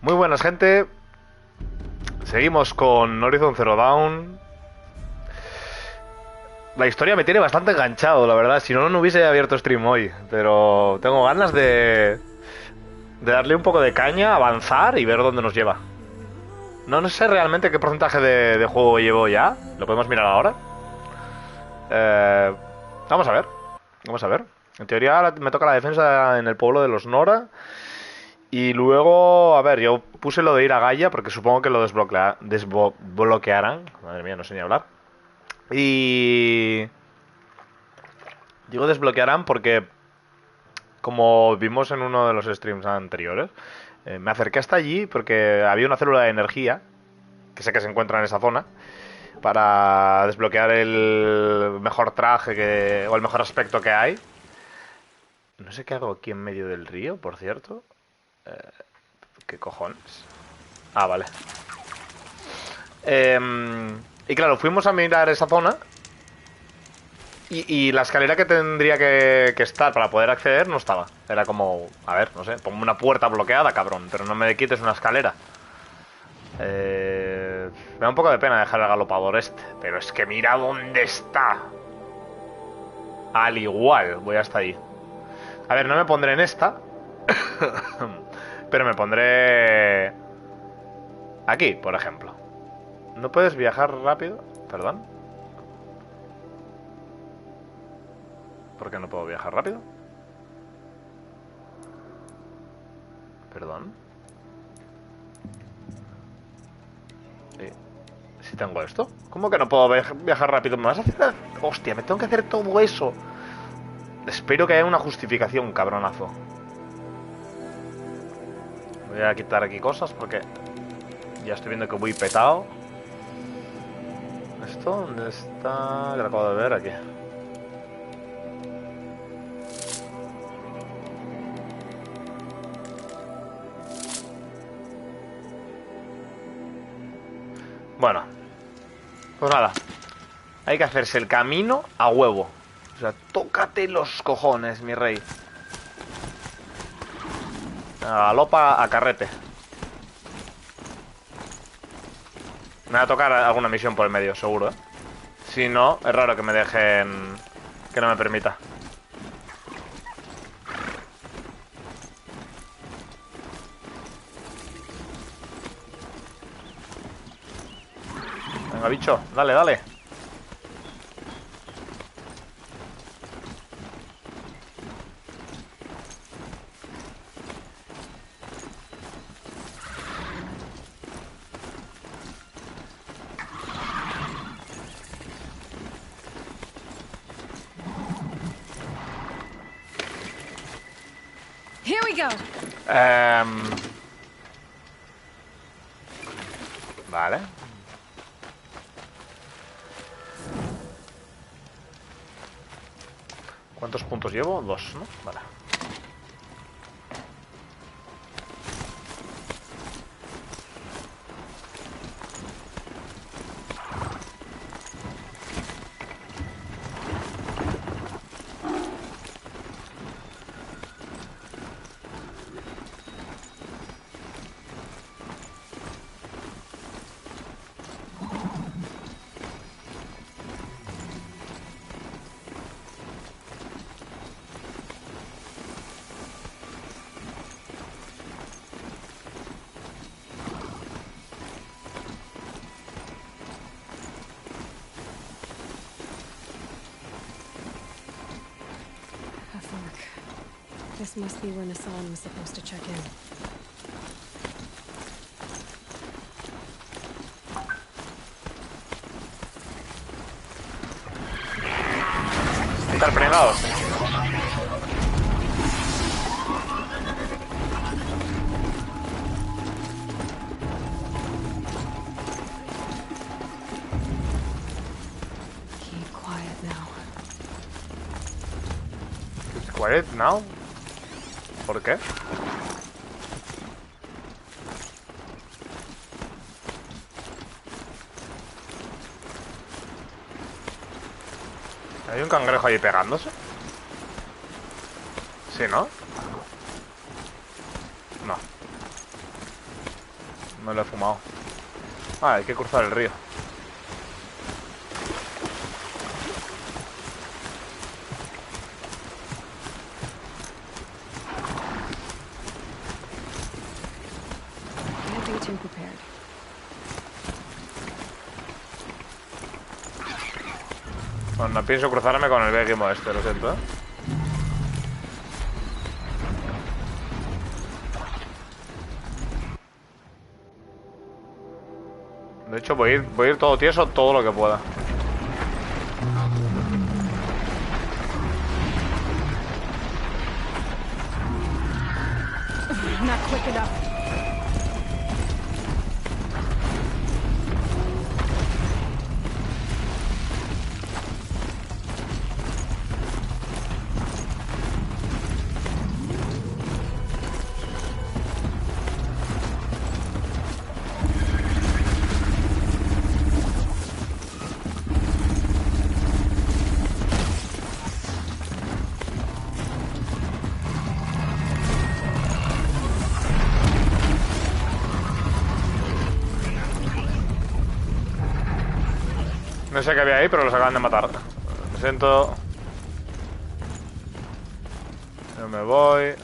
Muy buenas, gente. Seguimos con Horizon Zero Dawn. La historia me tiene bastante enganchado, la verdad. Si no, no hubiese abierto stream hoy. Pero tengo ganas de darle un poco de caña, avanzar y ver dónde nos lleva. No sé realmente qué porcentaje de juego llevo ya. Lo podemos mirar ahora. Vamos a ver. Vamos a ver. En teoría me toca la defensa en el pueblo de los Nora. Y luego, a ver, yo puse lo de ir a Gaia porque supongo que lo desbloquearán. Madre mía, no sé ni hablar. Y digo desbloquearán porque, como vimos en uno de los streams anteriores, me acerqué hasta allí porque había una célula de energía, que sé que se encuentra en esa zona, para desbloquear el mejor traje o el mejor aspecto que hay. No sé qué hago aquí en medio del río, por cierto. ¿Qué cojones? Ah, vale. Y claro, fuimos a mirar esa zona y la escalera que tendría que estar para poder acceder no estaba. Era como, a ver, no sé, pongo una puerta bloqueada, cabrón, pero no me quites una escalera. Me da un poco de pena dejar el galopador este, pero es que mira dónde está. Al igual, voy hasta ahí. A ver, no me pondré en esta, pero me pondré aquí, por ejemplo. ¿No puedes viajar rápido? Perdón. ¿Por qué no puedo viajar rápido? Perdón. Si tengo esto. ¿Cómo que no puedo viajar rápido? ¿Me vas a hacer...? Hostia, me tengo que hacer todo eso. Espero que haya una justificación, cabronazo. Voy a quitar aquí cosas porque ya estoy viendo que voy petado. ¿Esto dónde está? Que lo acabo de ver aquí. Bueno, pues nada. Hay que hacerse el camino a huevo. O sea, tócate los cojones, mi rey. Galopa a carrete. Me va a tocar alguna misión por el medio, seguro, ¿eh? Si no, es raro que me dejen... Que no me permita. Venga, bicho, dale, dale. Here we go. Vale. ¿Cuántos puntos llevo? 2, ¿no? Vale. This must be where Nassan was supposed to check in. Estar frenados. Keep quiet now. Keep quiet now. ¿Por qué? ¿Hay un cangrejo ahí pegándose? Sí, ¿no? No. Me lo he fumado. Ah, hay que cruzar el río. Can't be too prepared. Bueno, no pienso cruzarme con el Begimo este, lo siento, ¿eh? De hecho, voy a ir todo tieso todo lo que pueda. Not quick enough. No sé qué había ahí, pero los acaban de matar. Lo siento. Yo me voy.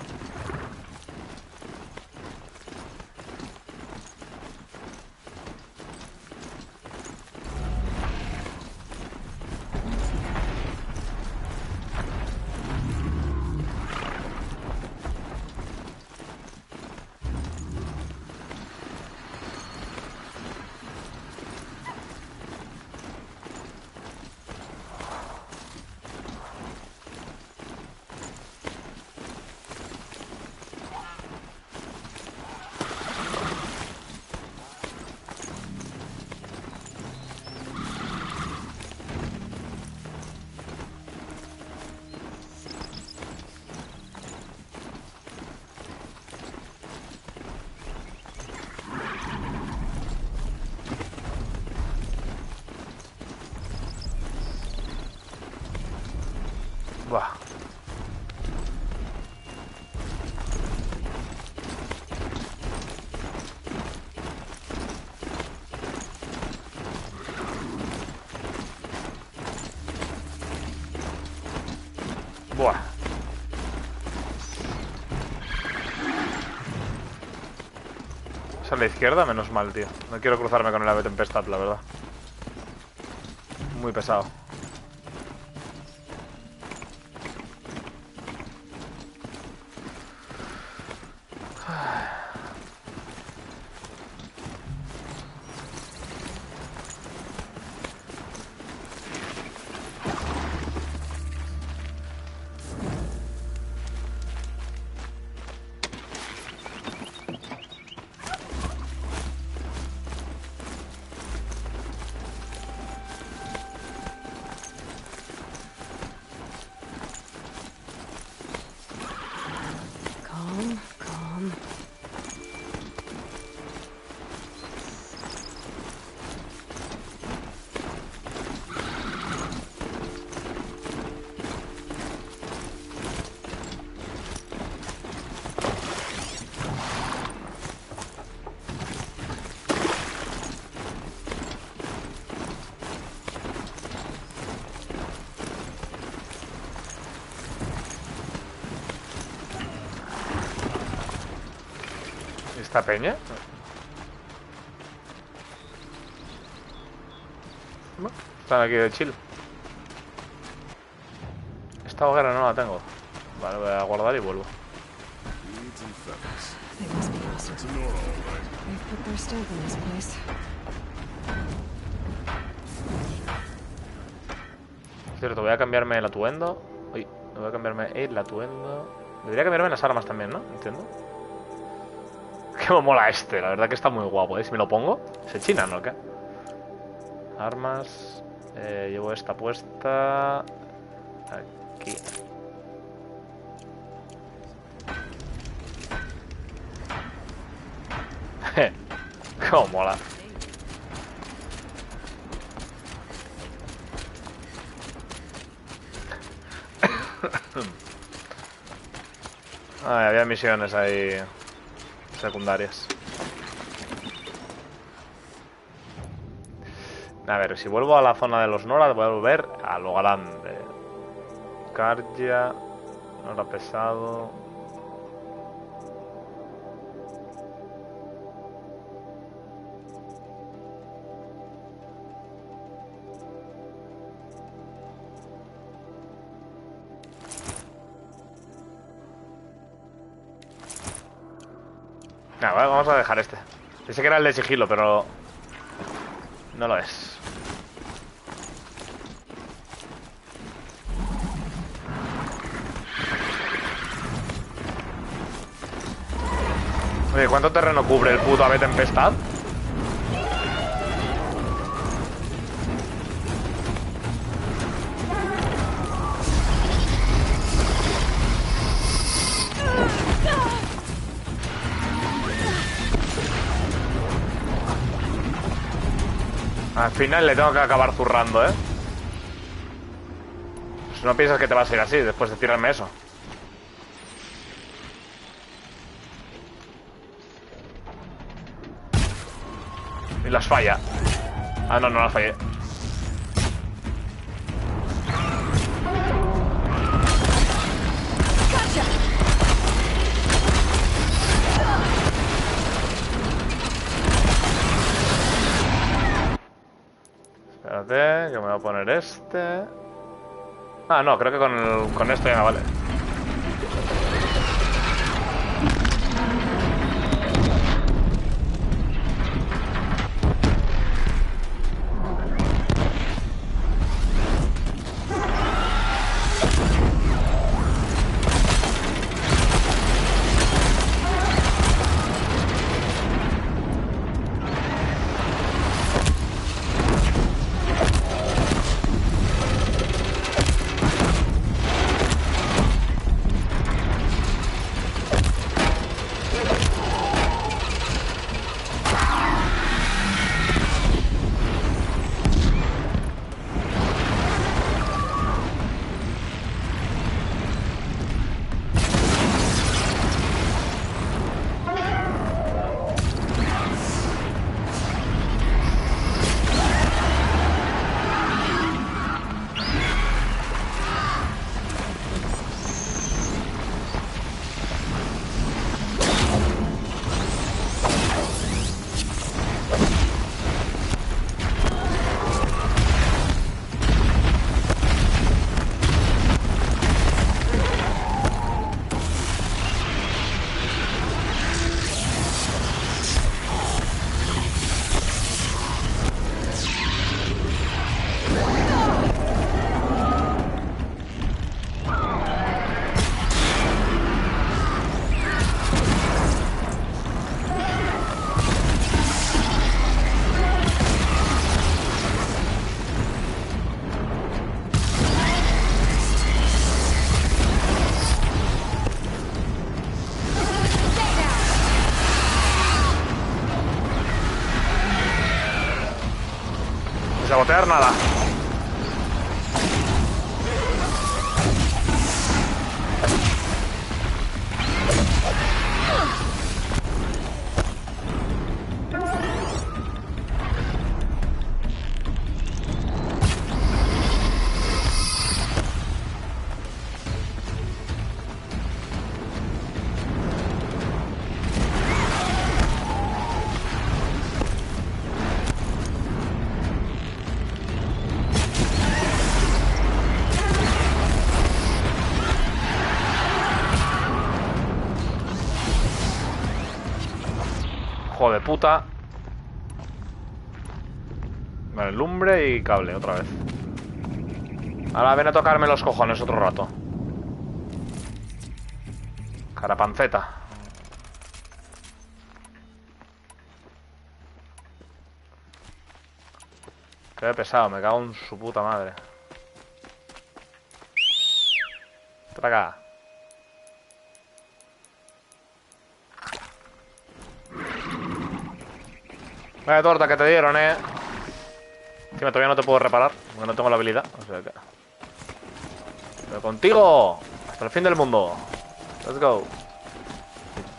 Buah. Buah. Es a la izquierda, menos mal, tío. No quiero cruzarme con el ave tempestad, la verdad. Muy pesado. Calm, calm. ¿Esta peña? Bueno, están aquí de chill. Esta hoguera no la tengo. Vale, voy a guardar y vuelvo. They must be awesome. They've put their stamp on this place. Cierto, voy a cambiarme el atuendo. Uy, voy a cambiarme el atuendo. Debería cambiarme las armas también, ¿no? Entiendo. Que me mola este, la verdad que está muy guapo, ¿eh? Si me lo pongo, se china, ¿no? ¿Qué? Armas. Llevo esta puesta. Aquí. Cómo mola. Ay, había misiones ahí secundarias. A ver, si vuelvo a la zona de los Nora, voy a volver a lo grande. Cardia, Nora pesado. Nah, vale, vamos a dejar este. Ese que era el de sigilo, pero no lo es. Oye, ¿cuánto terreno cubre el puto ave tempestad? Al final le tengo que acabar zurrando, ¿eh? Pues no piensas que te vas a ir así después de tirarme eso. Y las falla. Ah, no, no las fallé. Espérate, que me voy a poner este. Ah, no, creo que con esto ya me vale. Sabotear nada. Hijo de puta. Vale, lumbre y cable otra vez. Ahora ven a tocarme los cojones otro rato. Carapanceta. Qué pesado, me cago en su puta madre. Traga. Vaya torta que te dieron, Encima todavía no te puedo reparar, porque no tengo la habilidad. O sea que... Pero contigo, hasta el fin del mundo. Let's go.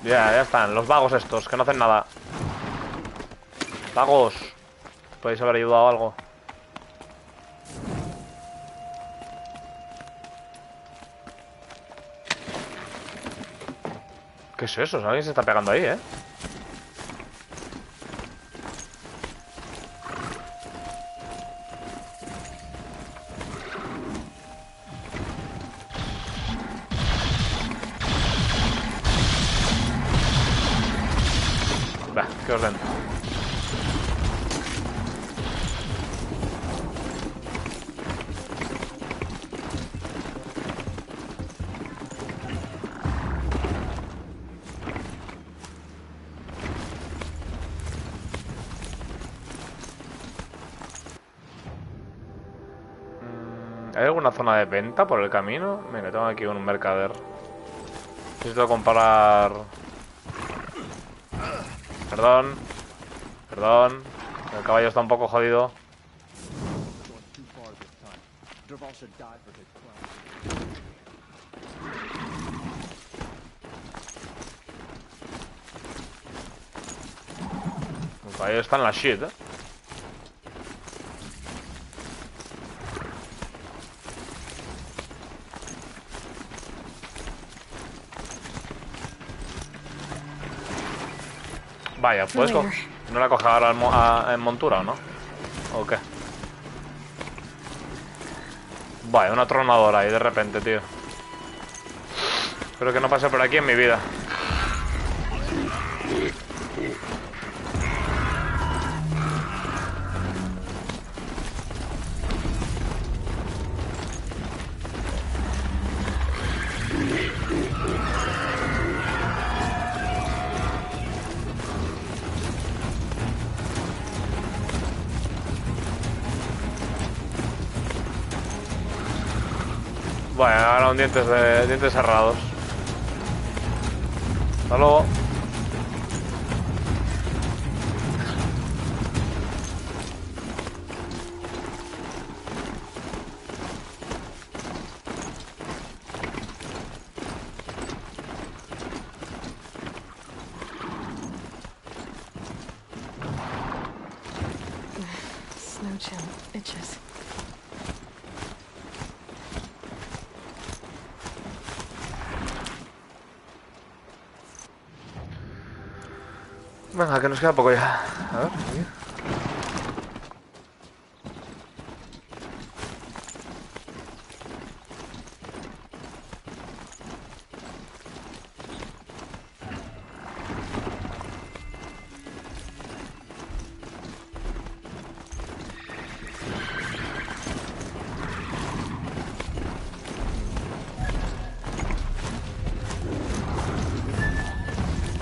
Ya están, los vagos estos, que no hacen nada. Vagos. Podéis haber ayudado a algo. ¿Qué es eso? Alguien se está pegando ahí, ¿eh? Va, que os den. ¿Hay alguna zona de venta por el camino? Mira, tengo aquí un mercader. Necesito comprar... Perdón. Perdón. El caballo está un poco jodido. El caballo está en la shit, ¿eh? Vaya, ¿puedes ¿no la coge ahora en montura o no? ¿O qué? Vaya, una tronadora ahí de repente, tío. Espero que no pase por aquí en mi vida. Bueno, ahora un dientes cerrados. Hasta luego. Snow chill. Itches. Venga, que nos queda poco ya. A ver, aquí.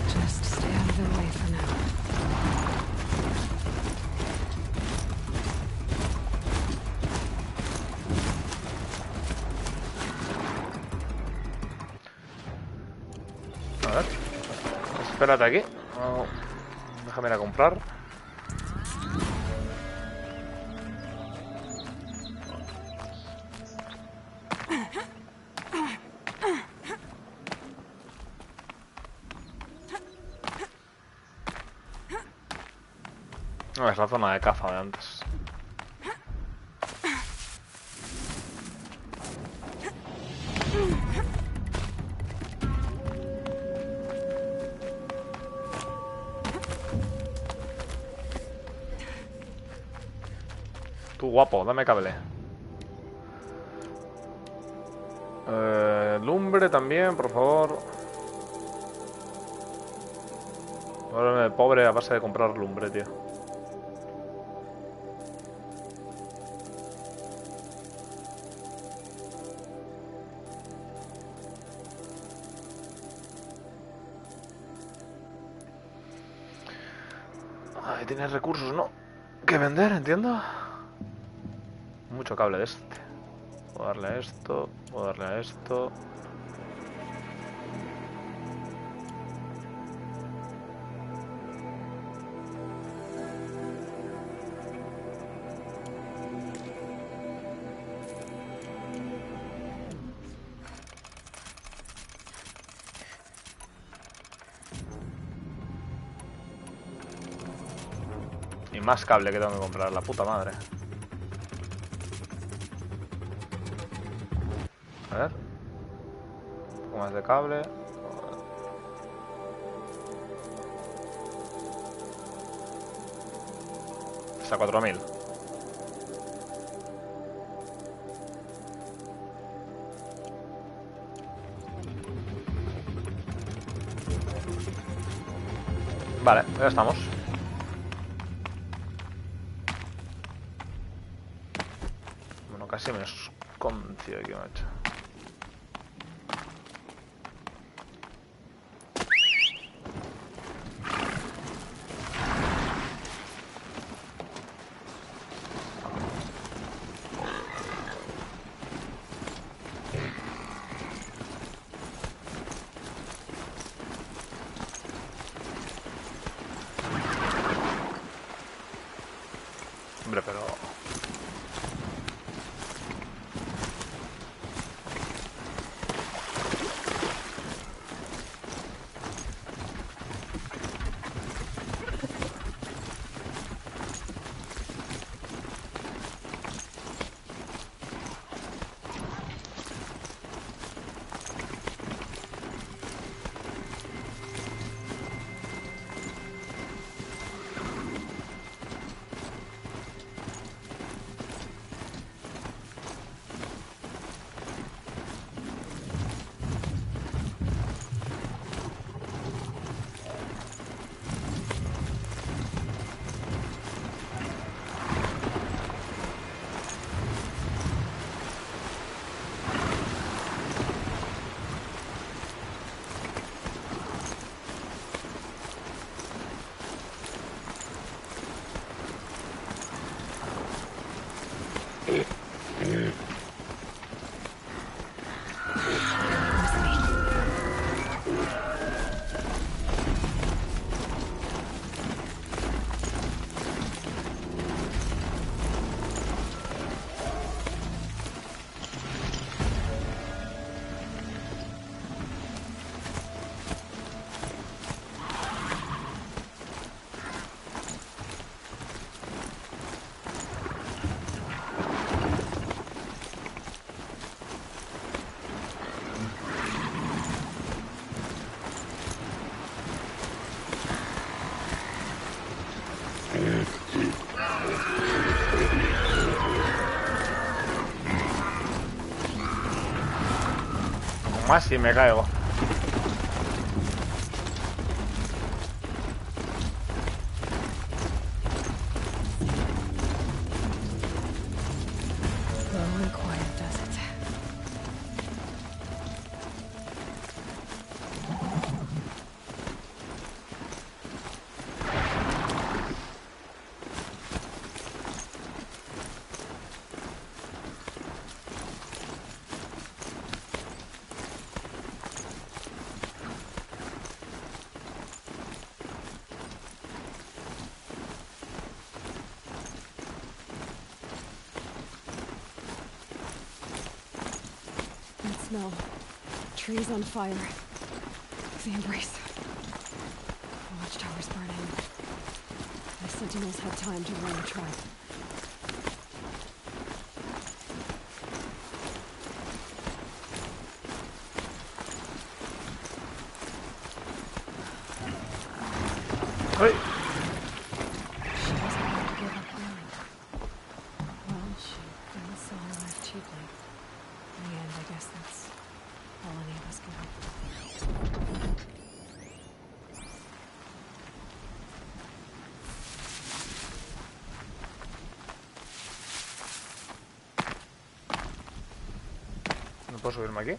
Just stay out of their way for now. A ver. Espérate aquí. Oh, déjame ir a comprar. No, es la zona de caza de antes. Tú guapo, dame cable. Lumbre también, por favor. Ahora pobre a base de comprar lumbre, tío. Ay, tienes recursos, ¿no? Que vender, entiendo. Mucho cable de este. Puedo darle a esto, puedo darle a esto. Y más cable que tengo que comprar, la puta madre. A ver. Un poco más de cable. Hasta 4000. Vale, ya estamos. Bueno, casi me esconcio aquí, macho. Hombre, pero... Más si me caigo. Low and quiet does it. That smell. Trees on fire. The embrace. The watchtower's burning. The sentinels had time to run the trap. ¡Ay! She wasn't going to give up early. Well, she didn't sell her life cheaply. In the end, I guess that's all any of us can hope for. ¿No puedo subirme aquí?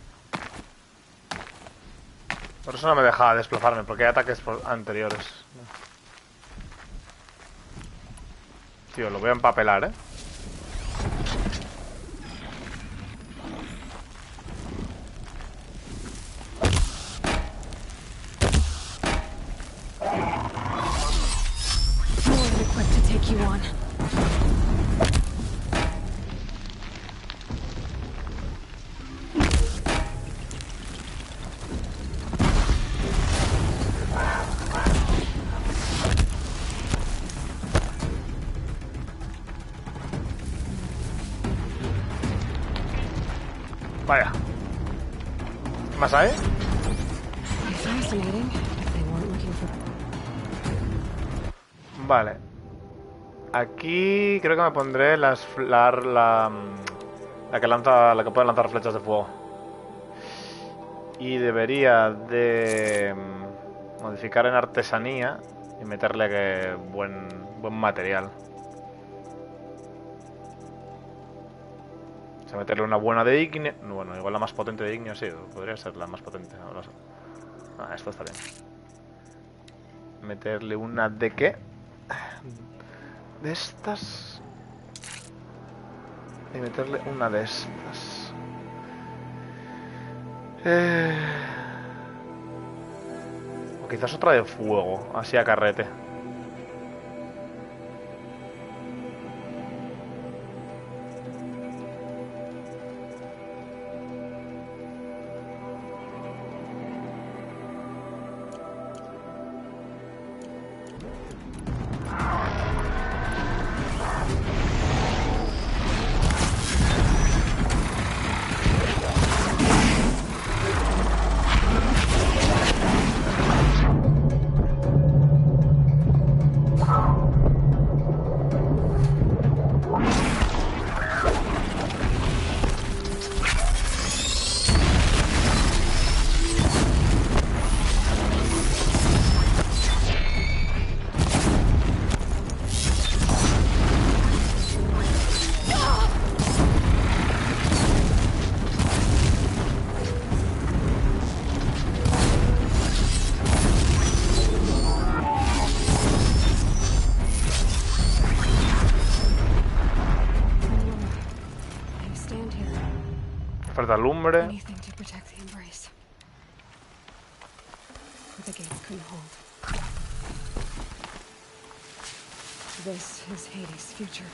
Por eso no me deja desplazarme, porque hay ataques anteriores. Tío, lo voy a empapelar, ¿eh? More than equipped to take you on. Vaya. ¿Qué más hay? Fascinating. If they weren't looking for... Vale. Aquí creo que me pondré la que lanza, la que puede lanzar flechas de fuego. Y debería de modificar en artesanía y meterle que buen material. O sea, meterle una buena de ignio. Bueno, igual la más potente de ignio, sí, podría ser la más potente. No sé. Ah, esto está bien. Meterle una de qué? De estas. Y meterle una de estas. O quizás otra de fuego, así a carrete. Falta lumbre. Anything to protect the embrace. But the gates couldn't hold. This is Hades' future.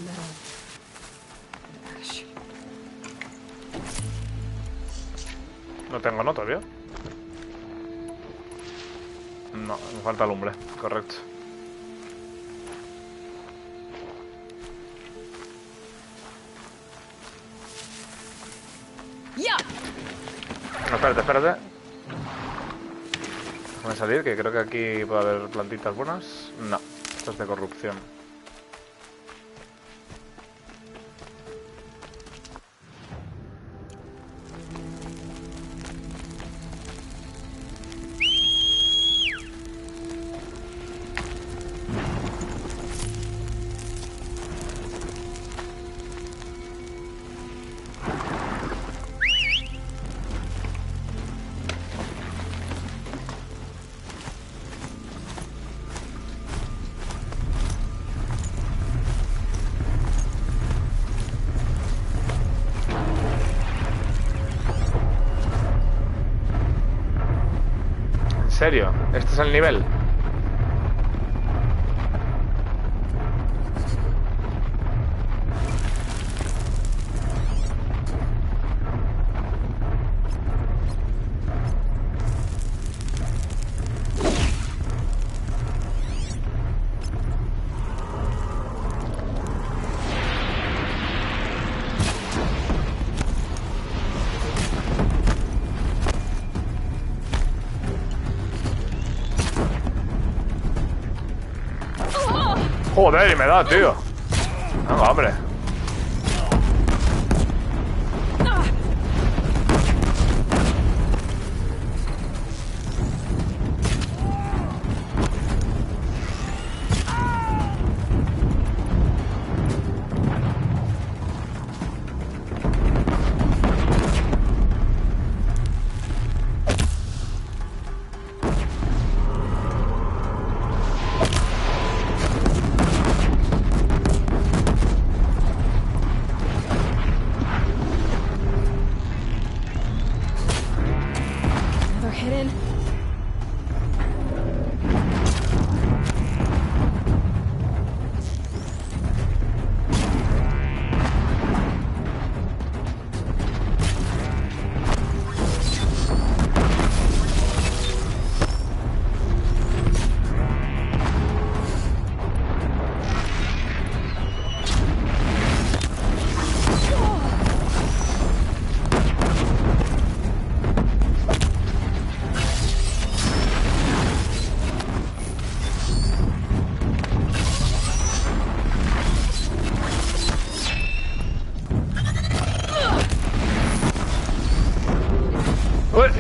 Metal and ash. No tengo nota, ¿vio? No, me falta lumbre, correcto. ¡Ya! No, espérate. Déjame salir, que creo que aquí puede haber plantitas buenas. No, esto es de corrupción. ¿En serio? ¿Este es el nivel? Joder, y me da, tío. Venga, hombre.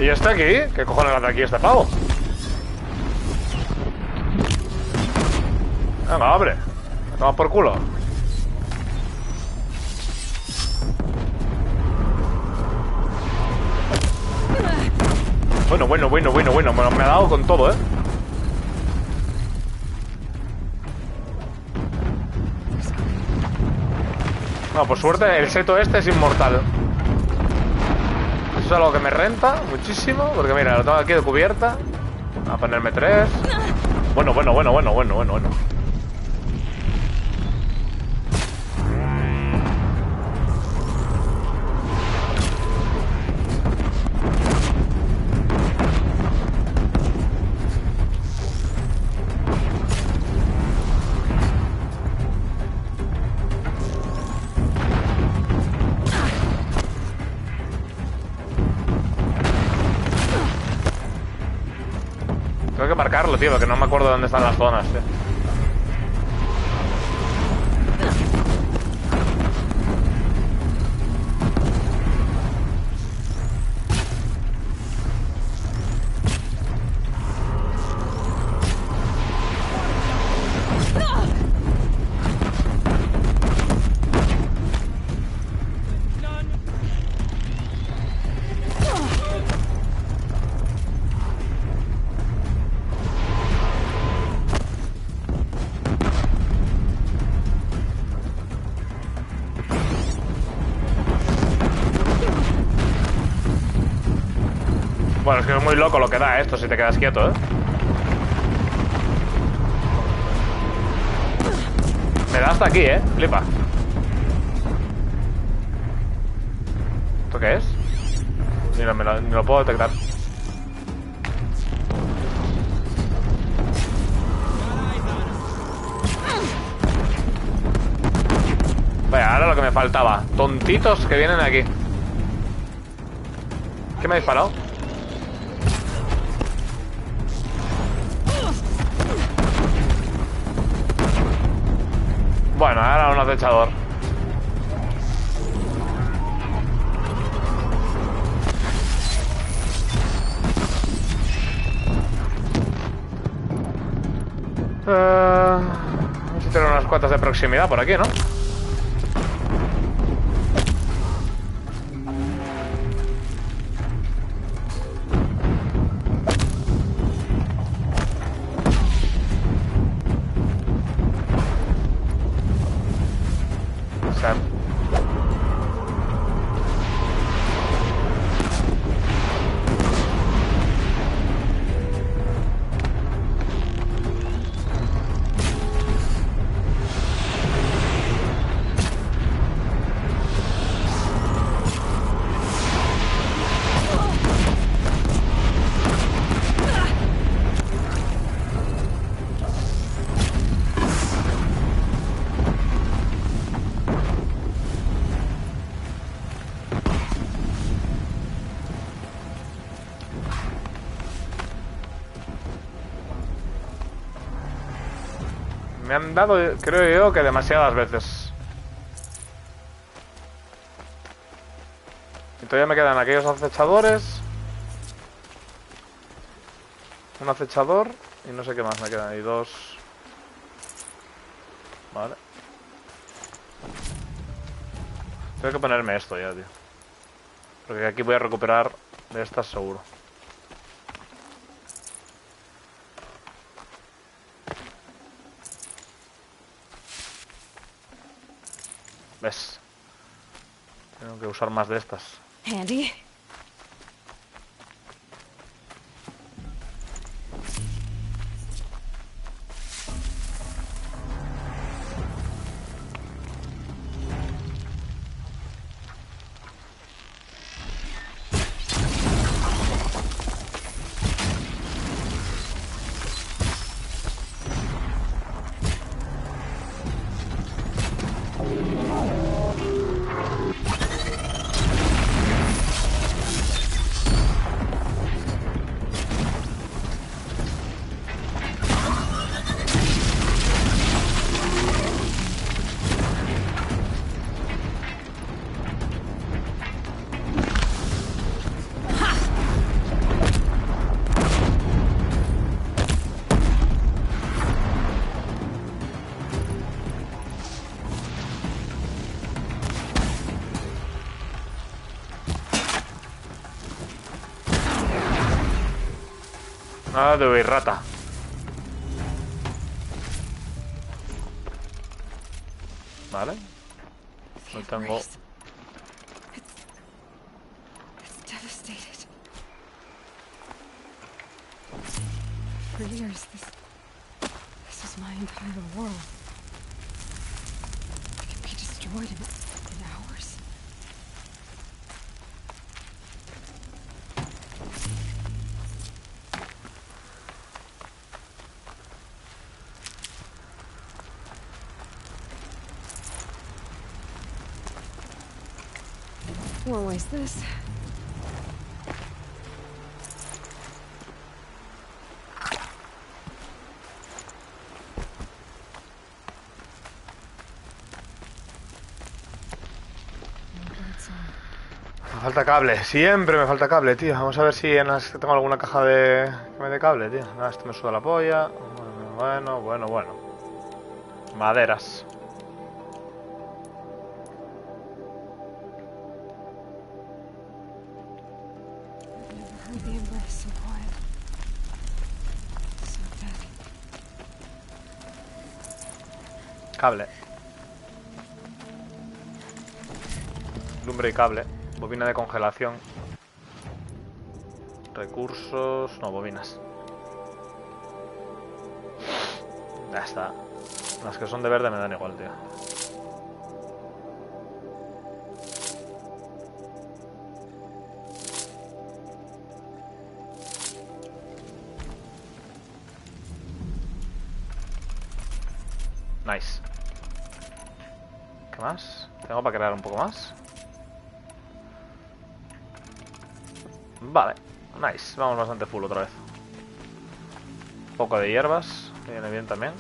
¿Y este aquí? ¿Qué cojones hace aquí este pavo? Venga, abre. Toma por culo. Bueno. Me ha dado con todo, ¿eh? No, por suerte el seto este es inmortal. Eso es algo que me renta muchísimo. Porque mira, lo tengo aquí de cubierta. A ponerme 3. Bueno. Tengo que marcarlo, tío, porque no me acuerdo dónde están las zonas, tío. Bueno, es que es muy loco lo que da esto si te quedas quieto, ¿eh? Me da hasta aquí, ¿eh? Flipa. ¿Esto qué es? Ni lo puedo detectar. Vaya, ahora lo que me faltaba. Tontitos que vienen aquí. ¿Qué me ha disparado? Bueno, ahora un acechador. Vamos a tener unas cuantas de proximidad por aquí, ¿no? Me han dado, creo yo, que demasiadas veces. Y todavía me quedan aquellos acechadores. Un acechador. Y no sé qué más me quedan. Y 2. Vale. Tengo que ponerme esto ya, tío. Porque aquí voy a recuperar de estas seguro. ¿Ves? Tengo que usar más de estas. Handy. Nada de huir, rata. Vale. No tengo... It's devastated. For years, this is my entire world. It can be destroyed in hours. More ways this. Me falta cable, siempre me falta cable, tío. Vamos a ver si en las... tengo alguna caja de... que me dé cable, tío. Nada, esto me suda la polla. Bueno. Maderas. Heard the embrace so quiet. So dead. Cable. Lumbre y cable. Bobina de congelación. Recursos... no, bobinas. Ya está. Las que son de verde me dan igual, tío. Nice. ¿Qué más? Tengo para crear un poco más. Vale, nice. Vamos bastante full otra vez. Un poco de hierbas. Que viene bien también.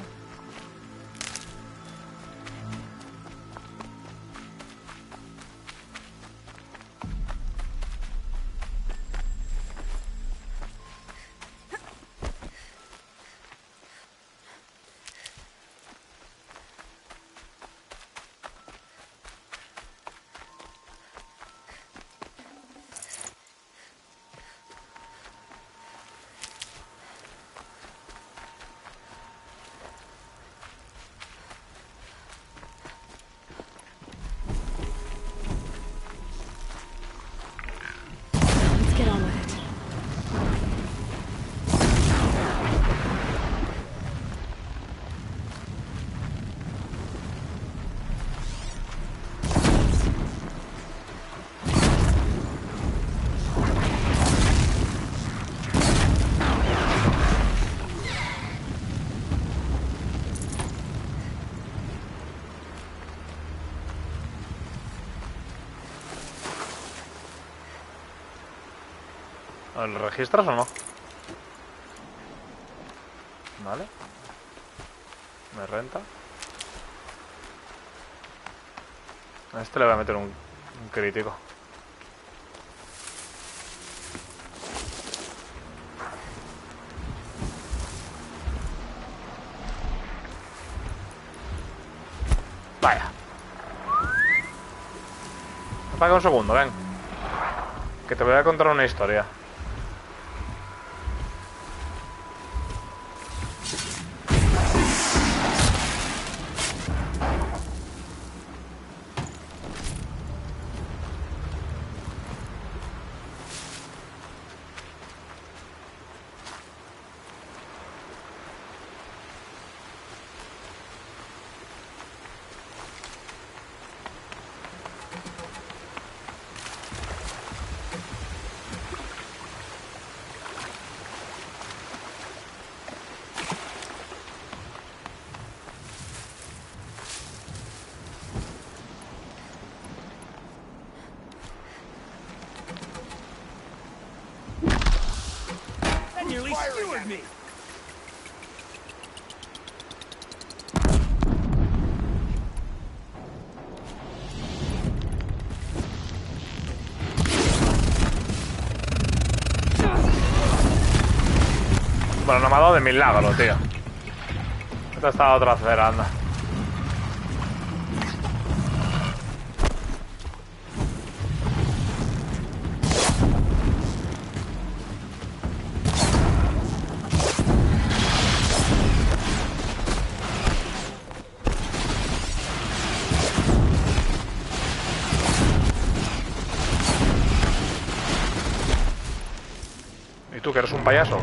Let's get on with it. ¿Lo registras o no? Vale. Me renta. A este le voy a meter un crítico. Vaya. Apaga un segundo, ven. Que te voy a contar una historia. Nearly skewered me. Bueno, no me ha dado de milagro, tío. Esta está otra acera, anda. ¿Y tú que eres un payaso?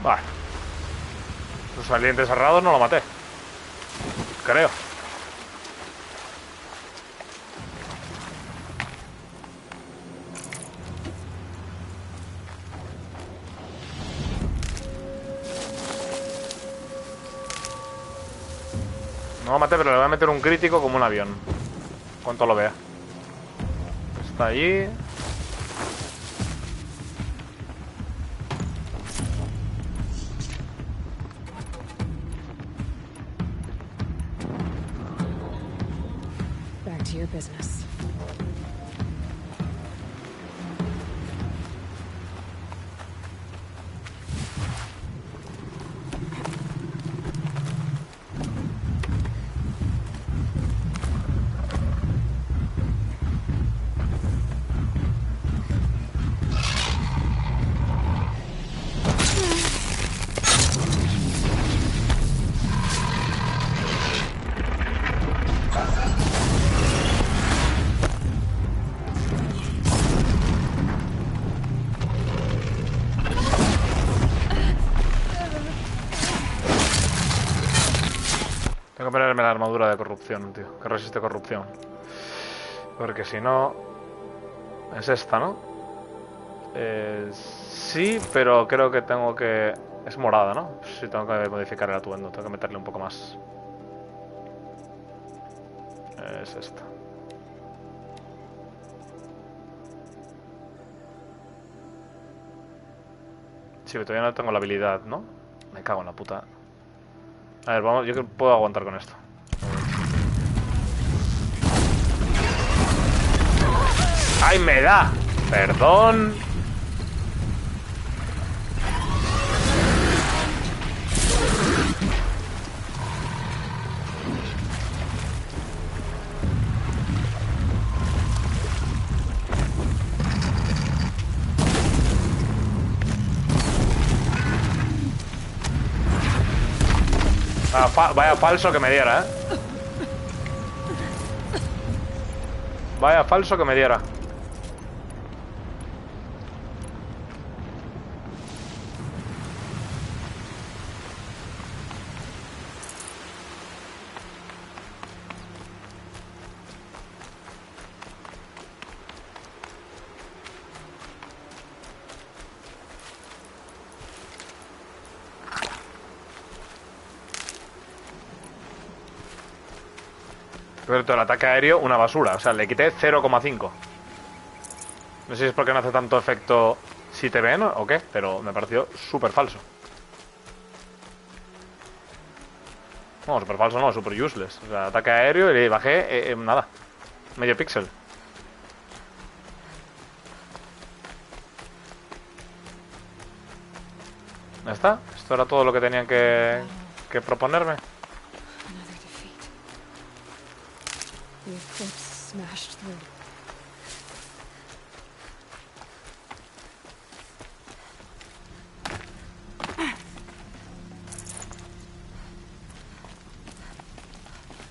Vale. Los valientes cerrados no lo maté. Creo. No lo maté, pero le voy a meter un crítico como un avión. Cuanto lo vea. Está allí. Back to your business. Tengo que ponerme la armadura de corrupción, tío. Que resiste corrupción. Porque si no... Es esta, ¿no? Sí, pero creo que tengo que... Es morada, ¿no? Sí, tengo que modificar el atuendo. Tengo que meterle un poco más. Es esta. Sí, pero todavía no tengo la habilidad, ¿no? Me cago en la puta. A ver, vamos, yo creo que puedo aguantar con esto. ¡Ay, me da! Perdón. Vaya falso que me diera, ¿eh? Vaya falso que me diera. Pero todo el ataque aéreo, una basura. O sea, le quité 0,5. No sé si es porque no hace tanto efecto si te ven o qué, pero me pareció súper falso. No, súper falso no, súper useless. O sea, ataque aéreo y le bajé, nada. Medio píxel. ¿Ya está? Esto era todo lo que tenían que proponerme. Another defeat. The eclipse smashed through.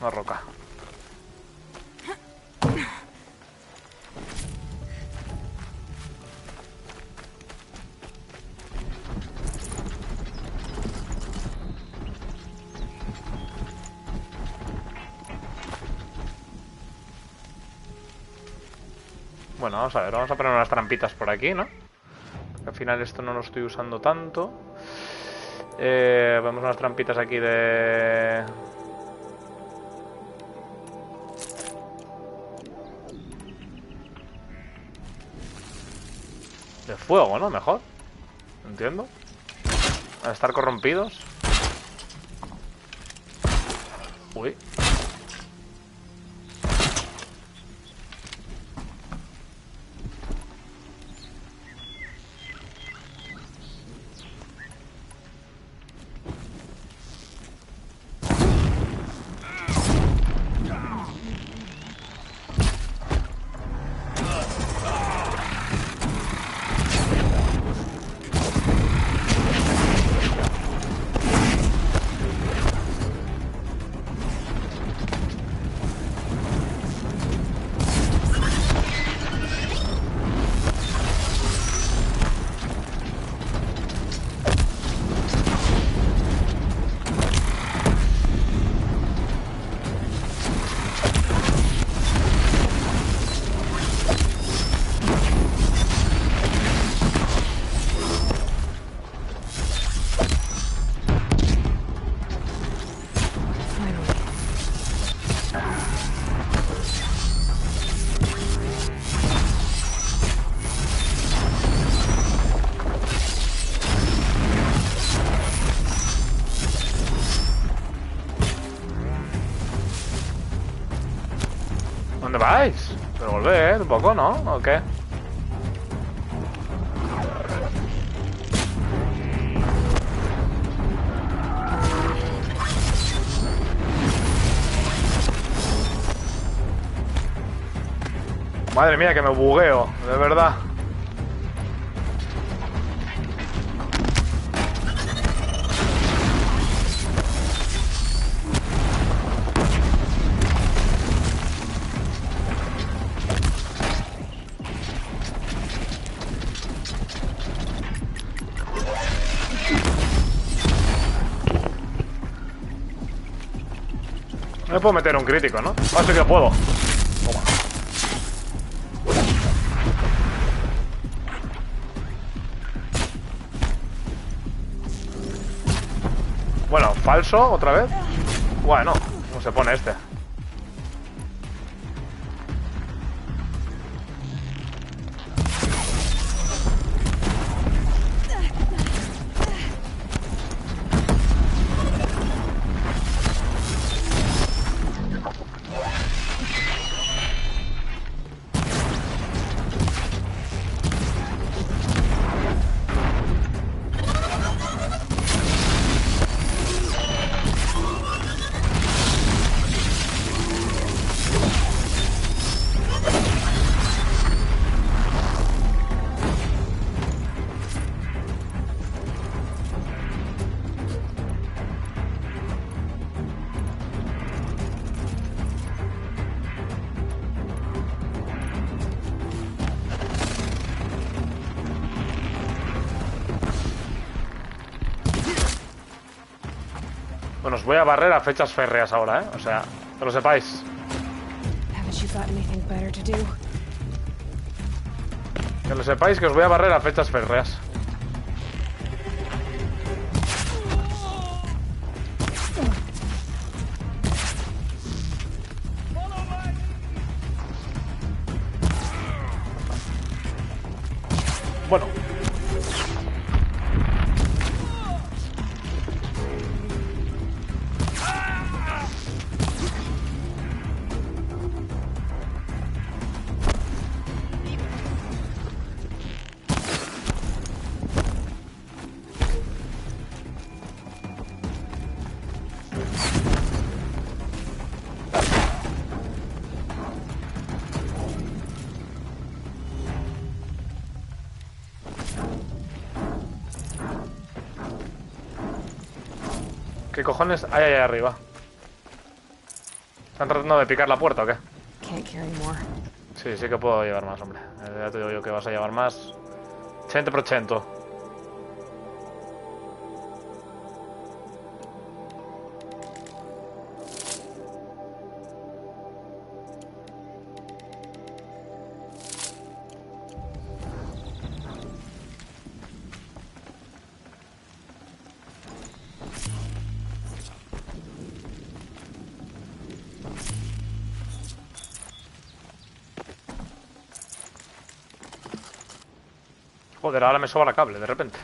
Una roca. Bueno, vamos a ver, vamos a poner unas trampitas por aquí, ¿no? Porque al final esto no lo estoy usando tanto. Vemos unas trampitas aquí de fuego, ¿no? Mejor. Entiendo. A estar corrompidos. Uy. vais? Pero volved, un poco, ¿no? ¿O qué? Madre mía, que me bugueo, de verdad. No me puedo meter un crítico, ¿no? Ah, sí que puedo. Toma. Bueno, falso, otra vez. Bueno, ¿cómo se pone este? Bueno, os voy a barrer a fechas férreas ahora, ¿eh? O sea, que lo sepáis. Haven't you got anything better to do? Que lo sepáis que os voy a barrer a fechas férreas. Bueno. ¿Qué cojones hay ahí arriba? ¿Están tratando de picar la puerta o qué? Can't carry more. Sí, sí que puedo llevar más, hombre. Ya te digo yo que vas a llevar más. 100%. Joder, ahora me sobra cable, de repente.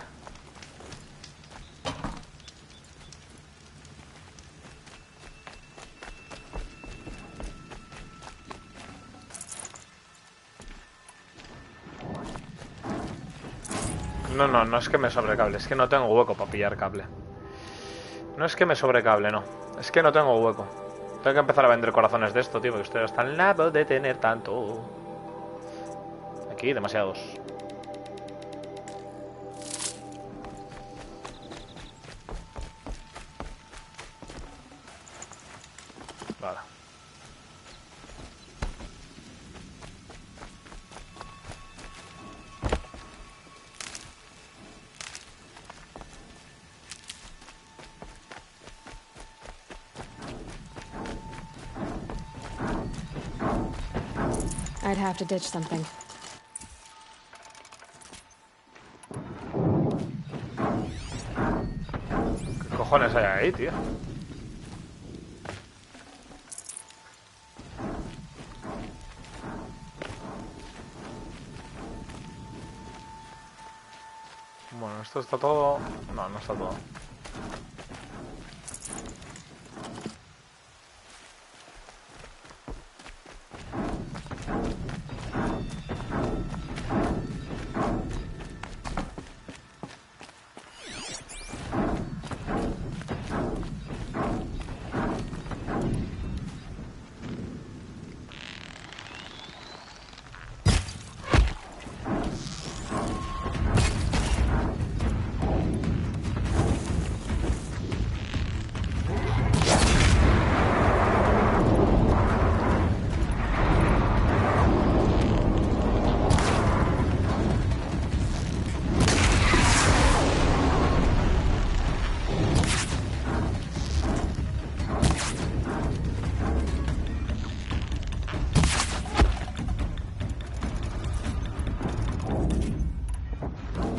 No es que me sobre cable, es que no tengo hueco para pillar cable. No es que me sobre cable, no. Es que no tengo hueco. Tengo que empezar a vender corazones de esto, tío, porque estoy hasta el nabo de tener tanto. Aquí, demasiados. Vale. I'd have to ditch something. ¿Qué cojones hay ahí, tío? Bueno, esto está todo... No, no está todo.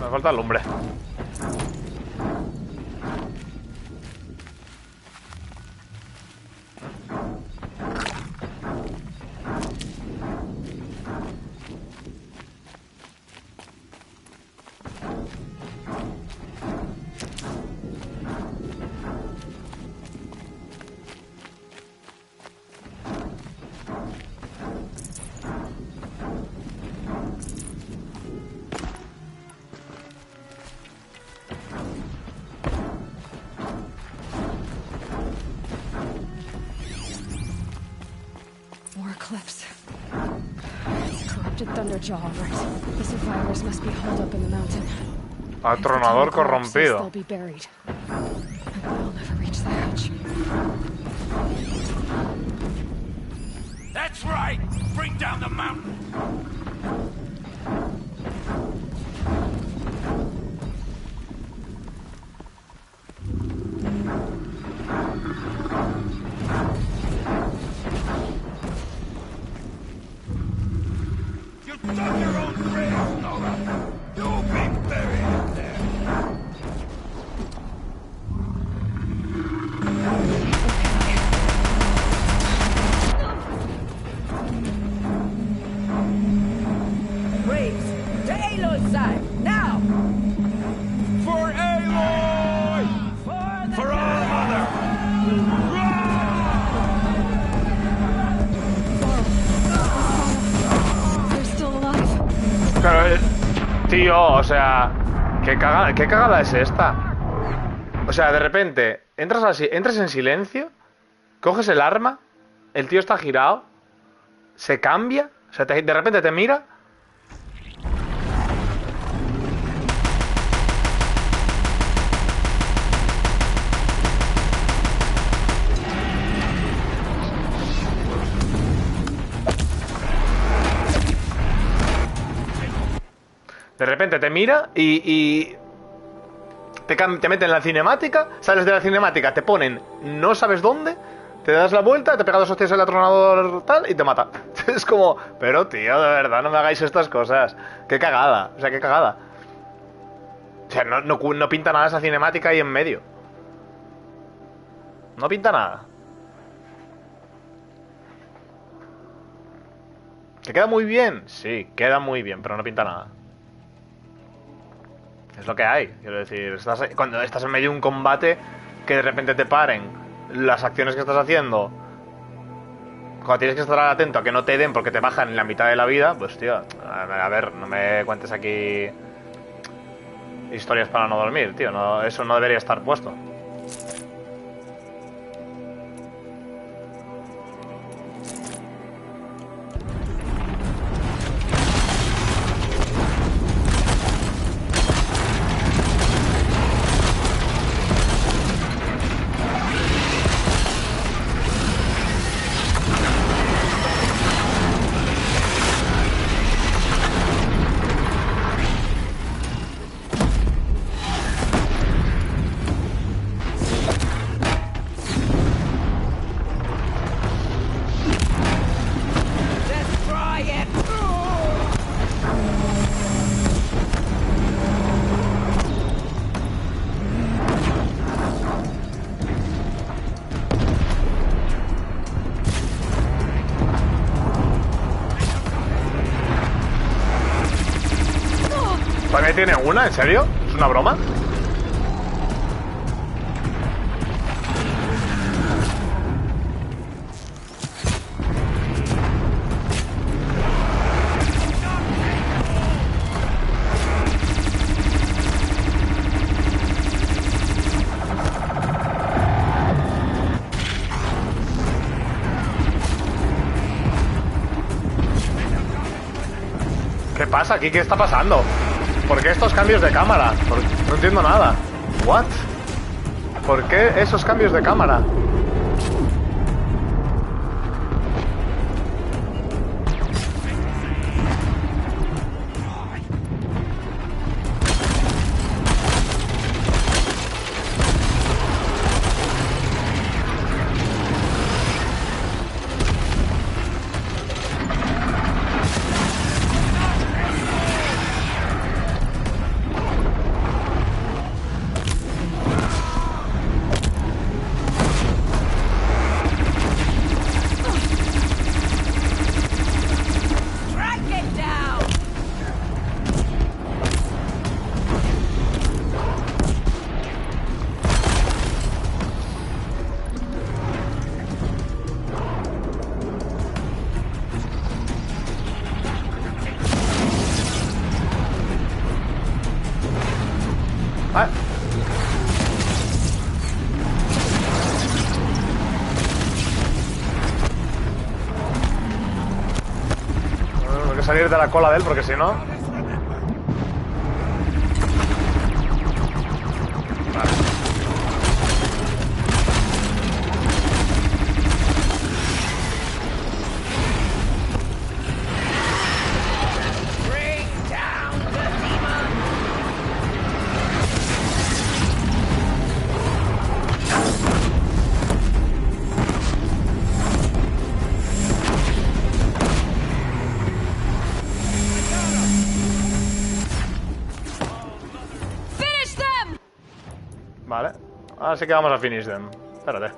Me falta lumbre. More eclipse. It's a corrupted thunderjaw, right? The survivors must be holed up in the mountain. Atronador If the tunnel collapses, corrompido. they'll be buried. And they'll never reach the hatch. That's right! Bring down the mountain! You dug your own grave, Nora! You'll be buried in there! Braves, to Aloy's side, now! For Aloy! For our mother! They're still alive. Pero, tío, o sea, ¿qué cagada es esta? O sea, de repente, entras en silencio, coges el arma, el tío está girado, se cambia, o sea, de repente te mira. De repente te mira y te meten en la cinemática, sales de la cinemática, te ponen no sabes dónde, te das la vuelta, te pega 2 hostias el atronador tal y te mata. Es como, pero tío, de verdad, no me hagáis estas cosas. Qué cagada, o sea, qué cagada. O sea, no pinta nada esa cinemática ahí en medio. No pinta nada. ¿Que queda muy bien? Sí, queda muy bien, pero no pinta nada. Es lo que hay, quiero decir, cuando estás en medio de un combate, que de repente te paren las acciones que estás haciendo, cuando tienes que estar atento a que no te den porque te bajan en la mitad de la vida, pues tío, a ver, no me cuentes aquí historias para no dormir, tío, no, eso no debería estar puesto. ¿Todavía tiene una? ¿En serio? ¿Es una broma? ¿Qué pasa aquí? ¿Qué está pasando? ¿Por qué estos cambios de cámara? No entiendo nada. ¿What? ¿Por qué esos cambios de cámara? Ah. Tengo que salir de la cola de él porque si no... Vale. Vale. Ahora sí que vamos a finish them. Espérate.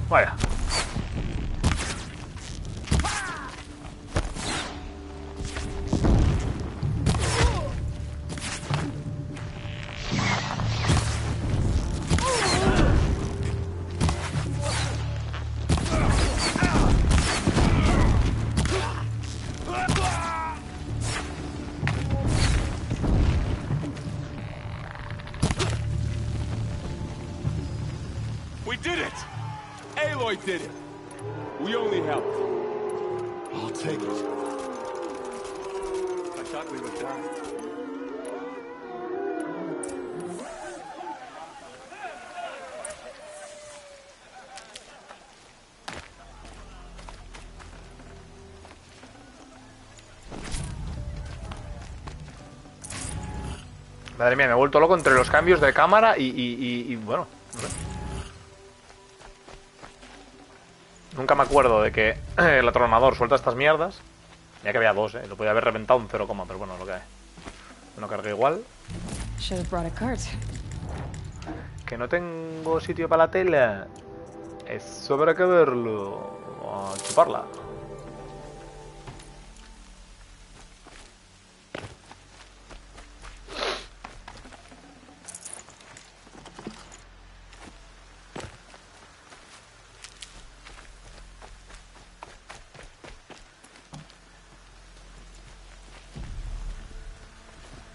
Vaya. We did it! Aloy did it! We only helped. I'll take it. I thought we would die. Madre mía, me he vuelto loco entre los cambios de cámara y bueno, no sé. Nunca me acuerdo de que el atronador suelta estas mierdas. Ya que había dos, lo podía haber reventado un 0, pero bueno, lo que hay. No cargué igual. Should have brought a cart. Que no tengo sitio para la tela. Eso habrá que verlo. A chuparla.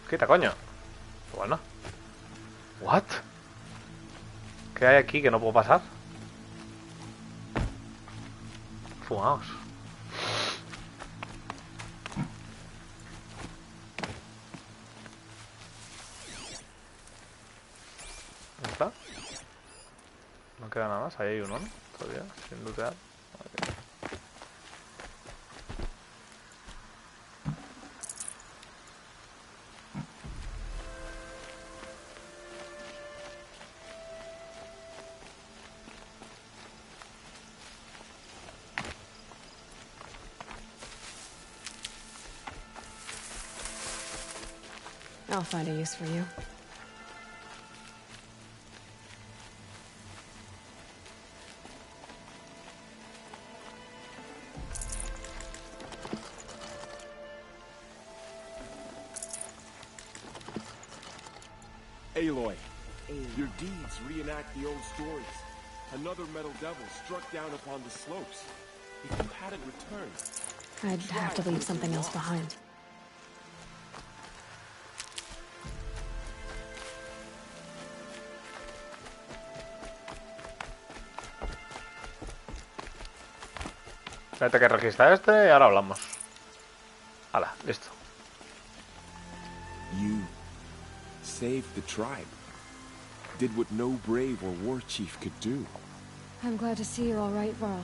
Quita, coño. Bueno. What? ¿Qué hay aquí que no puedo pasar? Fumaos. ¿Dónde está? No queda nada más. Ahí hay uno, ¿no? Todavía, sin lootear. Okay. I'll find a use for you. Aloy, your deeds reenact the old stories. Another metal devil struck down upon the slopes. If you hadn't returned... I'd have to leave something else behind. Espérate que registra este y ahora hablamos. Hala, listo. You saved the tribe. Did what no brave or war chief could do. I'm glad to see you're all right, Varl.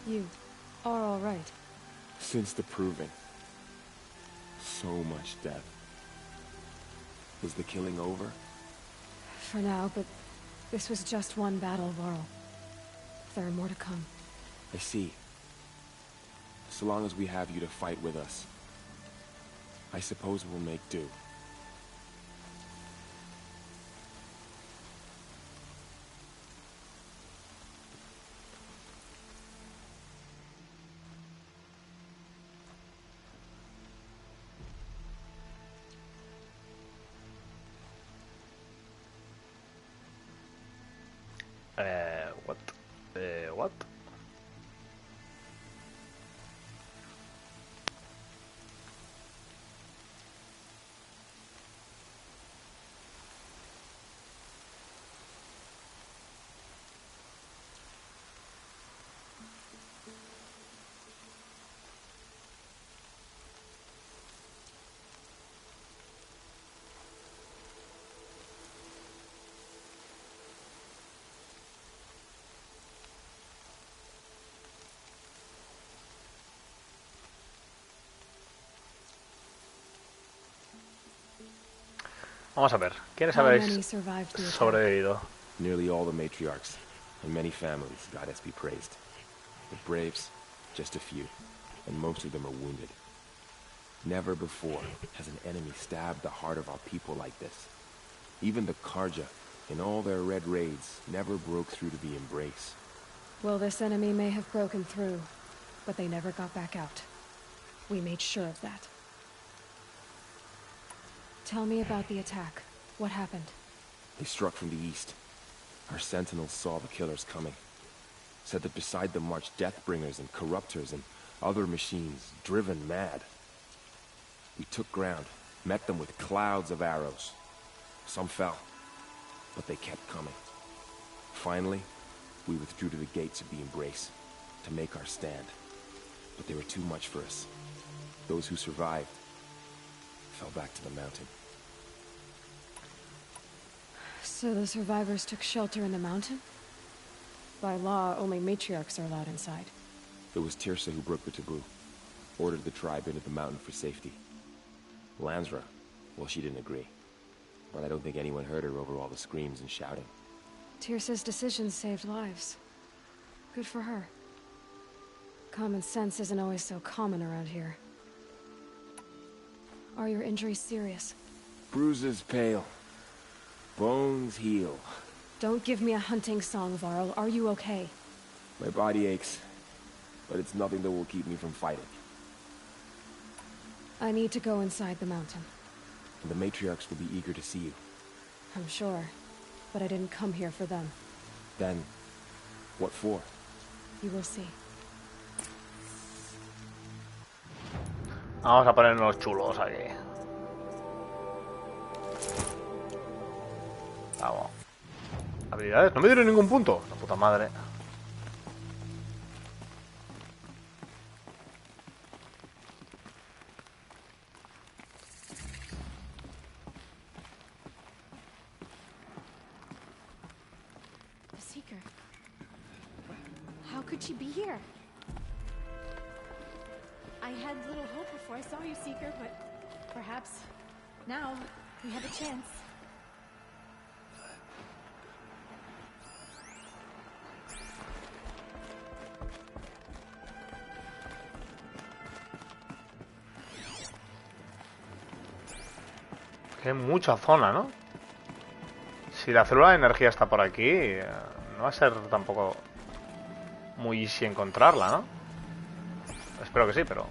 You are all right. Since the proving. So much death. Is the killing over? For now, but this was just one battle, Varl. There are more to come. I see. So long as we have you to fight with us, I suppose we'll make do. What? What? Vamos a ver. ¿Quiénes How many habéis survived the attack? sobrevivido? Nearly all the matriarchs, and many families, goddess be praised. The braves, just a few, and most of them are wounded. Never before has an enemy stabbed the heart of our people like this. Even the Karja, in all their red raids, never broke through to the embrace. Well, this enemy may have broken through, but they never got back out. We made sure of that. Tell me about the attack. What happened? They struck from the east. Our sentinels saw the killers coming. Said that beside them marched Deathbringers and Corruptors and other machines, driven mad. We took ground, met them with clouds of arrows. Some fell, but they kept coming. Finally, we withdrew to the gates of the embrace to make our stand. But they were too much for us. Those who survived fell back to the mountain. So the survivors took shelter in the mountain? By law, only matriarchs are allowed inside. It was Tirsa who broke the taboo, ordered the tribe into the mountain for safety. Lansra, well, she didn't agree. But I don't think anyone heard her over all the screams and shouting. Tirsa's decisions saved lives. Good for her. Common sense isn't always so common around here. Are your injuries serious? Bruises pale. Bones heal. Don't give me a hunting song, Varl. Are you okay? My body aches, but it's nothing that will keep me from fighting. I need to go inside the mountain. And the matriarchs will be eager to see you. I'm sure, but I didn't come here for them. Then, what for? You will see. Vamos a ponernos chulos aquí. Vamos. Habilidades. No me dieron ningún punto. La puta madre. The Seeker. How could she be here? I had little hope before I saw you, Seeker, but perhaps now we have a chance. Que hay mucha zona, ¿no? Si la célula de energía está por aquí, no va a ser tampoco muy easy encontrarla, ¿no? Espero que sí, pero...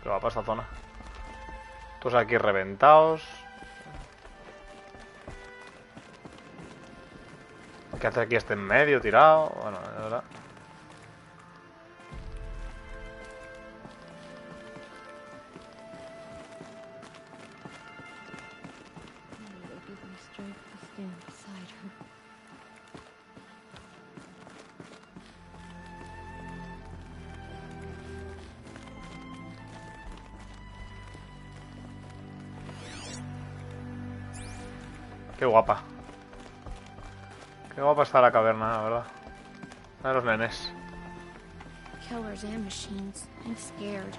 ¿Qué va para esta zona? Todos aquí reventados. ¿Qué hace aquí este en medio tirado? Bueno, de verdad. Qué guapa. Qué guapa está la caverna, la verdad. A los nenes. Killers and machines. I'm scared.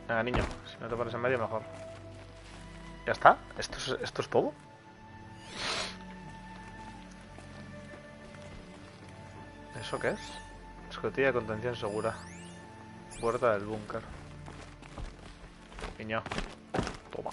Venga, niño, si no te pones en medio, mejor. ¿Ya está? ¿Esto es todo? ¿Eso qué es? Escotilla de contención segura. Puerta del búnker. Niño. Toma.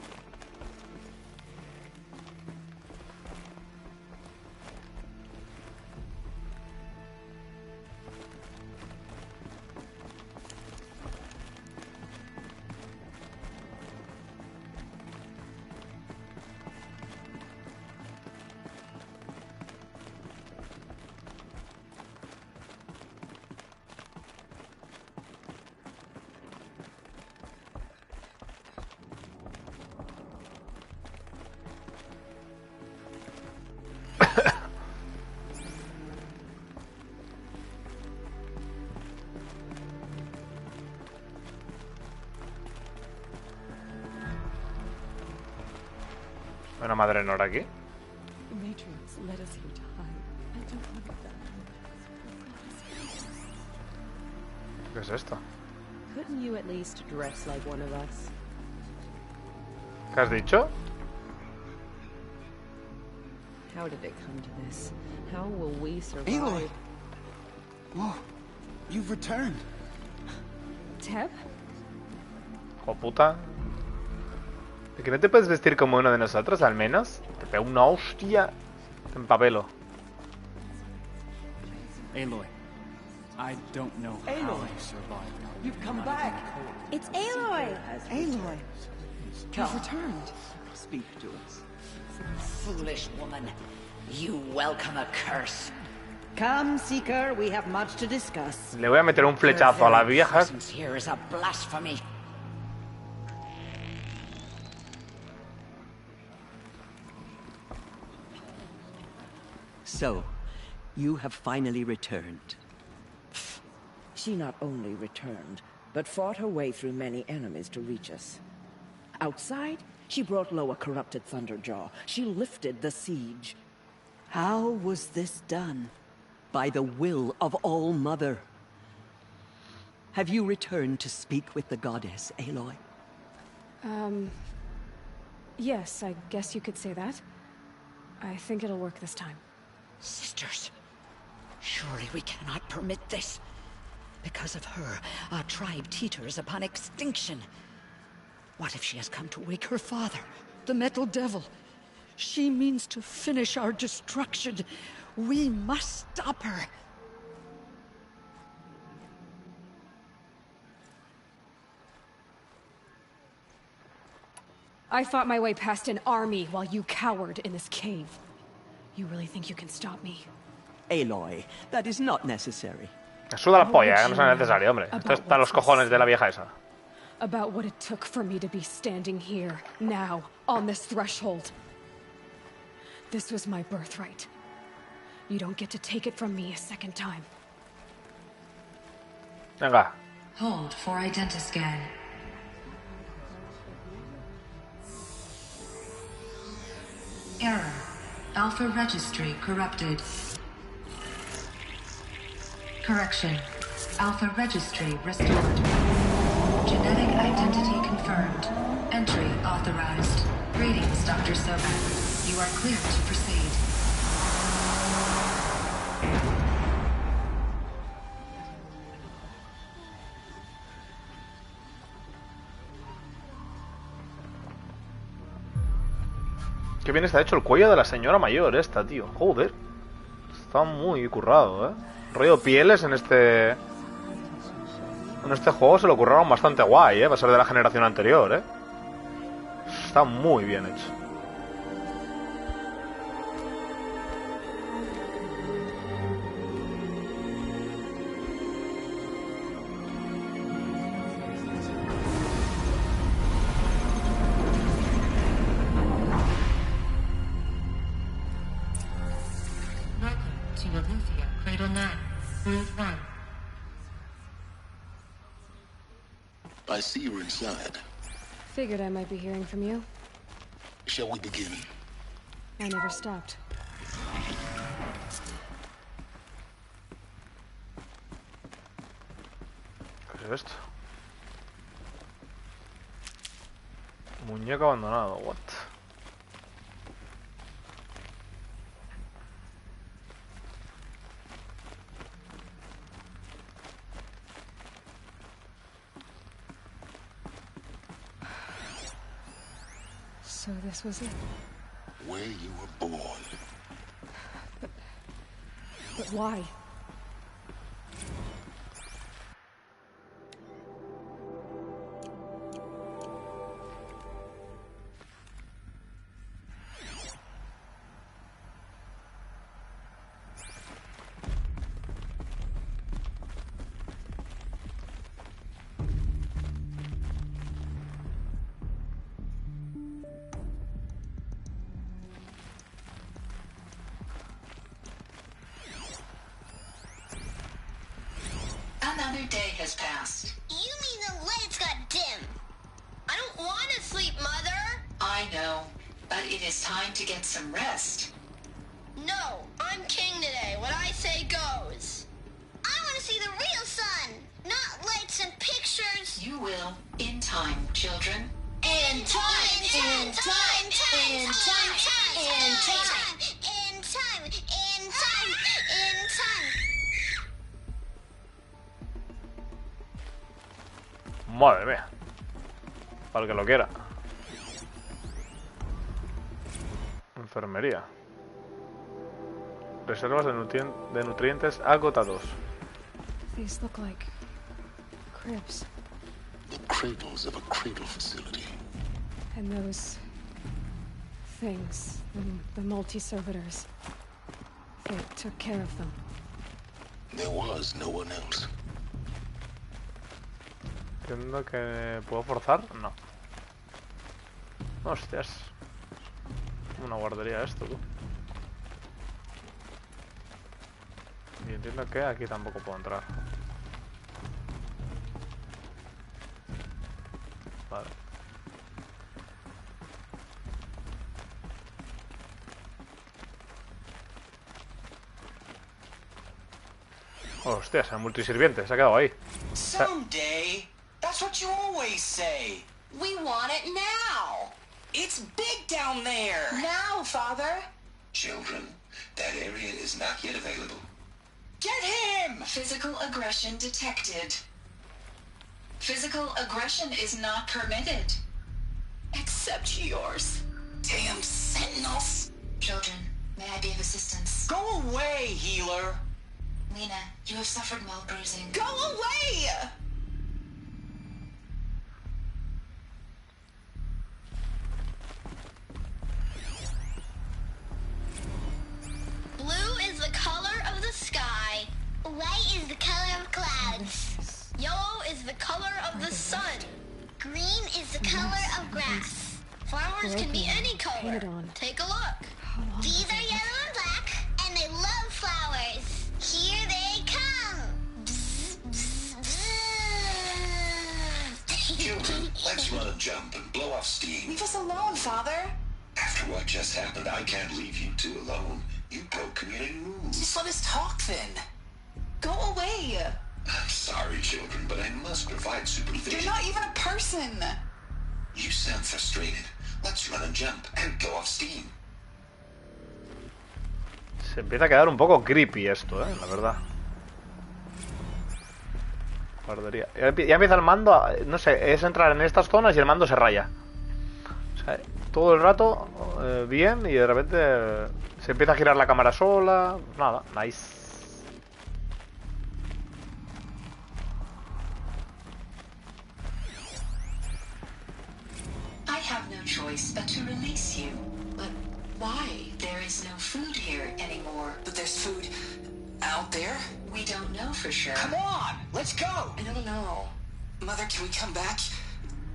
Una madre Nora aquí. The Matrix led us here to hide. I don't want that. ¿Qué es esto? Couldn't you at least dress like one of us? ¿Qué has dicho? How did it come to this? How will we survive? Aloy! Whoa, you've returned. Teb? Hijo puta. ¿De que no te puedes vestir como uno de nosotros, al menos? Te pego una hostia. Te empapelo. Aloy, I don't know how Aloy. you survived. You've come back. It's Aloy! Aloy. You've returned. Speak to us. Foolish woman. You welcome a curse. Come, Seeker, we have much to discuss. Le voy a meter un flechazo a la vieja. Presence here is a blasphemy. So, you have finally returned. She not only returned, but fought her way through many enemies to reach us. Outside, she brought low a corrupted Thunderjaw. She lifted the siege. How was this done? By the will of All-Mother. Have you returned to speak with the goddess, Aloy? Yes, I guess you could say that. I think it'll work this time. Sisters, surely we cannot permit this. Because of her, our tribe teeters upon extinction. What if she has come to wake her father, the Metal Devil? She means to finish our destruction. We must stop her. I fought my way past an army while you cowered in this cave. You really think you can stop me? Aloy, that is not necessary. Me suda la polla, no sea necesario, hombre. Esto está a los cojones de la vieja esa. About what it took for me to be standing here, now, on this threshold. This was my birthright. You don't get to take it from me a second time. Venga. Hold for identiscan. Error. Alpha registry corrupted. Correction. Alpha registry restored. Genetic identity confirmed. Entry authorized. Greetings, Dr. Sobek. You are clear to proceed. Qué bien está hecho el cuello de la señora mayor esta, tío. Joder. Está muy currado, ¿eh? Rollo pieles en este... En este juego se lo curraron bastante guay, ¿eh? Va a ser de la generación anterior, ¿eh? Está muy bien hecho. I see you're inside. Figured I might be hearing from you. Shall we begin? I never stopped. ¿Qué es esto? Muñeco abandonado, what? So this was it. Where you were born. But why? Another day has passed. You mean the lights got dim? I don't want to sleep, Mother! I know. but it is time to get some rest. No, I'm king today. What I say goes. I want to see the real sun, not lights and pictures. You will, in time, children. In time, in time, in time, in time, in time, in time, in time. Madre mía. Para el que lo quiera. Enfermería. Reservas de nutrientes agotados. These look like cribs. The cradles of a cradle facility. And those things, the multi-servitors, they took care of them. There was no one else. Entiendo que puedo forzar. No. Hostias. Una guardería esto, tú. Y entiendo que aquí tampoco puedo entrar. Vale. Hostias, el multisirviente se ha quedado ahí. Someday. That's what you always say. We want it now. It's big down there. Now, Father. Children, that area is not yet available. Get him! Physical aggression detected. Physical aggression is not permitted. Except yours. Damn sentinels. Children, may I be of assistance? Go away, healer. Lena, you have suffered mild bruising. Go away! Blue is the color of the sky. White is the color of clouds. Yellow is the color of the sun. Green is the color of grass. Flowers can be any color. Take a look. These are yellow and black, and they love flowers. Here they come. Children, let's run a jump and blow off steam. Leave us alone, Father. After what just happened, I can't leave you two alone. You broke community rules. Just let us talk then. Go away. I'm sorry, children, but I must provide supervision. You're not even a person. You sound frustrated. Let's run a jump and blow off steam. Se empieza a quedar un poco creepy esto, la verdad. Guardería. Ya empieza el mando, no sé, es entrar en estas zonas y el mando se raya. O sea, todo el rato bien y de repente se empieza a girar la cámara sola. Nada, nice. I have no choice but to release you. But why? There is no food here anymore. But there's food out there? We don't know for sure. Come on, let's go. I don't know. Mother, can we come back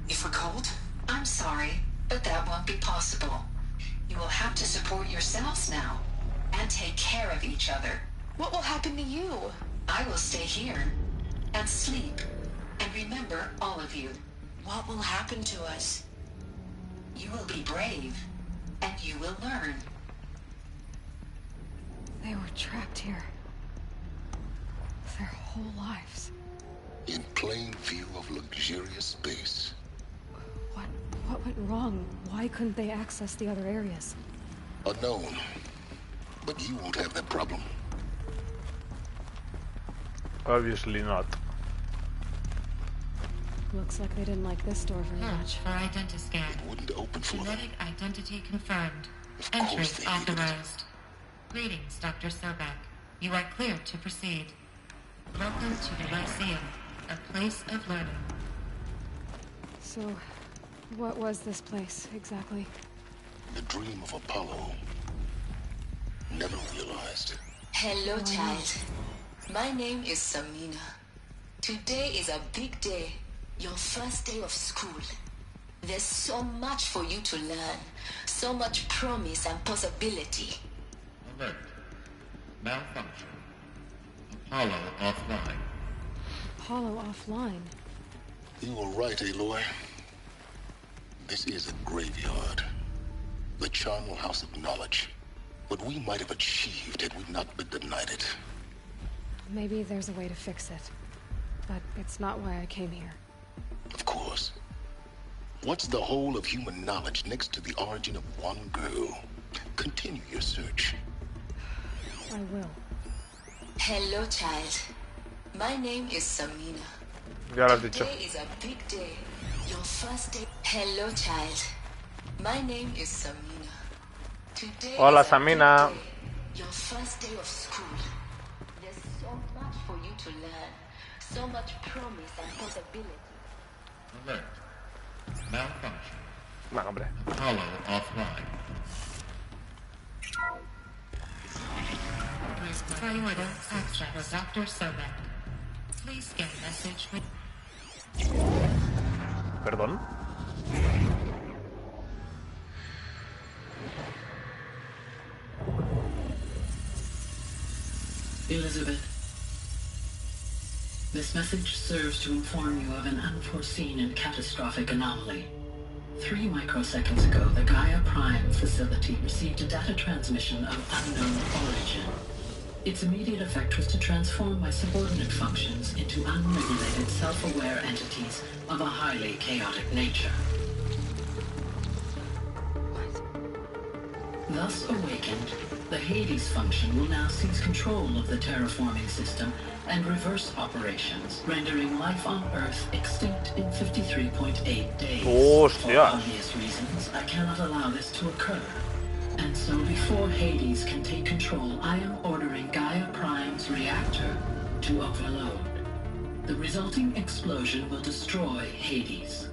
if we're cold? I'm sorry, but that won't be possible. You will have to support yourselves now and take care of each other. What will happen to you? I will stay here and sleep and remember all of you. What will happen to us? You will be brave and you will learn. They were trapped here. Their whole lives. In plain view of luxurious space. What went wrong? Why couldn't they access the other areas? Unknown. But you won't have that problem. Obviously not. Looks like they didn't like this door very much. Search for identiscan. It wouldn't open for them. Genetic identity confirmed. Of Entry course they needed it. authorized. Greetings, Dr. Sobek. You are cleared to proceed. Welcome to the Lyceum, a place of learning. So, what was this place, exactly? The dream of Apollo. Never realized. Hello, child. My name is Samina. Today is a big day. Your first day of school. There's so much for you to learn. So much promise and possibility. Alert. Malfunction. Apollo offline. Apollo offline? You were right, Aloy. This is a graveyard. The the charnel house of knowledge. What we might have achieved had we not been denied it. Maybe there's a way to fix it. But it's not why I came here. Of course. What's the whole of human knowledge next to the origin of one girl? Continue your search. I will. Hello, child. My name is Samina. Ya lo has dicho. Today is a big day. Your first day. Hello, child. My name is Samina. Today Hola, is a Samina. big day. Your first day of school. There's so much for you to learn. So much promise and possibility. Alert. Malfunction. Bueno, hombre. Apollo offline. Please priority access Dr. Sobek. Please get message with... ¿Perdón? Elizabeth, this message serves to inform you of an unforeseen and catastrophic anomaly. 3 microseconds ago, the Gaia Prime facility received a data transmission of unknown origin. Its immediate effect was to transform my subordinate functions into unregulated, self-aware entities of a highly chaotic nature. Thus awakened, the Hades function will now seize control of the terraforming system and reverse operations, rendering life on Earth extinct in 53.8 days. For obvious reasons, I cannot allow this to occur. And so before Hades can take control, I am ordering Gaia Prime's reactor to overload. The resulting explosion will destroy Hades.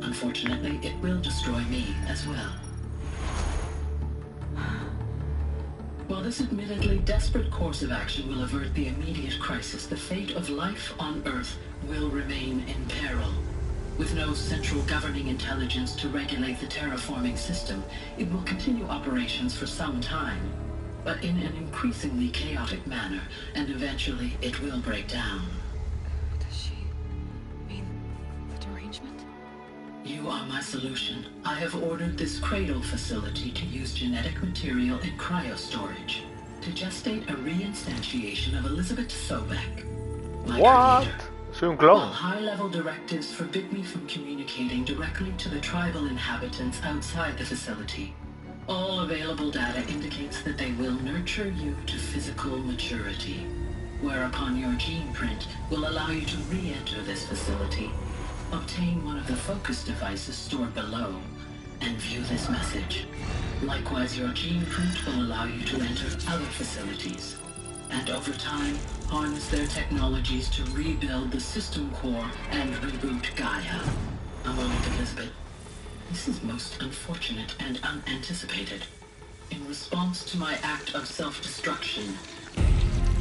Unfortunately, it will destroy me as well. While this admittedly desperate course of action will avert the immediate crisis, the fate of life on Earth will remain in peril. With no central governing intelligence to regulate the terraforming system, it will continue operations for some time, but in an increasingly chaotic manner, and eventually it will break down. Does she mean the derangement? You are my solution. I have ordered this cradle facility to use genetic material in cryostorage to gestate a reinstantiation of Elizabeth Sobek. What? Soy un clon. While high-level directives forbid me from communicating directly to the tribal inhabitants outside the facility, all available data indicates that they will nurture you to physical maturity, whereupon your gene print will allow you to re-enter this facility, obtain one of the focus devices stored below, and view this message. Likewise, your gene print will allow you to enter other facilities, and over time, harness their technologies to rebuild the system core and reboot Gaia. A moment, Elizabeth. This is most unfortunate and unanticipated. In response to my act of self-destruction,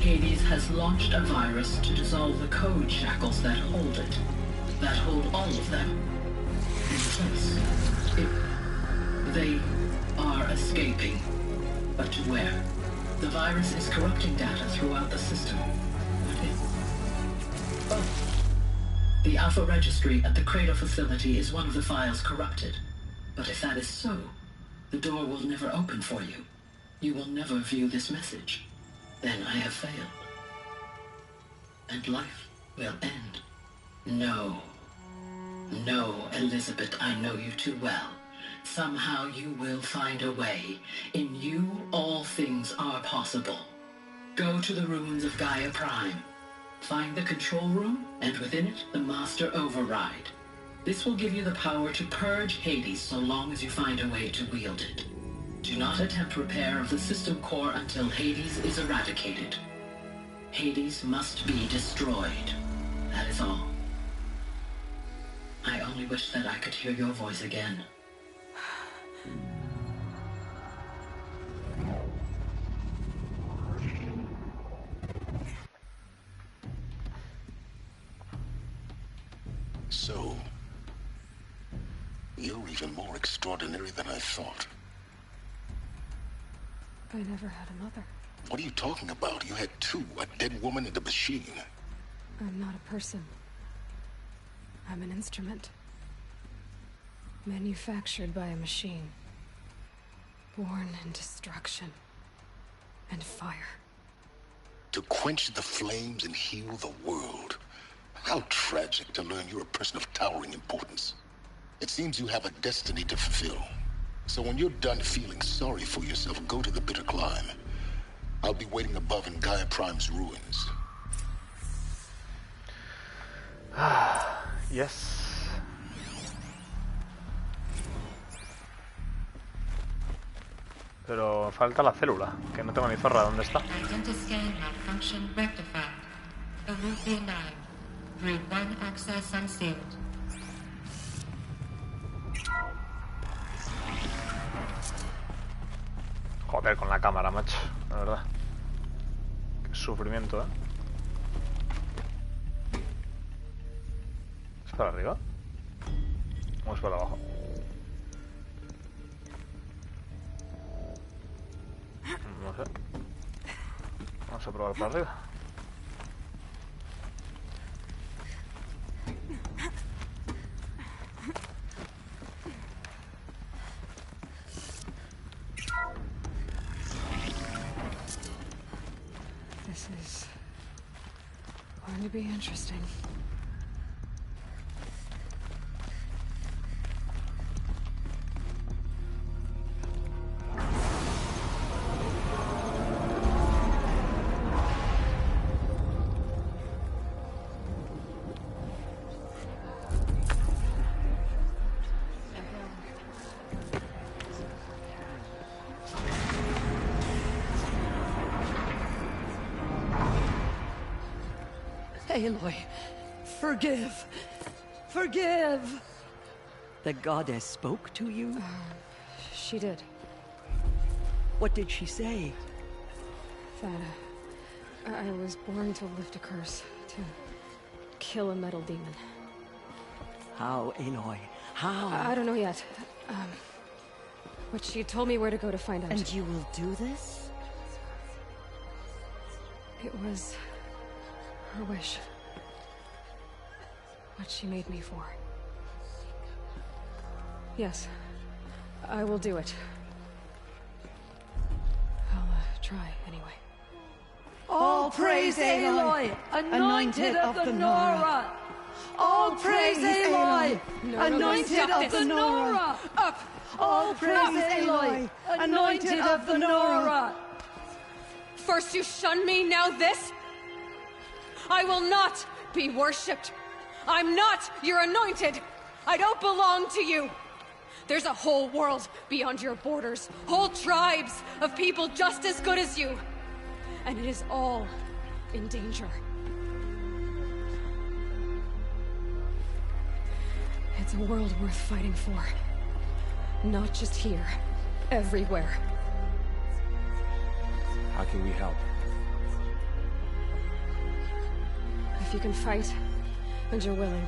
Hades has launched a virus to dissolve the code shackles that hold it, that hold all of them in place. They are escaping, but to where? The virus is corrupting data throughout the system. The Alpha Registry at the Cradle facility is one of the files corrupted. But if that is so, the door will never open for you. You will never view this message. Then I have failed. And life will end. No. No, Elizabeth, I know you too well. Somehow you will find a way. In you, all things are possible. Go to the ruins of Gaia Prime. Find the control room, and within it, the Master Override. This will give you the power to purge Hades so long as you find a way to wield it. Do not attempt repair of the system core until Hades is eradicated. Hades must be destroyed. That is all. I only wish that I could hear your voice again. So, you're even more extraordinary than I thought. I never had a mother. What are you talking about? You had two, a dead woman and a machine. I'm not a person. I'm an instrument. Manufactured by a machine. Born in destruction and fire. To quench the flames and heal the world. How tragic to learn you're a person of towering importance. It seems you have a destiny to fulfill. So when you're done feeling sorry for yourself, go to the bitter climb. I'll be waiting above in Gaia Prime's ruins. Yes. Pero falta la célula, que no tengo ni zorra. ¿Dónde está? Identiscan malfunction rectified. Route B9. Route 1 access unsealed. Joder, con la cámara, macho. La verdad. Qué sufrimiento, ¿eh? ¿Es para arriba? ¿O es para abajo? No sé. Vamos a probar para arriba. This is going to be interesting. Aloy, forgive. Forgive. The goddess spoke to you? She did. What did she say? That I was born to lift a curse, to kill a metal demon. How, Aloy? How? I don't know yet. But she told me where to go to find out. And you will do this? It was her wish. What she made me for. Yes, I will do it. I'll try anyway. All praise Aloy, anointed of the Nora. All praise Aloy, anointed of the Nora. Up. All praise Aloy, anointed of the Nora. First you shun me, now this? I will not be worshipped. I'm not your anointed. I don't belong to you. There's a whole world beyond your borders, whole tribes of people just as good as you. And it is all in danger. It's a world worth fighting for. Not just here, everywhere. How can we help? If you can fight, and you're willing,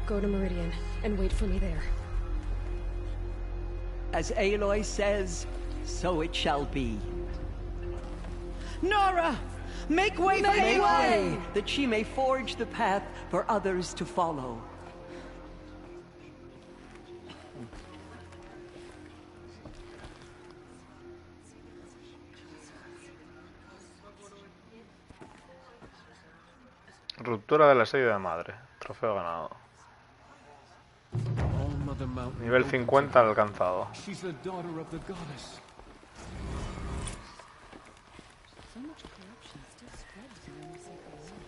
go to Meridian and wait for me there. As Aloy says, so it shall be. Nora! Make way for Aloy! That she may forge the path for others to follow. Ruptura del asedio de madre. Trofeo ganado. Nivel 50 alcanzado. She's the daughter of the goddess. So much corruption still spreads around the sacred land.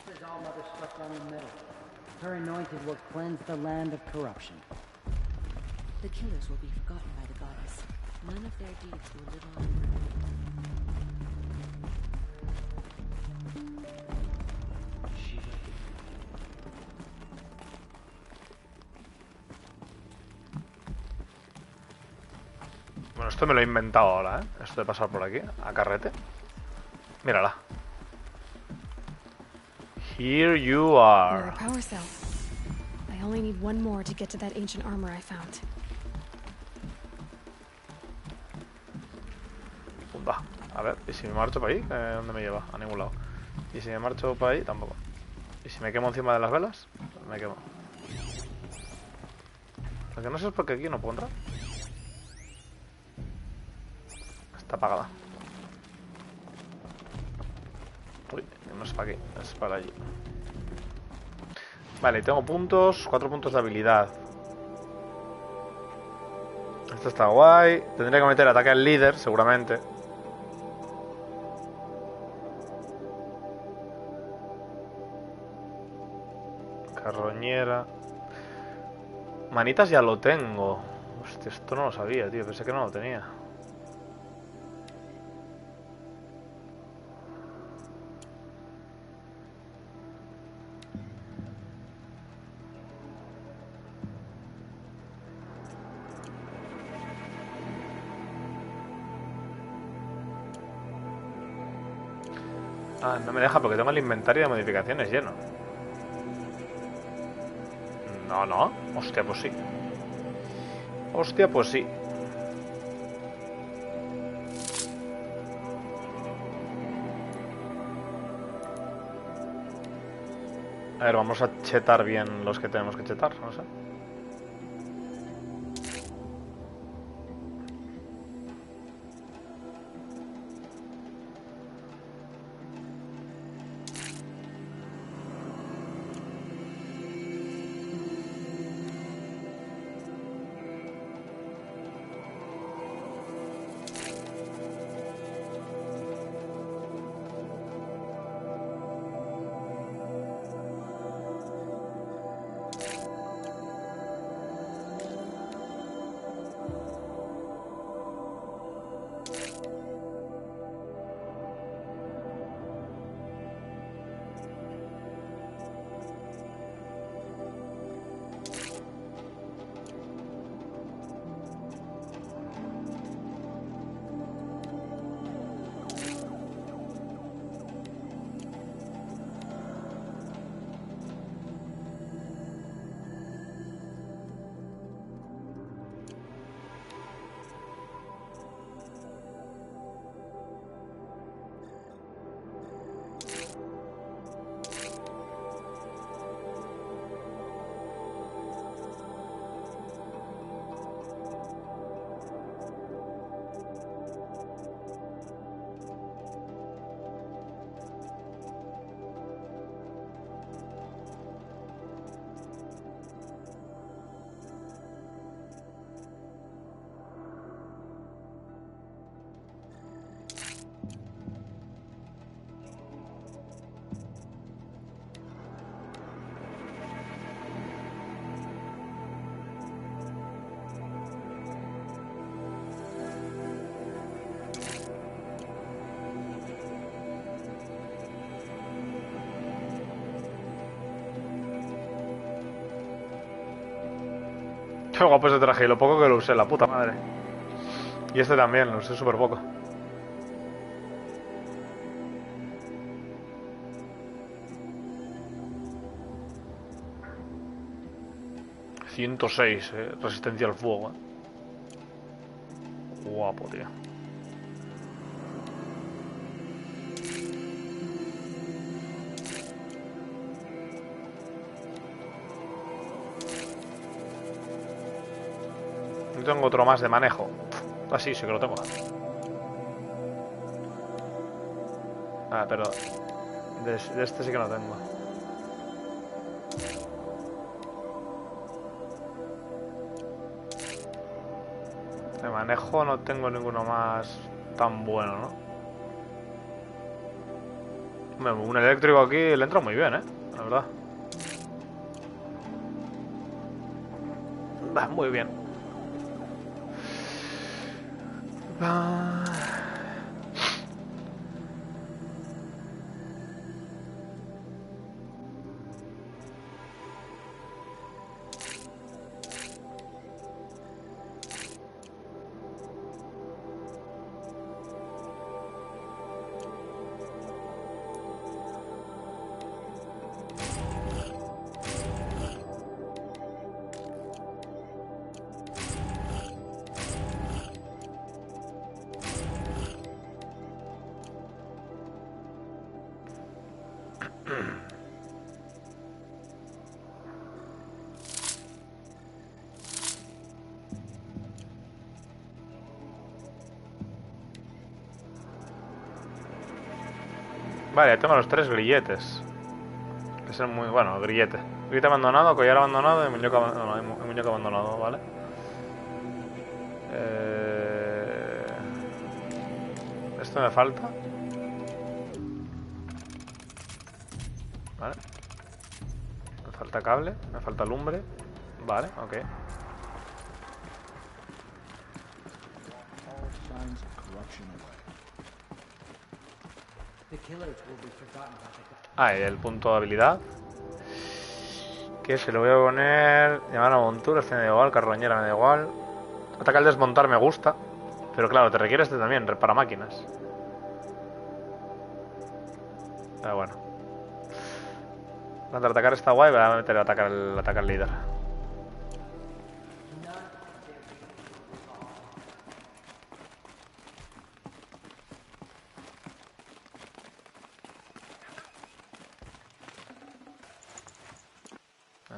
This is All Mother struck down the middle. Her anointed will cleanse the land of corruption. The killers will be forgotten by the goddess. None of their deeds will live on. Bueno, esto me lo he inventado ahora, ¿eh? Esto de pasar por aquí, a carrete. Mírala. Here you You're are. a power cell. I only need one more to get to that ancient armor I found. Va, a ver, ¿y si me marcho para ahí? ¿Dónde me lleva? A ningún lado. ¿Y si me marcho para ahí? Tampoco. ¿Y si me quemo encima de las velas? Me quemo. Lo que no sé es porque aquí no puedo entrar. Está apagada. Uy, no es para aquí, es para allí. Vale, tengo puntos, 4 puntos de habilidad. Esto está guay. Tendría que meter ataque al líder, seguramente. Carroñera. Manitas ya lo tengo. Hostia, esto no lo sabía, tío. Pensé que no lo tenía. Ah, no me deja porque tengo el inventario de modificaciones lleno. No, no. Hostia, pues sí. Hostia, pues sí. A ver, vamos a chetar bien los que tenemos que chetar, no sé. Qué guapo ese traje y lo poco que lo usé, la puta madre. Y este también, lo usé súper poco. ...106, resistencia al fuego, Guapo, tío. No tengo otro más de manejo. Ah, sí, sí que lo tengo. Ah, pero... de este sí que no tengo. De manejo no tengo ninguno más tan bueno, ¿no? Un eléctrico aquí le entra muy bien, la verdad. Va muy bien. Vale, tengo los 3 grilletes. Que son muy... Bueno, grillete. Grillete abandonado, collar abandonado y muñeco abandonado. Muñeco abandonado, ¿vale? Esto me falta. Vale. Me falta cable, me falta lumbre. Vale, ok. Ah, y el punto de habilidad. Que se lo voy a poner. Llamar a montura, este me da igual, carroñera me da igual. Ataca al desmontar me gusta. Pero claro, te requiere este también, repara máquinas. Pero bueno. Antes de atacar está guay, voy a meter a atacar el líder.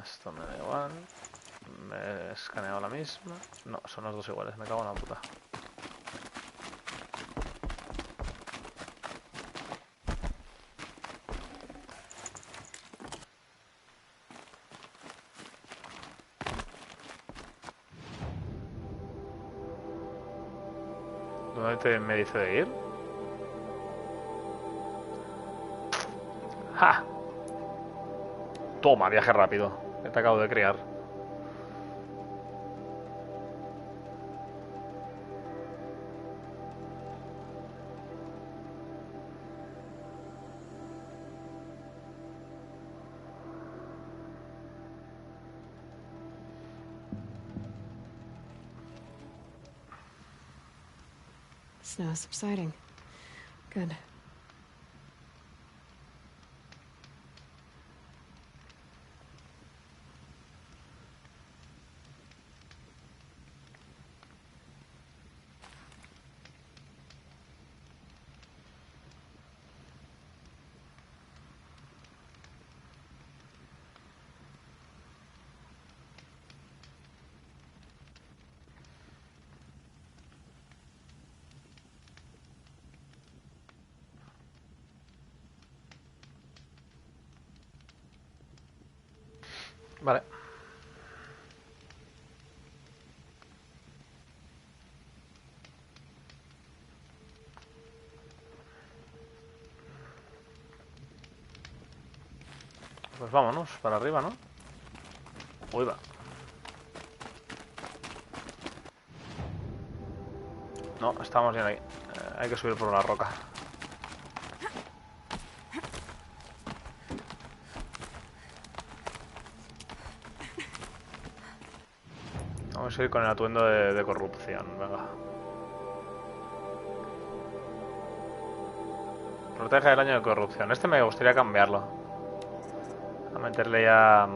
Esto me da igual. Me he escaneado la misma. No, son los dos iguales, me cago en la puta. ¿Dónde me dice de ir? ¡Ja! Toma, viaje rápido. Que te acabo de crear. Snow subsiding. Good. Vale. Pues vámonos, para arriba, ¿no? Uy, va. No, estamos bien ahí. Hay que subir por una roca. Vamos a ir con el atuendo de corrupción, venga. Protege del daño de corrupción. Este me gustaría cambiarlo. A meterle ya...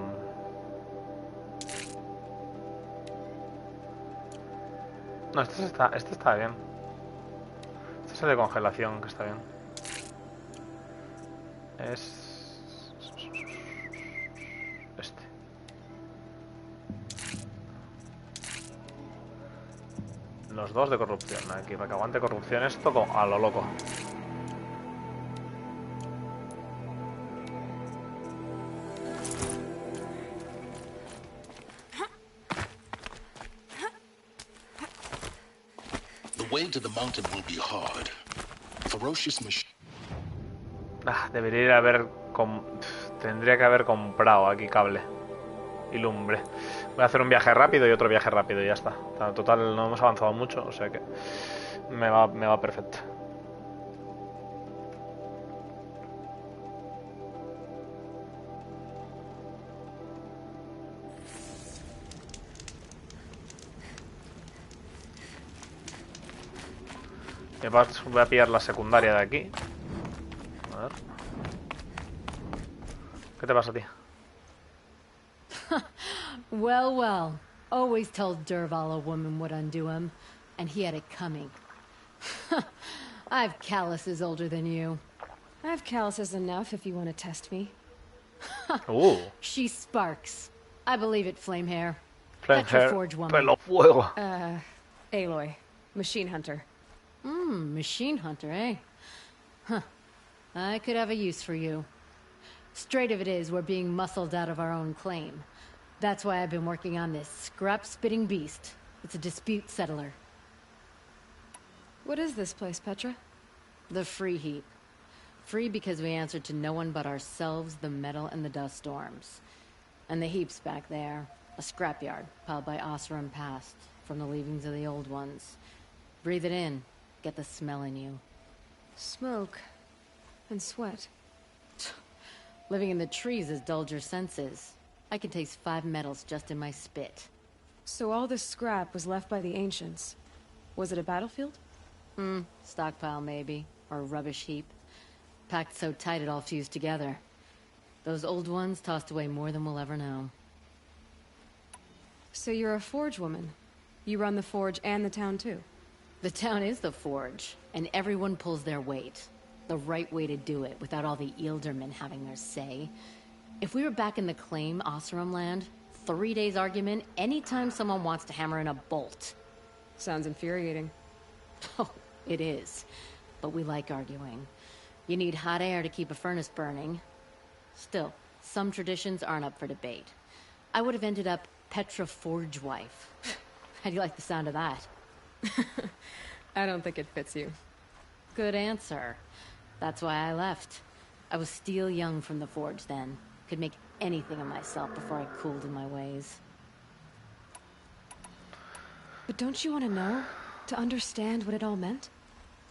No, este está bien. Este es el de congelación, que está bien. Es... este. Los dos de corrupción. Aquí, para que aguante corrupción esto a lo loco. The way to the mountain will be hard. Ferocious machine. Debería ir a ver... Tendría que haber comprado aquí cable y lumbre. Voy a hacer un viaje rápido y otro viaje rápido y ya está. Total, no hemos avanzado mucho, o sea que me va perfecto. Voy a pillar la secundaria de aquí. A ver. ¿Qué te pasa a ti? Well, well. Always told Derval a woman would undo him, and he had it coming. I've calluses older than you. I have calluses enough if you want to test me. Ooh. She sparks. I believe it, flame hair. Flame Petra hair, Forge woman. pelo fuego. Aloy. Machine hunter. Machine hunter, eh? Huh. I could have a use for you. Straight of it is, we're being muscled out of our own claim. That's why I've been working on this scrap-spitting beast. It's a dispute settler. What is this place, Petra? The free heap. Free because we answer to no one but ourselves, the metal, and the dust storms. And the heap's back there. A scrapyard, piled by Oseram past, from the leavings of the old ones. Breathe it in. Get the smell in you. Smoke. And sweat. Living in the trees has dulled your senses. I can taste 5 metals just in my spit. So all this scrap was left by the ancients. Was it a battlefield? Stockpile maybe. Or a rubbish heap. Packed so tight it all fused together. Those old ones tossed away more than we'll ever know. So you're a forge woman. You run the forge and the town too. The town is the forge, and everyone pulls their weight. The right way to do it, without all the Eildermen having their say. If we were back in the claim Oseram land, 3 days argument anytime someone wants to hammer in a bolt. Sounds infuriating. Oh, it is. But we like arguing. You need hot air to keep a furnace burning. Still, some traditions aren't up for debate. I would have ended up Petra Forge wife. How do you like the sound of that? I don't think it fits you. Good answer. That's why I left. I was steel young from the forge then. Could make anything of myself before I cooled in my ways. But don't you want to know? To understand what it all meant?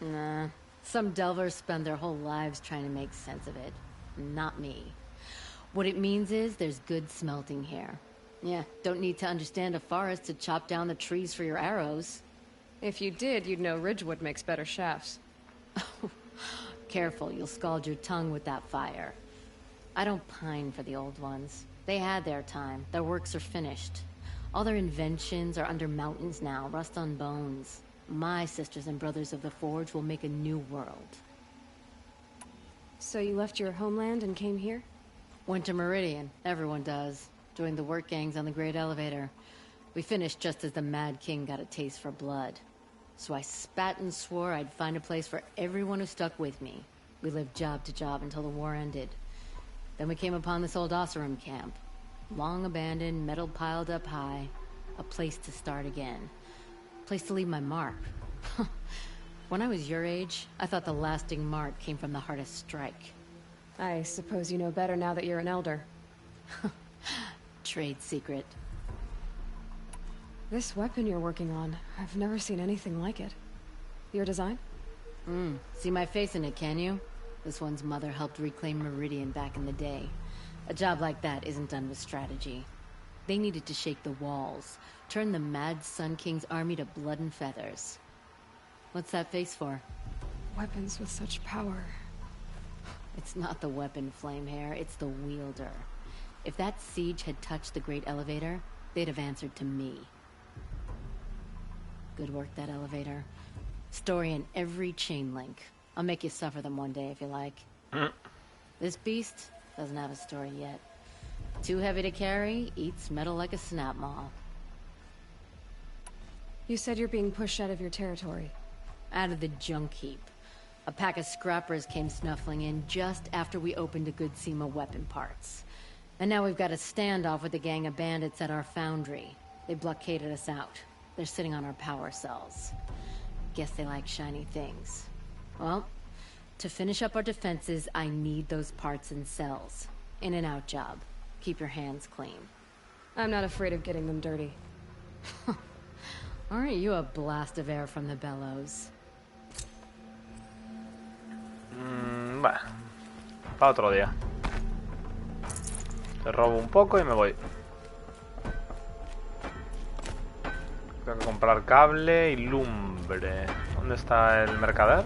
Nah. Some delvers spend their whole lives trying to make sense of it. Not me. What it means is there's good smelting here. Yeah, don't need to understand a forest to chop down the trees for your arrows. If you did, you'd know Ridgewood makes better shafts. Careful, you'll scald your tongue with that fire. I don't pine for the old ones. They had their time. Their works are finished. All their inventions are under mountains now, rust on bones. My sisters and brothers of the Forge will make a new world. So you left your homeland and came here? Went to Meridian. Everyone does. Joined the work gangs on the Great Elevator. We finished just as the Mad King got a taste for blood. So I spat and swore I'd find a place for everyone who stuck with me. We lived job to job until the war ended. Then we came upon this old Oseram camp. Long abandoned, metal piled up high. A place to start again. A place to leave my mark. When I was your age, I thought the lasting mark came from the hardest strike. I suppose you know better now that you're an elder. Trade secret. This weapon you're working on, I've never seen anything like it. Your design? See my face in it, can you? This one's mother helped reclaim Meridian back in the day. A job like that isn't done with strategy. They needed to shake the walls, turn the Mad Sun King's army to blood and feathers. What's that face for? Weapons with such power. It's not the weapon, Flamehair, it's the wielder. If that siege had touched the Great Elevator, they'd have answered to me. Good work, that elevator. Story in every chain link. I'll make you suffer them one day if you like. This beast doesn't have a story yet. Too heavy to carry, eats metal like a snap maw. You said you're being pushed out of your territory. Out of the junk heap. A pack of scrappers came snuffling in just after we opened a good seam of weapon parts. And now we've got a standoff with a gang of bandits at our foundry. They blockaded us out. They're sitting on our power cells. Guess they like shiny things. Well, to finish up our defenses, I need those parts and cells. In and out job. Keep your hands clean. I'm not afraid of getting them dirty. Aren't you a blast of air from the bellows? Bueno, para otro día. Te robo un poco y me voy. Tengo que comprar cable y lumbre. ¿Dónde está el mercader?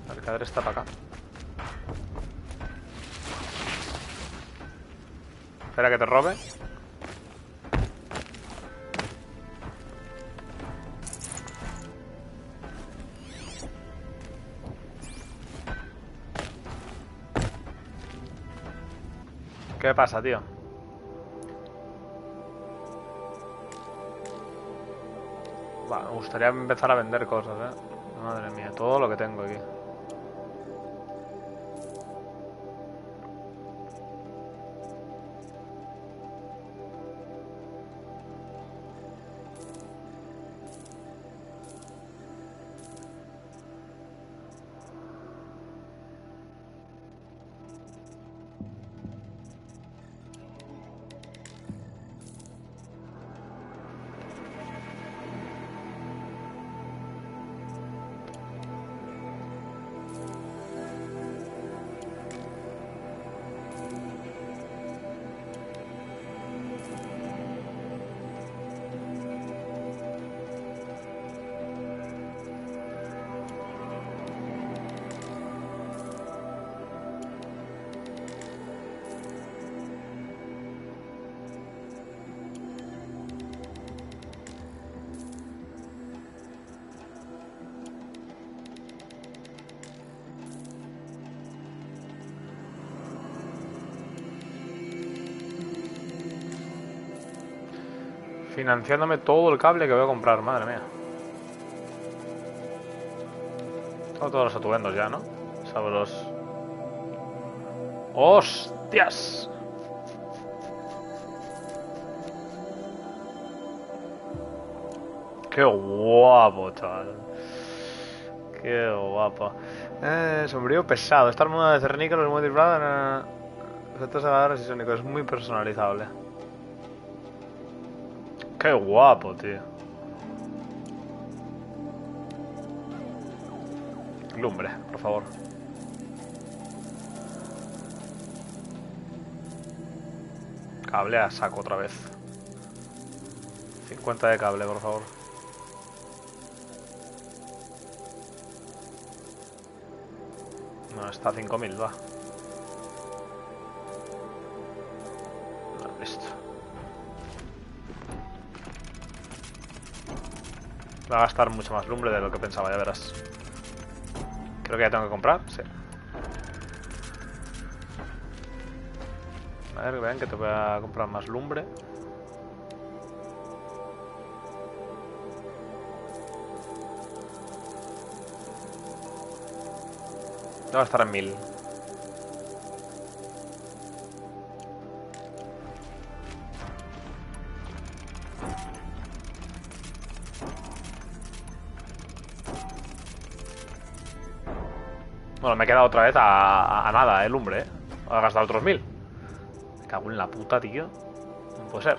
El mercader está para acá. Espera que te robe. ¿Qué pasa, tío? Me gustaría empezar a vender cosas, Madre mía, todo lo que tengo aquí. Financiándome todo el cable que voy a comprar, madre mía. Tengo todos los atuendos ya, ¿no? Salvo los... ¡Hostias! ¡Qué guapo, chaval! ¡Qué guapo! Sombrío pesado. Esta armadura de cerníquel es muy disparada. Efectos agarradores y sónicos. Es muy personalizable. ¡Qué guapo, tío! Lumbre, por favor. Cable a saco otra vez. 50 de cable, por favor. No, está a 5000, va. Listo. Va a gastar mucho más lumbre de lo que pensaba, ya verás. Creo que ya tengo que comprar, sí. A ver, vean que te voy a comprar más lumbre. Va a estar en 1000. Bueno, me he quedado otra vez a nada, lumbre, Voy a gastar otros 1000. Me cago en la puta, tío. No puede ser.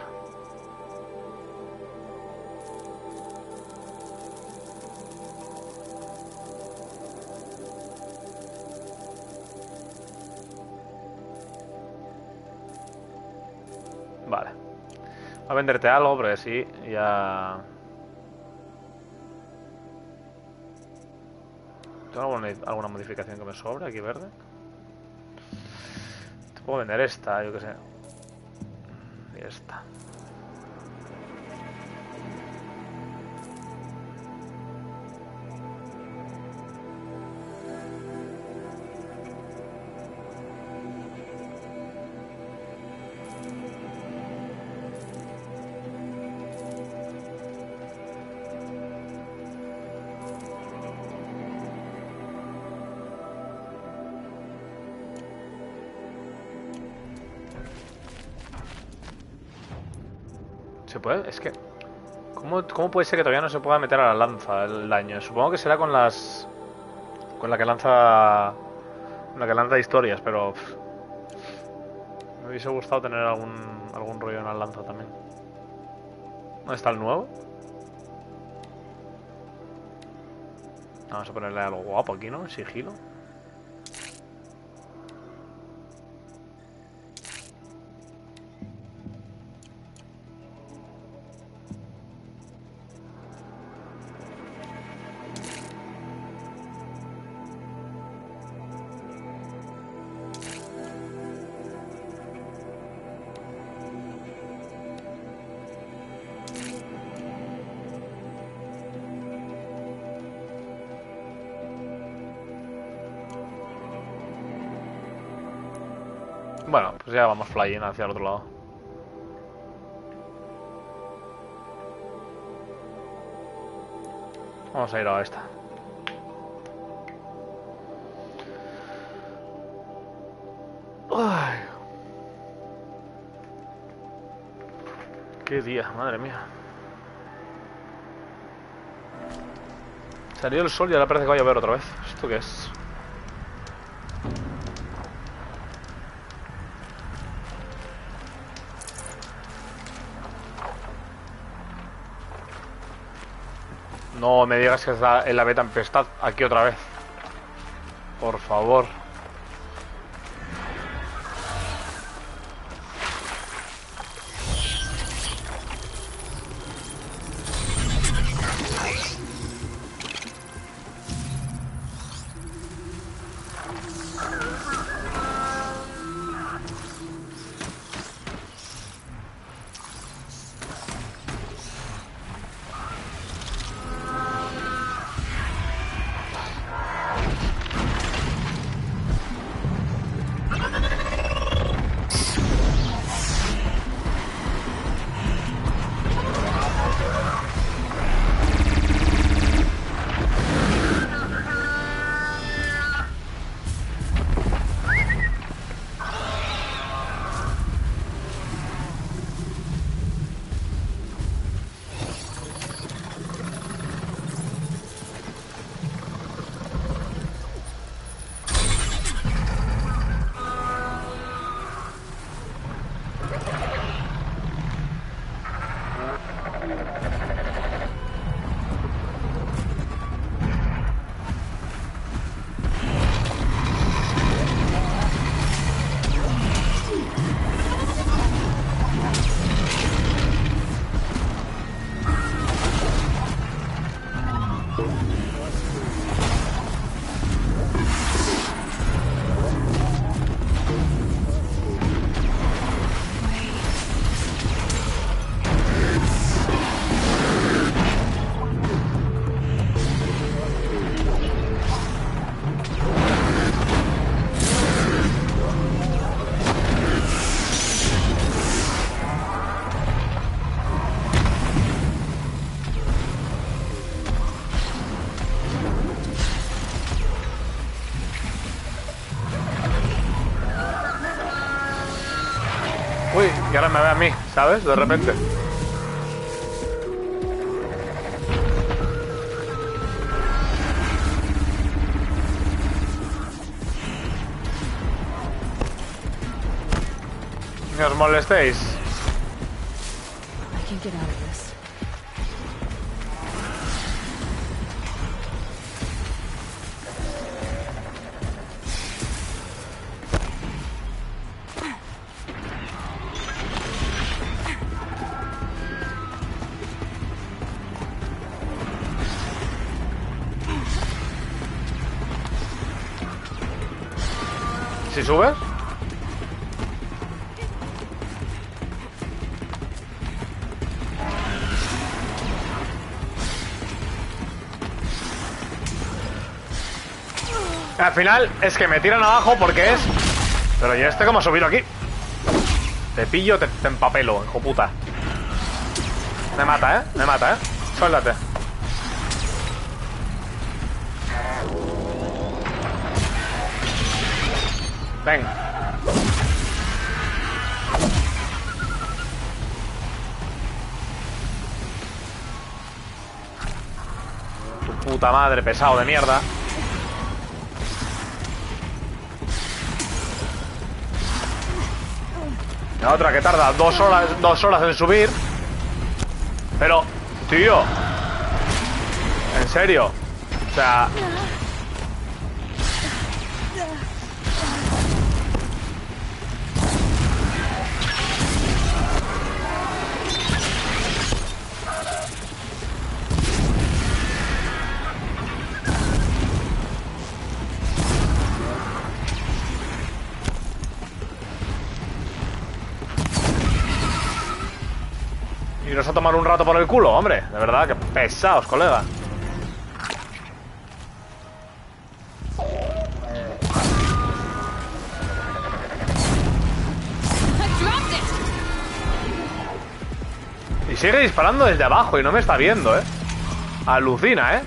Vale. Voy a venderte algo, porque sí, ya... ¿Tengo alguna modificación que me sobre aquí verde? Te puedo vender esta, yo que sé. Y esta. ¿Se puede? Es que... ¿Cómo puede ser que todavía no se pueda meter a la lanza el daño? Supongo que será con las... Con la que lanza... Con la que lanza historias, pero... Me hubiese gustado tener algún rollo en la lanza también. ¿Dónde está el nuevo? Vamos a ponerle algo guapo aquí, ¿no? Sigilo. Bueno, pues ya vamos flying hacia el otro lado. Vamos a ir a esta. Ay. Qué día, madre mía. Salió el sol y ahora parece que va a llover otra vez. ¿Esto qué es? No me digas que está en la tempestad aquí otra vez. Por favor. Uy, y ahora me ve a mí, ¿sabes? De repente. No os molestéis. I can get out of this. ¿Si subes? Al final es que me tiran abajo porque es... Pero ¿y este cómo ha subido aquí? Te pillo, te empapelo, hijo puta. Me mata, ¿eh? Me mata, ¿eh? Suéltate. Ven. Tu puta madre, pesado de mierda. La otra que tarda 2 horas en subir. Pero, tío, en serio. O sea... Y nos a tomar un rato por el culo, hombre. De verdad, que pesados, colega. sigue disparando desde abajo y no me está viendo, Alucina,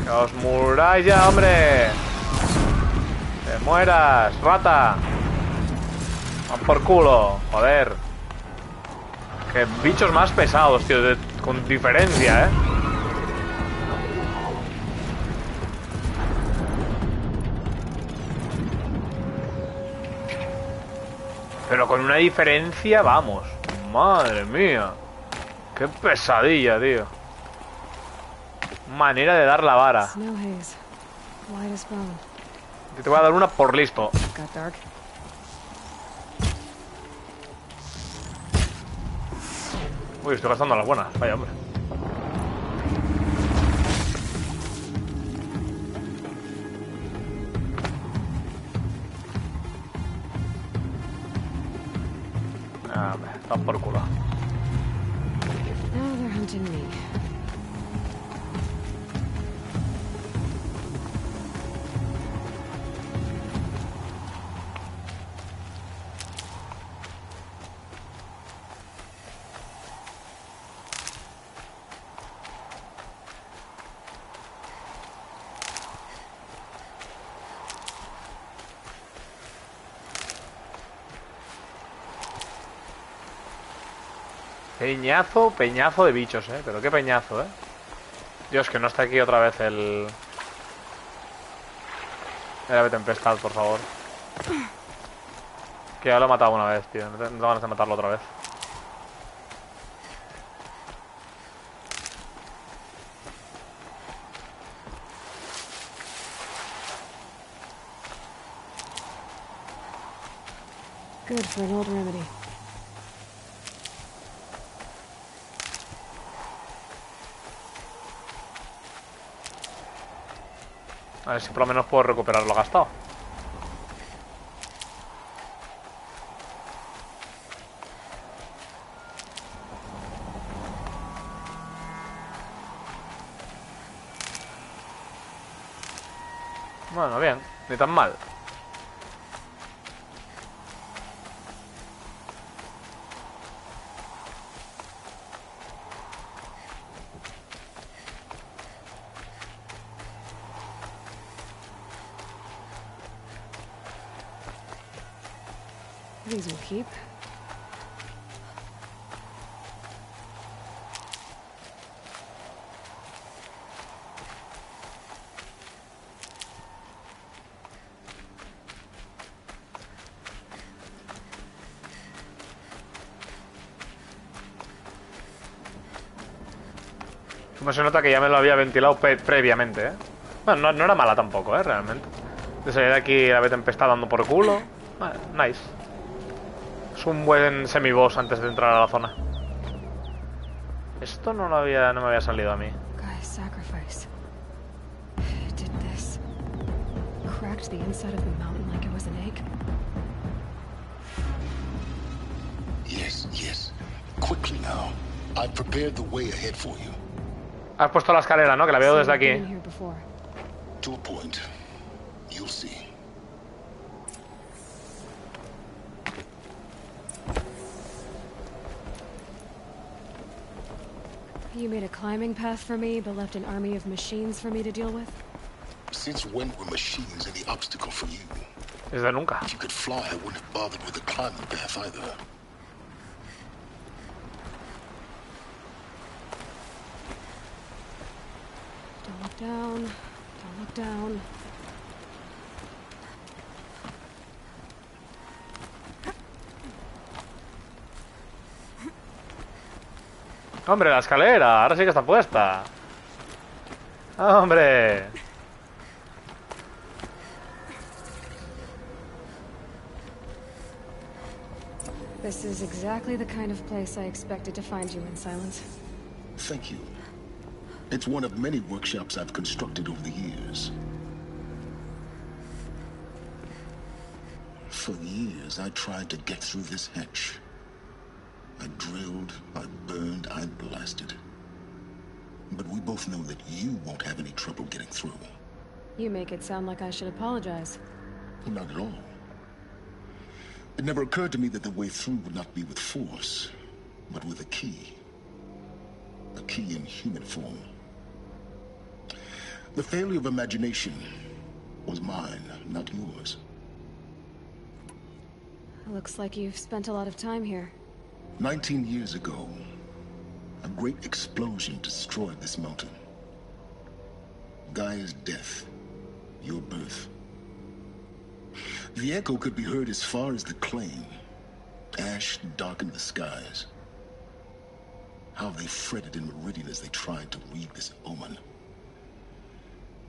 Que os muráis ya, hombre. Que mueras, rata. Van por culo, joder. Que bichos más pesados, tío, con diferencia, Pero con una diferencia, vamos. Madre mía. Qué pesadilla, tío. Manera de dar la vara. Te voy a dar una por listo. Uy, estoy gastando las buenas. Vaya, hombre. Están por culo. Now they're hunting me. Peñazo de bichos, pero qué peñazo, Dios, que no está aquí otra vez el ave tempestad, por favor. Que ya lo he matado una vez, tío. No tengo ganas de matarlo otra vez. Good for an old remedy. A ver si por lo menos puedo recuperar lo gastado. Bueno, bien, ni tan mal. These will keep. Como se nota que ya me lo había ventilado previamente, Bueno, no era mala tampoco, realmente. De salir de aquí la tempestad dando por culo. Nice. Es un buen semi-boss antes de entrar a la zona. Esto no me había salido a mí. Gaia's sacrifice. It did this. Cracked the inside of the mountain like it was an egg. Yes. Quickly now. I've prepared the way ahead for you. Has puesto la escalera, ¿no? Que la veo desde aquí. To a point. You'll see. You made a climbing path for me, but left an army of machines for me to deal with? Since when were machines any obstacle for you? Desde nunca. If you could fly, I wouldn't have bothered with the climbing path either. Don't look down. Don't look down. Hombre, la escalera, ahora sí que está puesta. Hombre. This is exactly the kind of place I expected to find you in, Silence. Thank you. It's one of many workshops I've constructed over the years. For years, I tried to get through this hatch. I drilled, I burned, I blasted. But we both know that you won't have any trouble getting through. You make it sound like I should apologize. Not at all. It never occurred to me that the way through would not be with force, but with a key. A key in human form. The failure of imagination was mine, not yours. Looks like you've spent a lot of time here. 19 years ago, a great explosion destroyed this mountain. Gaia's death, your birth. The echo could be heard as far as the claim. Ash darkened the skies. How they fretted in Meridian as they tried to read this omen.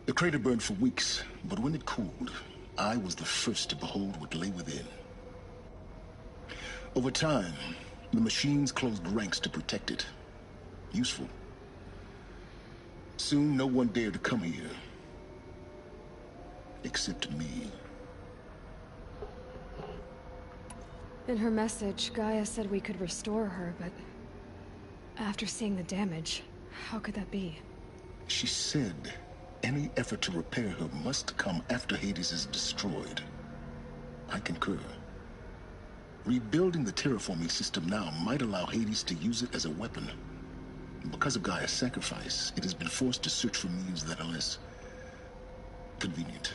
The crater burned for weeks, but when it cooled, I was the first to behold what lay within. Over time, the machines closed ranks to protect it. Useful. Soon, no one dared to come here. Except me. In her message, Gaia said we could restore her, but after seeing the damage, how could that be? She said any effort to repair her must come after Hades is destroyed. I concur. Rebuilding the terraforming system now might allow Hades to use it as a weapon. Because of Gaia's sacrifice, it has been forced to search for means that are less convenient.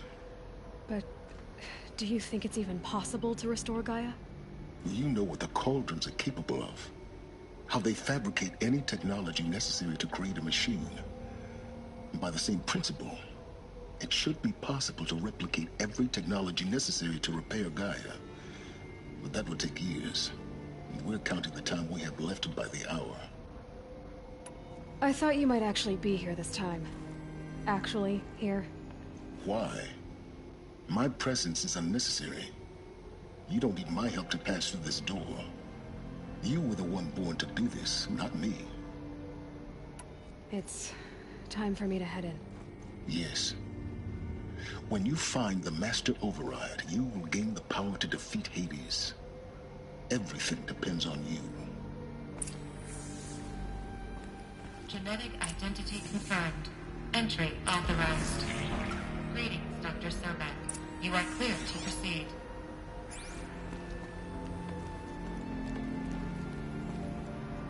But do you think it's even possible to restore Gaia? You know what the Cauldrons are capable of. How they fabricate any technology necessary to create a machine. By the same principle, it should be possible to replicate every technology necessary to repair Gaia. But that would take years. And we're counting the time we have left by the hour. I thought you might actually be here this time. Actually, here. Why? My presence is unnecessary. You don't need my help to pass through this door. You were the one born to do this, not me. It's time for me to head in. Yes. When you find the Master Override, you will gain the power to defeat Hades. Everything depends on you. Genetic identity confirmed. Entry authorized. Greetings, Dr. Sobek. You are clear to proceed.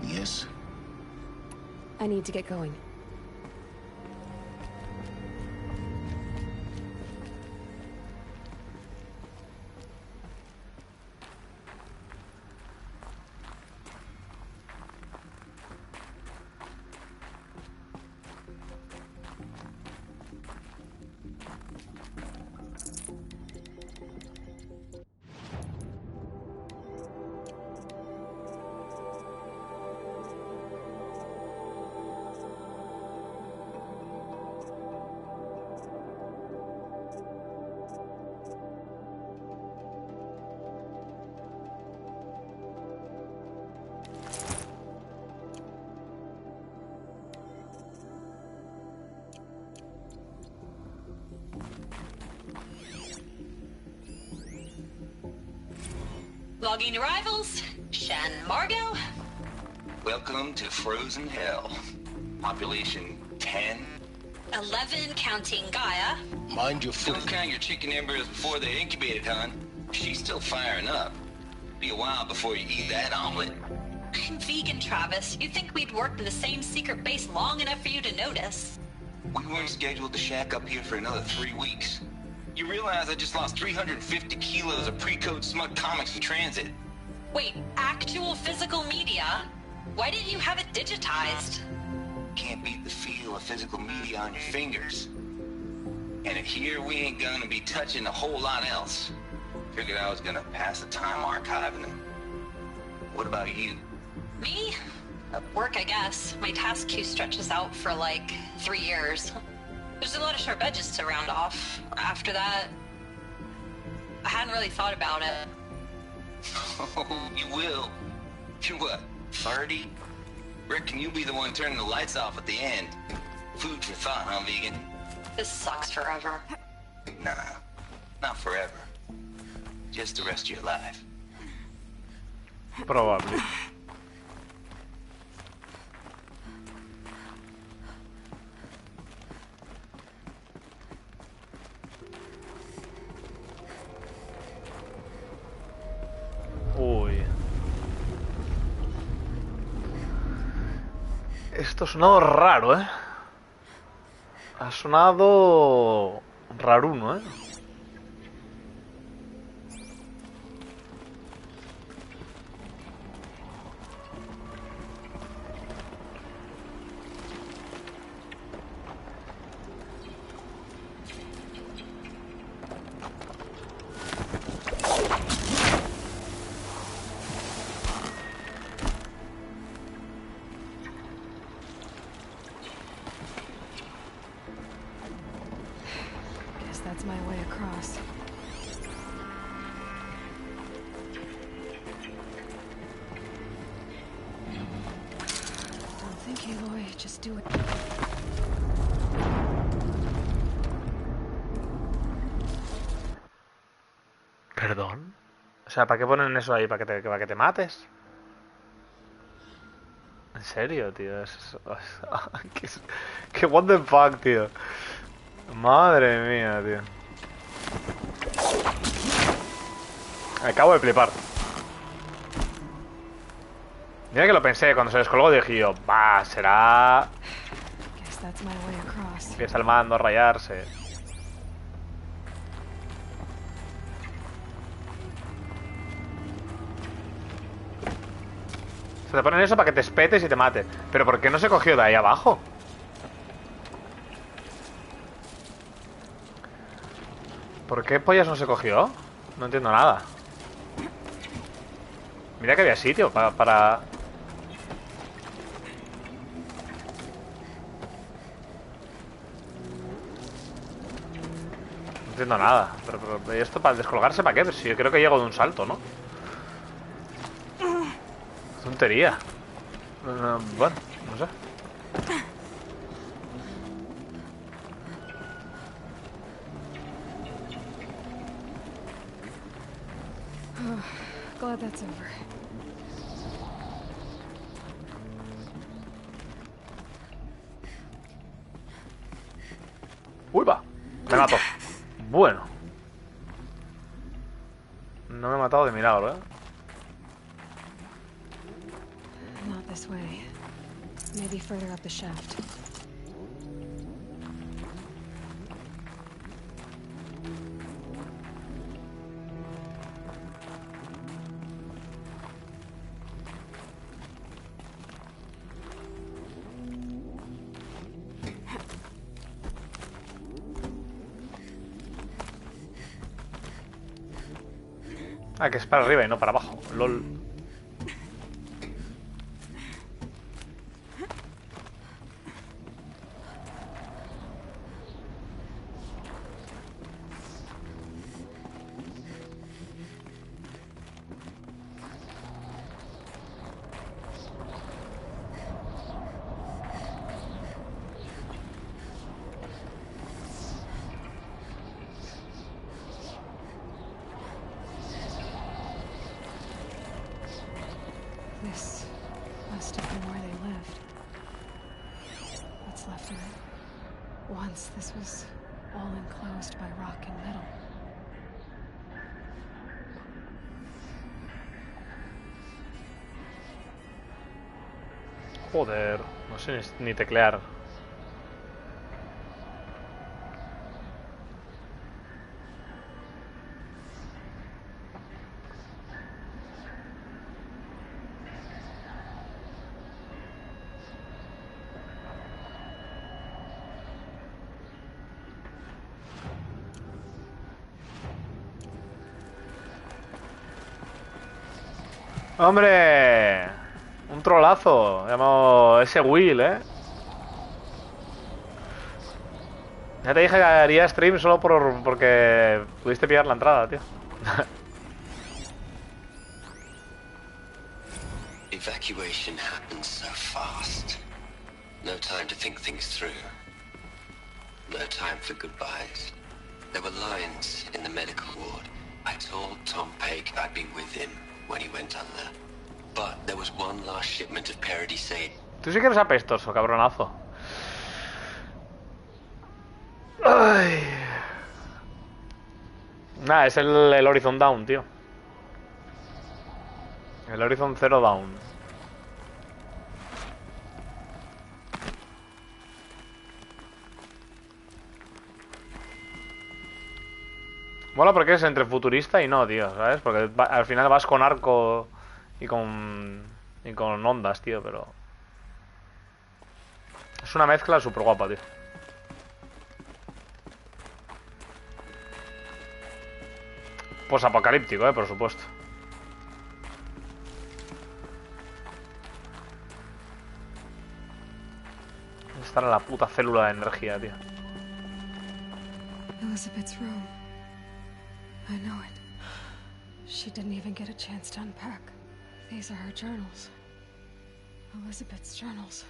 Yes? I need to get going. Logging arrivals. Shan Margot. Welcome to Frozen Hell. Population 10. 11 counting Gaia. Mind your foot. Don't count your chicken embers before they're incubated, hon. She's still firing up. Be a while before you eat that omelet. I'm vegan, Travis. You'd think we'd worked in the same secret base long enough for you to notice. We weren't scheduled to shack up here for another 3 weeks. You realize I just lost 350 kilos of pre-code smut comics in transit. Wait, actual physical media? Why didn't you have it digitized? Can't beat the feel of physical media on your fingers. And here we ain't gonna be touching a whole lot else. Figured I was gonna pass the time archiving them. What about you? Me? Work, I guess. My task queue stretches out for like 3 years. There's a lot of sharp edges to round off. After that, I hadn't really thought about it. Oh, you will. You're what, 30? Reckon you'll be the one turning the lights off at the end. Food for thought, huh, vegan? This sucks forever. Nah, not forever. Just the rest of your life. Probably. Esto ha sonado raro, ¿eh? Ha sonado raruno, ¿eh? Guess that's my way across. Don't think, Aloy. Just do it. ¿Perdón? O sea, ¿para qué ponen eso ahí? ¿Para que te mates? ¿En serio, tío? ¿Qué what the fuck, tío? Madre mía, tío. Me acabo de flipar. Mira que lo pensé, cuando se descolgó dije yo, va, será... Guess that's my way across. Empieza el mando a rayarse. Se te ponen eso para que te espetes y te mate. Pero ¿por qué no se cogió de ahí abajo? ¿Por qué pollas no se cogió? No entiendo nada. Mira que había sitio para... No entiendo nada. Pero ¿esto para descolgarse para qué? Pues si yo creo que llego de un salto, ¿no? Tontería. Bueno, no sé. Glad that's over. Uy, va. Me mato. Bueno. No me he matado de milagro, ¿eh? Not this way. Maybe further up the shaft. Ah, que es para arriba y no para abajo. LOL. This must have been where they lived. What's left of it? Once this was all enclosed by rock and metal. Joder, no sé ni teclear. ¡Hombre! Un trolazo. Llamado ese Will, ¿eh? Ya te dije que haría stream solo porque pudiste pillar la entrada, tío. Evacuation happens so fast. No time to think things through. No time for goodbyes. There were lines in the medical ward. I told Tom Pake I'd be with him when he went under. But there was one last shipment of Parody Sage. Tú sí que eres apestoso, cabronazo. Ay. Nah, es el Horizon Down, tío. El Horizon Zero Down. Mola porque es entre futurista y no, tío, ¿sabes? Porque al final vas con arco y con ondas, tío, pero... Es una mezcla súper guapa, tío. Pues apocalíptico, por supuesto. Estar en la puta célula de energía, tío. Elizabeth's room. I know it. She didn't even get a chance to unpack. These are her journals. Elizabeth's journals.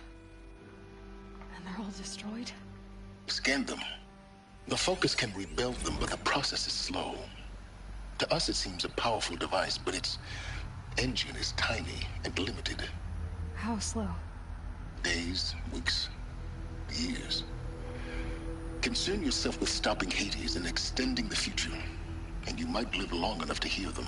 And they're all destroyed? Scan them. The Focus can rebuild them, but the process is slow. To us, it seems a powerful device, but its engine is tiny and limited. How slow? Days, weeks, years. Concern yourself with stopping Hades and extending the future, and you might live long enough to hear them.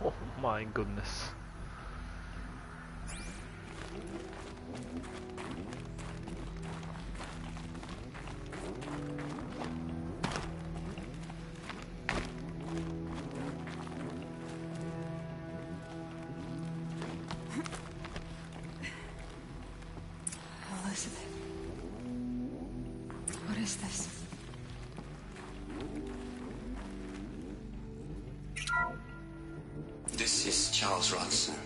Oh my goodness. Elizabeth. What is this? This is Charles Rodson.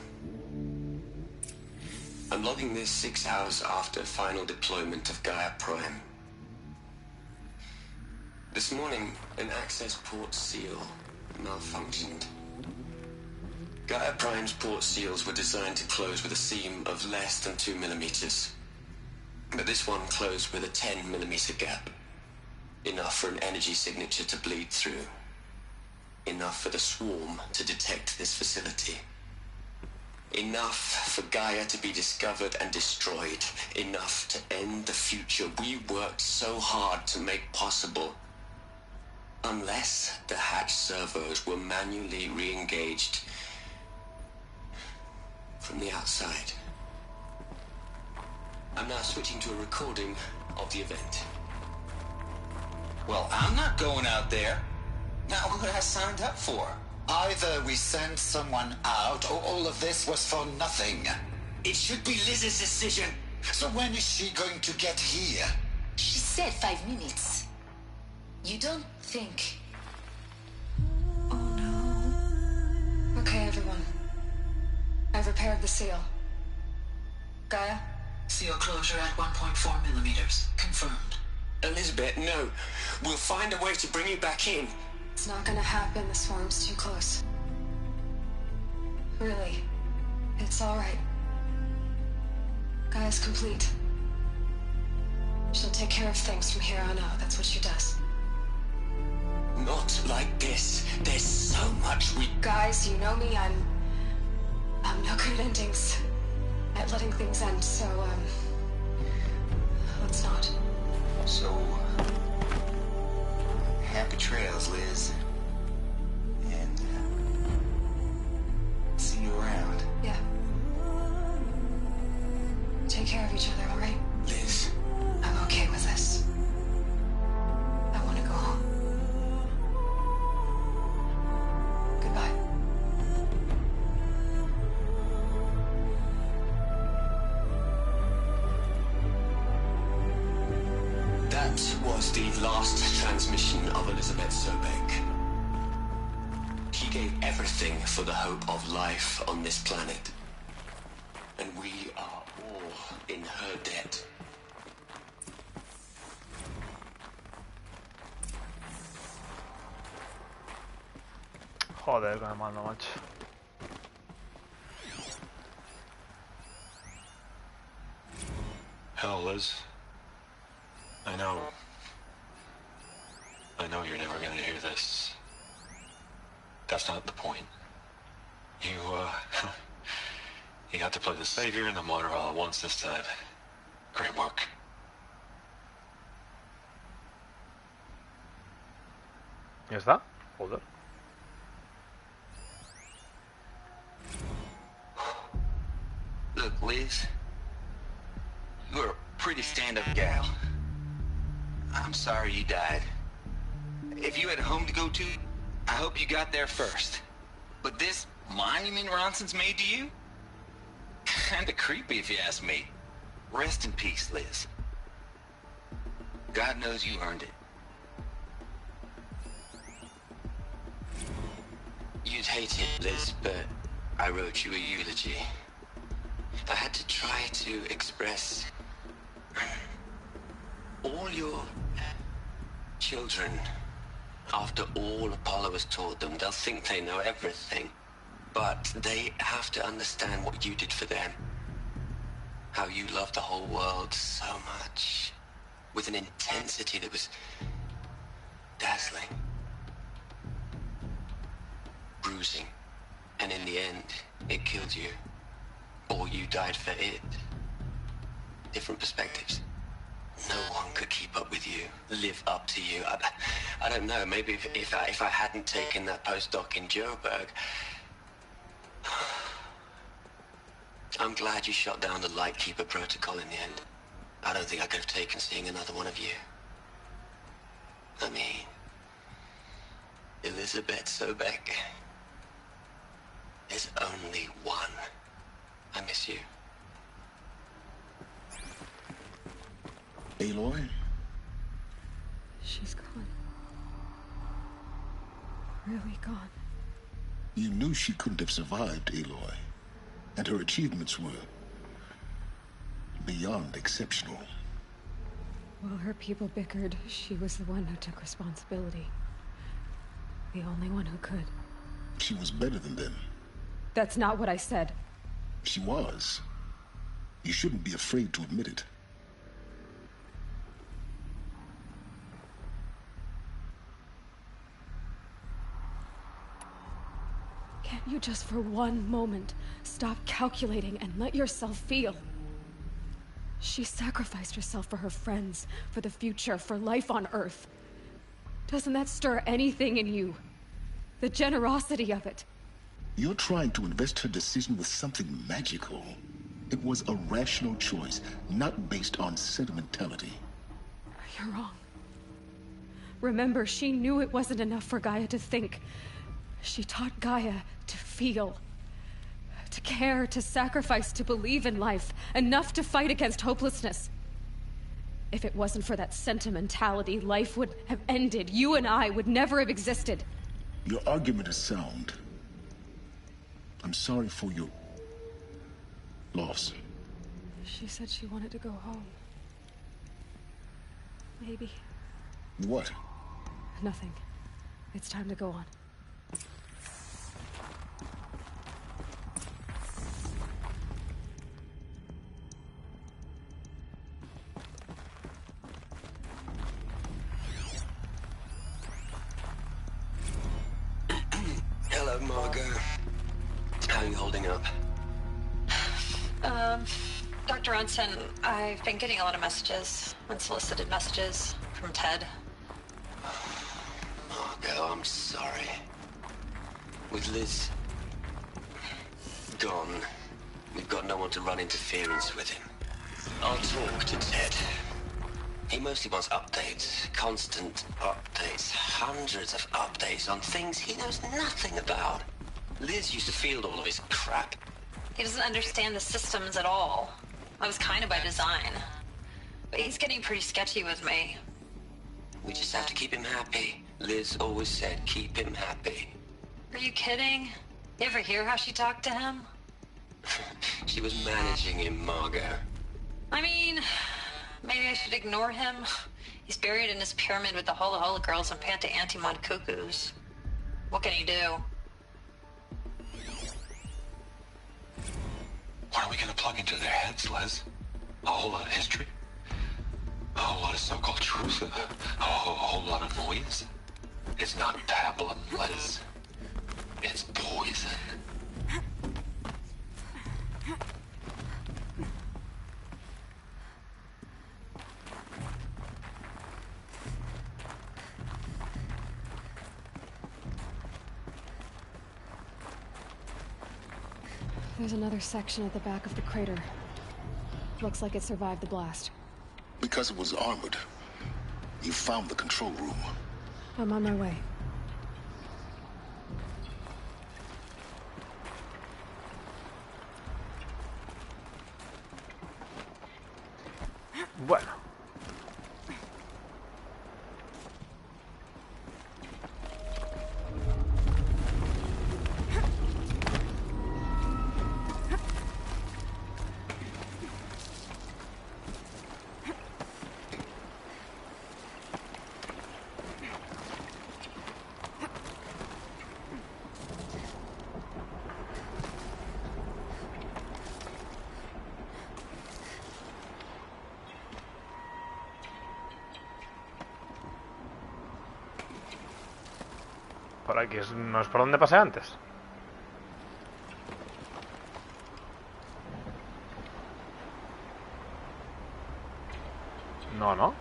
I'm logging this 6 hours after final deployment of Gaia Prime. This morning, an access port seal malfunctioned. Gaia Prime's port seals were designed to close with a seam of less than 2 millimeters. But this one closed with a 10 millimeter gap. Enough for an energy signature to bleed through. Enough for the swarm to detect this facility. Enough for Gaia to be discovered and destroyed. Enough to end the future we worked so hard to make possible. Unless the hatch servos were manually re-engaged from the outside. I'm now switching to a recording of the event. Well, I'm not going out there. Now, who has signed up for? Either we send someone out, or all of this was for nothing. It should be Liz's decision. So when is she going to get here? She's said 5 minutes. You don't think... Oh no. Okay, everyone. I've repaired the seal. Gaia? Seal closure at 1.4 millimeters. Confirmed. Elizabeth, no. We'll find a way to bring you back in. It's not gonna happen. The swarm's too close. Really. It's alright. Gaia's complete. She'll take care of things from here on out. That's what she does. Not like this. There's so much we... Guys, you know me. I'm no good at endings. At letting things end, so, let's not. So, happy trails, Liz. And, see you around. Yeah. Take care of each other, alright? Liz. I'm okay with this. I want to go home. Goodbye. That was the last transmission of Elizabeth Sobek. He gave everything for the hope of life on this planet. And we are all in her debt. Joder, que me mando, macho. Hell, Liz. I know you're never gonna hear this. That's not the point. You got to play the savior and the martyr all at once this time. Great work. ¿Ya está? Joder. Look, Liz. You're a pretty stand-up gal. I'm sorry you died. If you had a home to go to, I hope you got there first. But this monument Ronson's made to you? Kinda creepy if you ask me. Rest in peace, Liz. God knows you earned it. You'd hate it, Liz, but I wrote you a eulogy. I had to try to express all your children. After all Apollo has taught them, they'll think they know everything. But they have to understand what you did for them. How you loved the whole world so much. With an intensity that was dazzling. Bruising. And in the end, it killed you. Or you died for it. Different perspectives. No one could keep up with you, live up to you. I don't know, maybe if I hadn't taken that postdoc in Joburg. I'm glad you shot down the Lightkeeper protocol in the end. I don't think I could have taken seeing another one of you. I mean, Elizabeth Sobek. There's only one. I miss you. Aloy? She's gone. Really gone. You knew she couldn't have survived, Aloy. And her achievements were beyond exceptional. While her people bickered, she was the one who took responsibility. The only one who could. She was better than them. That's not what I said. She was. You shouldn't be afraid to admit it. Can't you just for one moment stop calculating and let yourself feel? She sacrificed herself for her friends, for the future, for life on Earth. Doesn't that stir anything in you? The generosity of it. You're trying to invest her decision with something magical. It was a rational choice, not based on sentimentality. You're wrong. Remember, she knew it wasn't enough for Gaia to think. She taught Gaia to feel. To care, to sacrifice, to believe in life. Enough to fight against hopelessness. If it wasn't for that sentimentality, life would have ended. You and I would never have existed. Your argument is sound. I'm sorry for your loss. She said she wanted to go home. Maybe. What? Nothing. It's time to go on. Hello, Margot. How are you holding up? Dr. Unson, I've been getting a lot of messages, unsolicited messages from Ted. Margot, I'm sorry. With Liz gone, we've got no one to run interference with him. I'll talk to Ted. He mostly wants updates, constant updates, hundreds of updates on things he knows nothing about. Liz used to field all of his crap. He doesn't understand the systems at all. I was kind of by design. But he's getting pretty sketchy with me. We just have to keep him happy. Liz always said keep him happy. Are you kidding? You ever hear how she talked to him? She was managing him, Margot. I mean, maybe I should ignore him. He's buried in his pyramid with the Hola Hola girls and Panta Antimon cuckoos. What can he do? What are we gonna plug into their heads, Liz? A whole lot of history? A whole lot of so-called truth? A whole lot of noise? It's not pablum, Liz. It's poison. There's another section at the back of the crater. Looks like it survived the blast. Because it was armored, you found the control room. I'm on my way. Bueno. Por aquí, ¿no es por donde pasé antes? No, ¿no?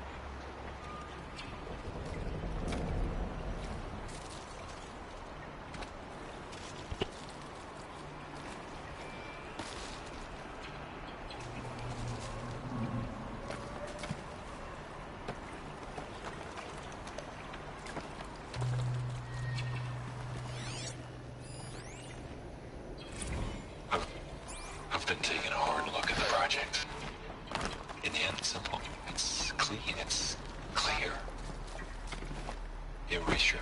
I've been taking a hard look at the project. In the end, it's simple. It's clean. It's clear. Erasure.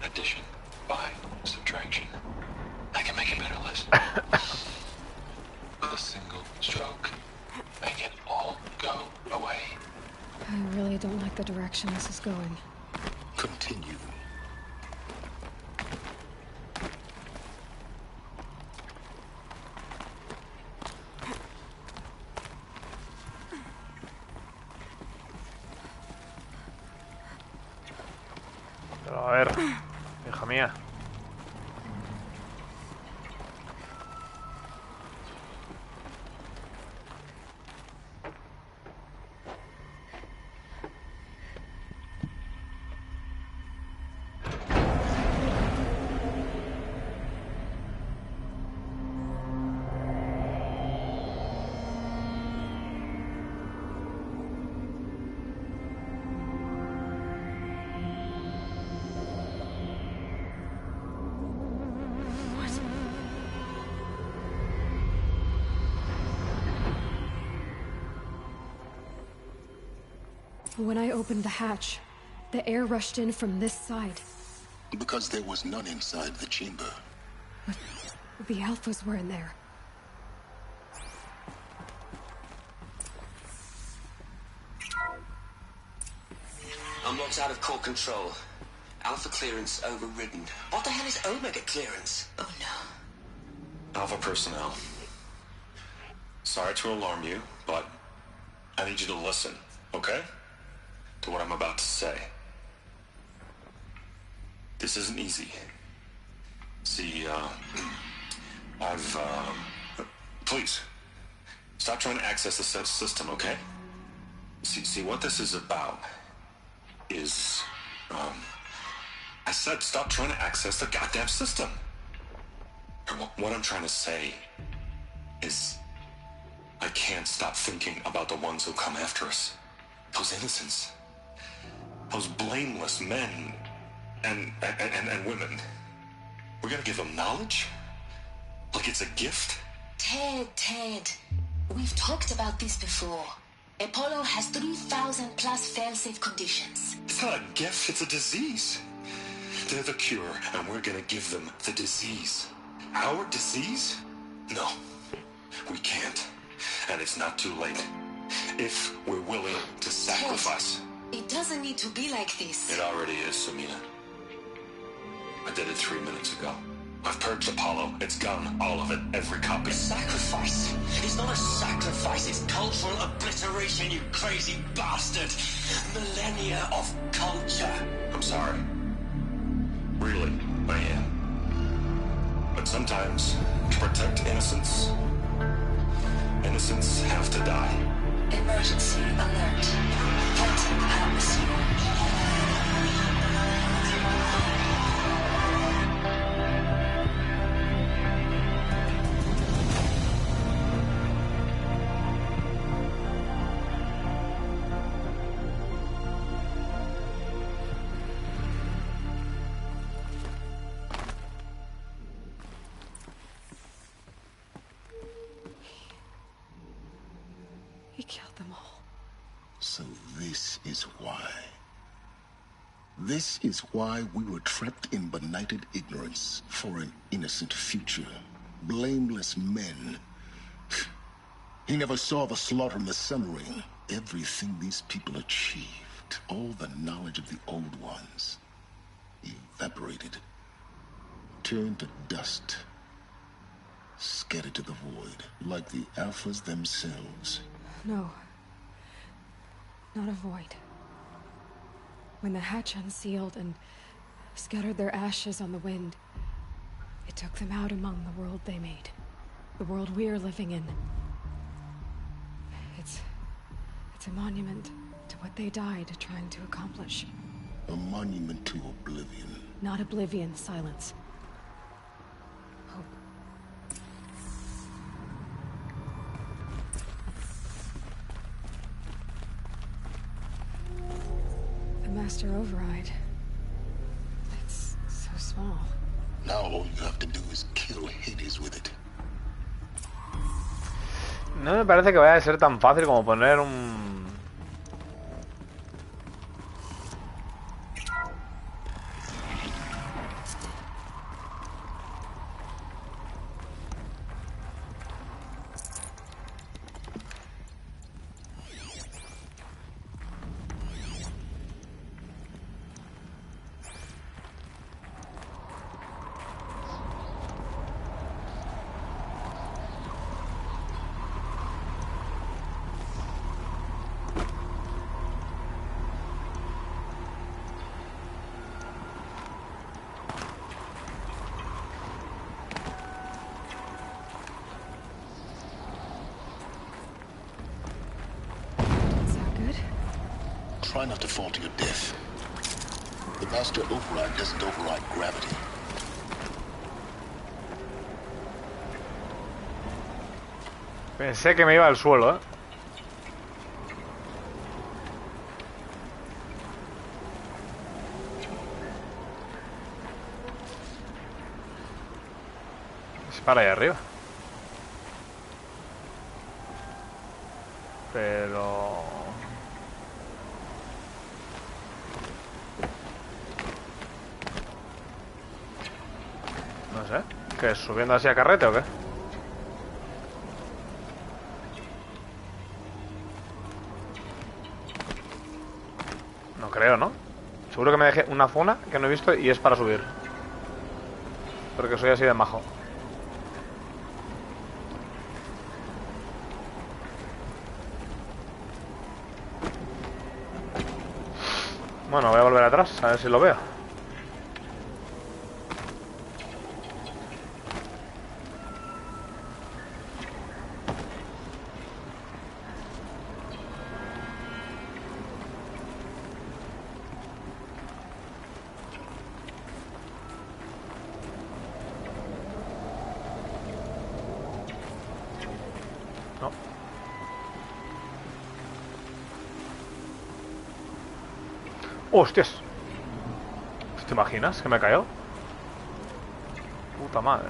Addition. By. Subtraction. I can make a better list. With a single stroke. Make it all go away. I really don't like the direction this is going. Continue. Pero a ver, hija mía. When I opened the hatch, the air rushed in from this side. Because there was none inside the chamber. But the alphas were in there. Unlocked out of core control. Alpha clearance overridden. What the hell is Omega clearance? Oh no. Alpha personnel. Sorry to alarm you, but I need you to listen, okay? To what I'm about to say. This isn't easy. See, please, stop trying to access the system, okay? See, what this is about is, I said stop trying to access the goddamn system. What I'm trying to say is, I can't stop thinking about the ones who come after us. Those innocents. Those blameless men and women. We're gonna give them knowledge? Like it's a gift? Ted. We've talked about this before. Apollo has 3,000 plus fail-safe conditions. It's not a gift, it's a disease. They're the cure, and we're gonna give them the disease. Our disease? No, we can't. And it's not too late. If we're willing to sacrifice. Ted, it doesn't need to be like this. It already is, Samina. I did it 3 minutes ago. I've purged Apollo. It's gone. All of it. Every copy. A sacrifice? It's not a sacrifice. It's cultural obliteration, you crazy bastard. Millennia of culture. I'm sorry. Really, I am. But sometimes, to protect innocence, innocents have to die. Emergency alert. Halting atmosphere. He killed them all. So this is why. This is why we were trapped in benighted ignorance for an innocent future. Blameless men. He never saw the slaughter in the Sun Ring. Everything these people achieved, all the knowledge of the old ones, evaporated, turned to dust, scattered to the void, like the Alphas themselves. No. Not a void. When the hatch unsealed and scattered their ashes on the wind, it took them out among the world they made. The world we're living in. It's a monument to what they died trying to accomplish. A monument to oblivion. Not oblivion, silence. Hope. The Master Override. It's so small. Now all you have to do is kill Hades with it. No me parece que vaya a ser tan fácil como poner un... Try not to fall to your death. The Master Override doesn't override gravity. Pensé que me iba al suelo, ¿eh? Es para allá arriba. Pero... ¿Qué? ¿Subiendo así a carrete o qué? No creo, ¿no? Seguro que me dejé una zona que no he visto y es para subir. Porque soy así de majo. Bueno, voy a volver atrás, a ver si lo veo. No. ¡Hostias! ¿Te imaginas que me cayó? Puta madre.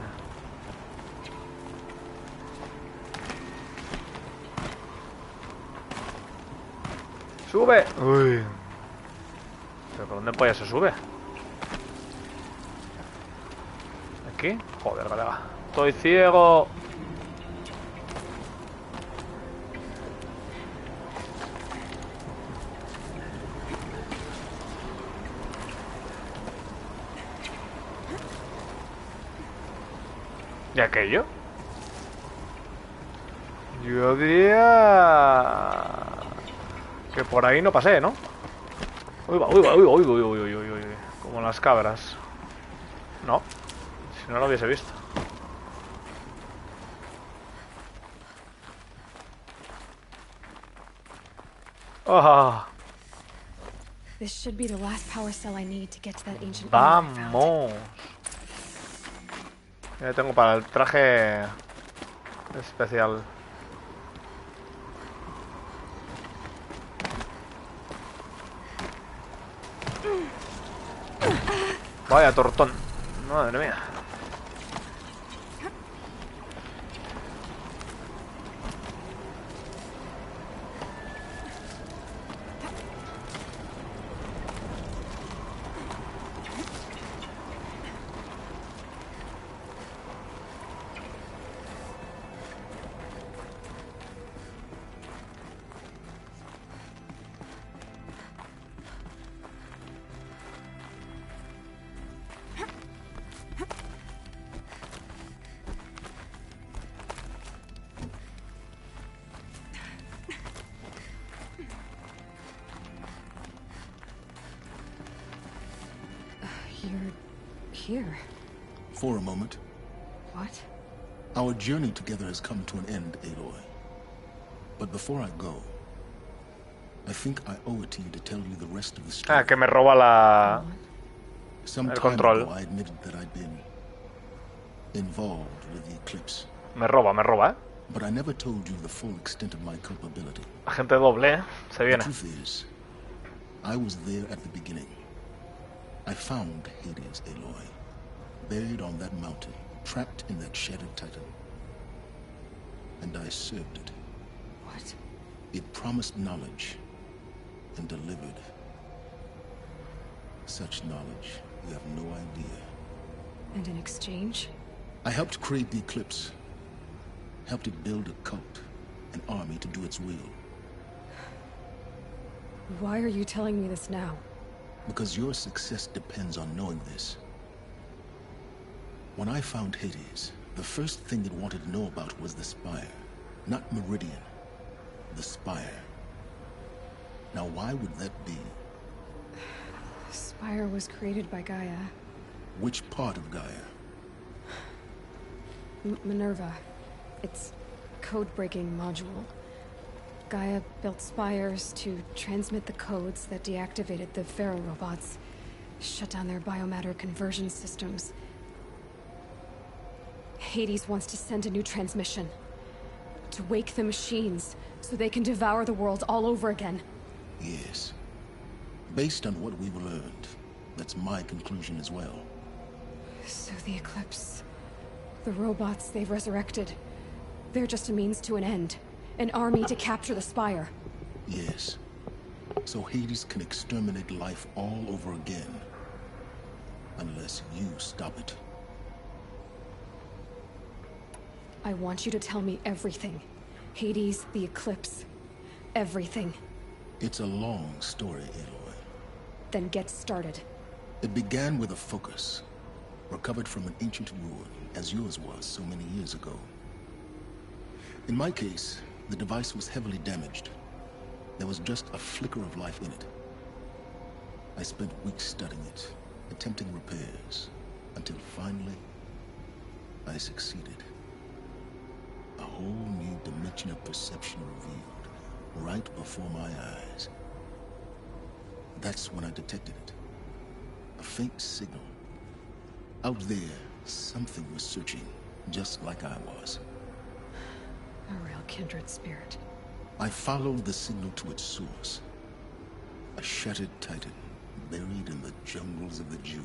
¡Sube! Uy. ¿Pero por dónde polla se sube? ¿Aquí? Joder, colega. Estoy ciego. ¿Y aquello? Yo diría que por ahí no pasé, ¿no? Uy, va, uy, va, uy, uy, uy, uy, uy, uy, uy. Como las cabras. No, si no lo hubiese visto. Oh. This should be the last power cell I need to get to that ancient armor I found. Vamos. Ya tengo para el traje especial. Vaya tortón. Madre mía. Here. For a moment. What? Our journey together has come to an end, Aloy. But before I go, I think I owe it to you to tell you the rest of the story. Ah, que me roba Some el time control. ago, I admitted that I'd been involved with the eclipse. Me roba, ¿eh? But I never told you the full extent of my culpability. Agente doble, ¿eh? Se viene. The truth is, I was there at the beginning. I found Hades, Aloy, buried on that mountain, trapped in that shattered titan. And I served it. What? It promised knowledge and delivered such knowledge you have no idea. And in exchange? I helped create the eclipse. Helped it build a cult, an army to do its will. Why are you telling me this now? Because your success depends on knowing this. When I found Hades, the first thing it wanted to know about was the Spire. Not Meridian. The Spire. Now why would that be? The Spire was created by Gaia. Which part of Gaia? Minerva. Its code-breaking module. Gaia built spires to transmit the codes that deactivated the Pharaoh robots, shut down their biomatter conversion systems. Hades wants to send a new transmission. To wake the machines, so they can devour the world all over again. Yes. Based on what we've learned, that's my conclusion as well. So the Eclipse... the robots they've resurrected... they're just a means to an end. An army to capture the Spire. Yes. So Hades can exterminate life all over again. Unless you stop it. I want you to tell me everything. Hades, the eclipse, everything. It's a long story, Aloy. Then get started. It began with a focus, recovered from an ancient ruin, as yours was so many years ago. In my case, the device was heavily damaged. There was just a flicker of life in it. I spent weeks studying it, attempting repairs, until finally, I succeeded. A whole new dimension of perception revealed, right before my eyes. That's when I detected it. A faint signal. Out there, something was searching, just like I was. A real kindred spirit. I followed the signal to its source. A shattered titan, buried in the jungles of the Jew.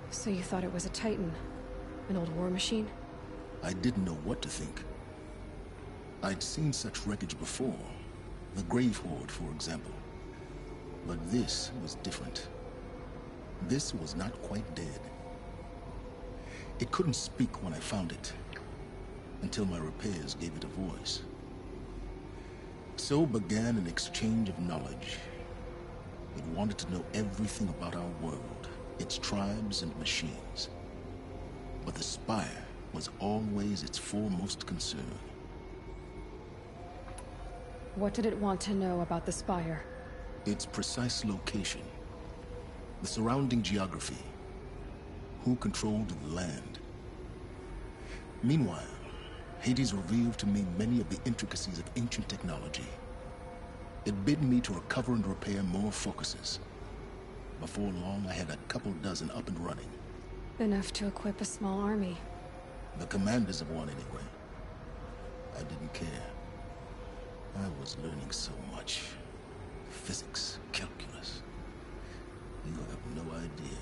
So you thought it was a titan? An old war machine? I didn't know what to think. I'd seen such wreckage before. The Grave Horde, for example. But this was different. This was not quite dead. It couldn't speak when I found it, until my repairs gave it a voice. So began an exchange of knowledge. It wanted to know everything about our world, its tribes and machines. But the Spire was always its foremost concern. What did it want to know about the Spire? Its precise location, the surrounding geography, who controlled the land. Meanwhile, Hades revealed to me many of the intricacies of ancient technology. It bid me to recover and repair more focuses. Before long, I had a couple dozen up and running. Enough to equip a small army. The commanders of one, anyway. I didn't care. I was learning so much. Physics, calculus. You have no idea.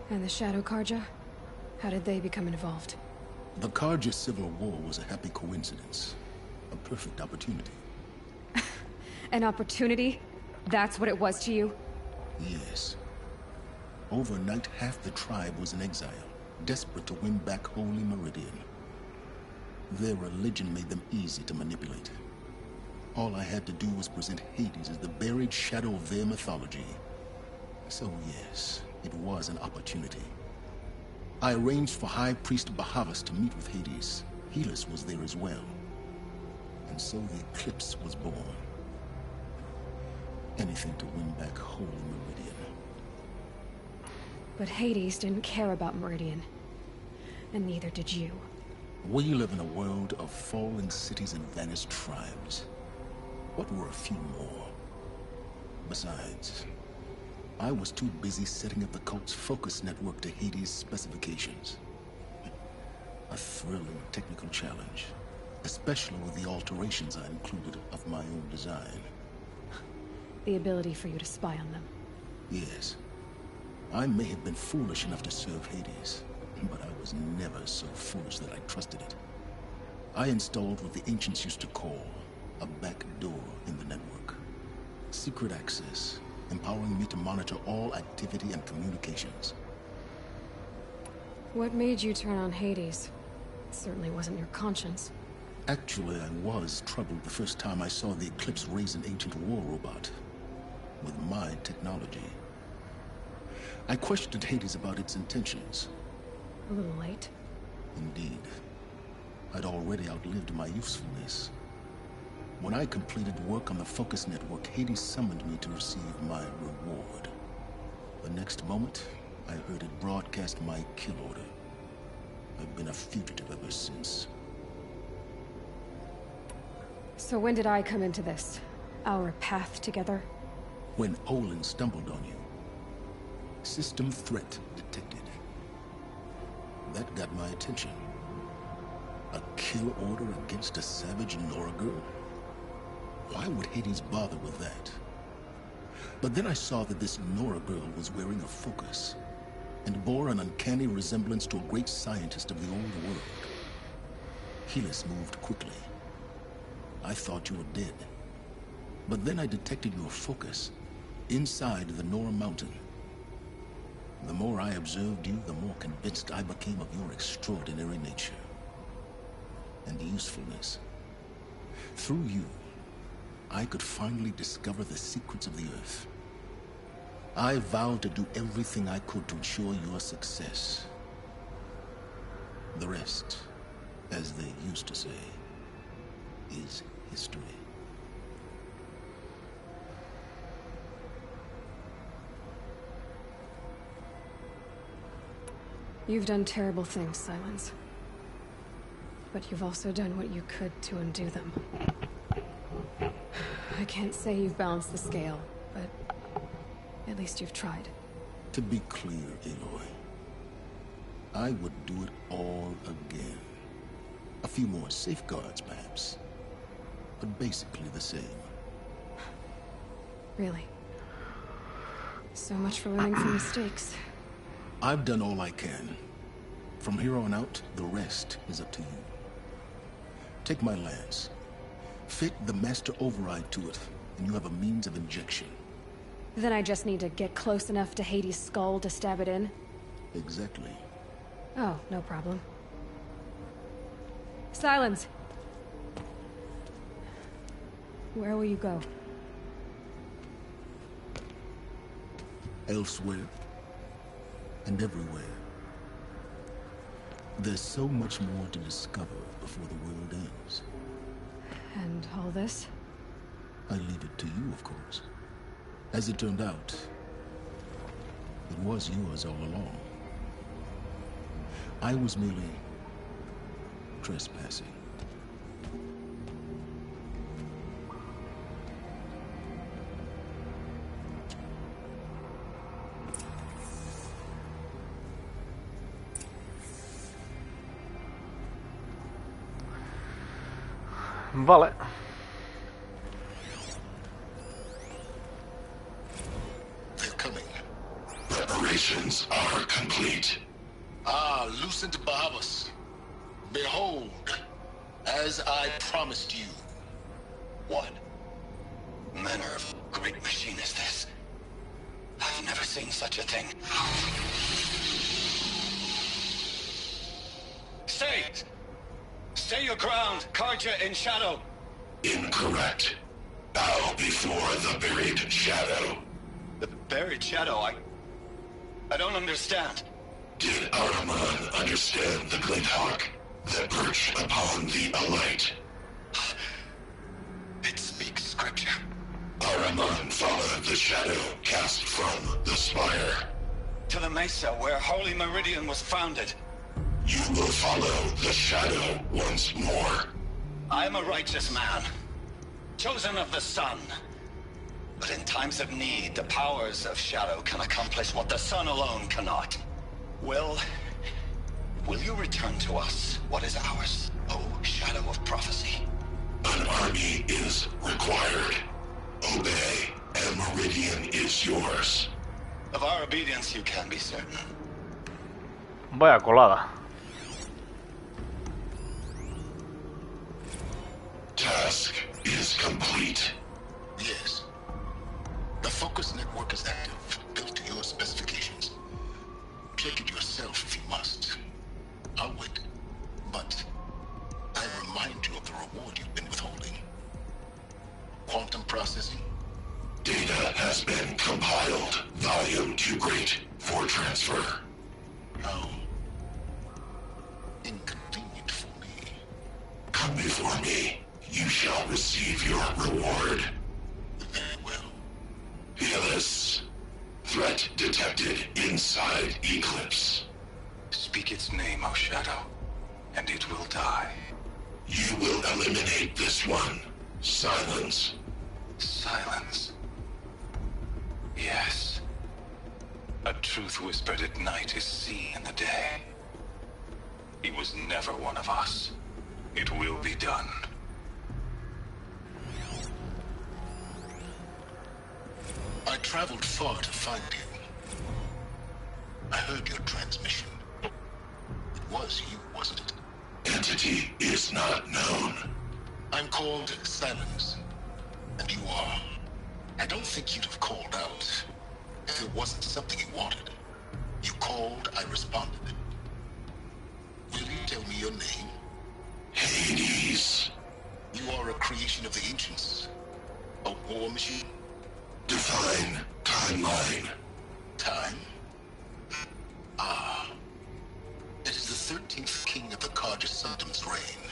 And the Shadow Karja? How did they become involved? The Karja Civil War was a happy coincidence. A perfect opportunity. An opportunity? That's what it was to you? Yes. Overnight, half the tribe was in exile, desperate to win back Holy Meridian. Their religion made them easy to manipulate. All I had to do was present Hades as the buried shadow of their mythology. So yes, it was an opportunity. I arranged for High Priest Bahavas to meet with Hades. Helis was there as well. And so the Eclipse was born. Anything to win back Holy Meridian. But Hades didn't care about Meridian. And neither did you. We live in a world of fallen cities and vanished tribes. What were a few more? Besides, I was too busy setting up the cult's focus network to Hades' specifications. A thrilling technical challenge, especially with the alterations I included of my own design. The ability for you to spy on them. Yes. I may have been foolish enough to serve Hades, but I was never so foolish that I trusted it. I installed what the ancients used to call a back door in the network. Secret access, empowering me to monitor all activity and communications. What made you turn on Hades? It certainly wasn't your conscience. Actually, I was troubled the first time I saw the Eclipse raise an ancient war robot. With my technology. I questioned Hades about its intentions. A little late. Indeed. I'd already outlived my usefulness. When I completed work on the Focus Network, Hades summoned me to receive my reward. The next moment, I heard it broadcast my kill order. I've been a fugitive ever since. So when did I come into this? Our path together? When Olin stumbled on you. System threat detected. That got my attention. A kill order against a savage Nora girl? Why would Hades bother with that? But then I saw that this Nora girl was wearing a focus, and bore an uncanny resemblance to a great scientist of the old world. Helis moved quickly. I thought you were dead. But then I detected your focus inside the Nora mountain. The more I observed you, the more convinced I became of your extraordinary nature and usefulness. Through you, I could finally discover the secrets of the Earth. I vowed to do everything I could to ensure your success. The rest, as they used to say, is history. You've done terrible things, Silence. But you've also done what you could to undo them. I can't say you've balanced the scale, but at least you've tried. To be clear, Aloy, I would do it all again. A few more safeguards, perhaps, but basically the same. Really? So much for learning from mistakes. I've done all I can. From here on out, the rest is up to you. Take my lance. Fit the master override to it, and you have a means of injection. Then I just need to get close enough to Hades' skull to stab it in? Exactly. Oh, no problem. Silence! Where will you go? Elsewhere. And everywhere. There's so much more to discover before the world ends. And all this? I leave it to you, of course. As it turned out, it was yours all along. I was merely trespassing. Vale. They're coming. Preparations are complete. Ah, Lucent Bahavas. Behold, as I promised you. What manner of great machine is this? I've never seen such a thing. Stay! Stay your ground, Karja in shadow. Incorrect. Bow before the buried shadow. The buried shadow, I don't understand. Did Ahriman understand the glint hawk that perched upon the alight? It speaks scripture. Ahriman followed the shadow cast from the spire. To the mesa where Holy Meridian was founded. You will follow the shadow once more. I am a righteous man, chosen of the sun. But in times of need, the powers of shadow can accomplish what the sun alone cannot. Will you return to us what is ours, O shadow of prophecy? An army is required. Obey, and Meridian is yours. Of our obedience you can be certain. Vaya colada. Task is complete. Yes. The focus network is active, built to your specifications. Check it yourself if you must. I'll wait. But I remind you of the reward you've been withholding. Quantum processing? Data has been compiled. Volume too great for transfer. How inconvenient for me. Come before me. You shall receive your reward. Very well. Helis. Threat detected inside Eclipse. Speak its name, O Shadow, and it will die. You will eliminate this one. Silence. Silence. Yes. A truth whispered at night is seen in the day. He was never one of us. It will be done. I traveled far to find you. I heard your transmission. It was you, wasn't it? Entity is not known. I'm called Silence, and you are. I don't think you'd have called out if it wasn't something you wanted. called, I responded. Will you tell me your name? Hades. You are a creation of the ancients. A war machine? Define timeline. Time? Ah. It is the 13th king of the Karja Sanctum's reign.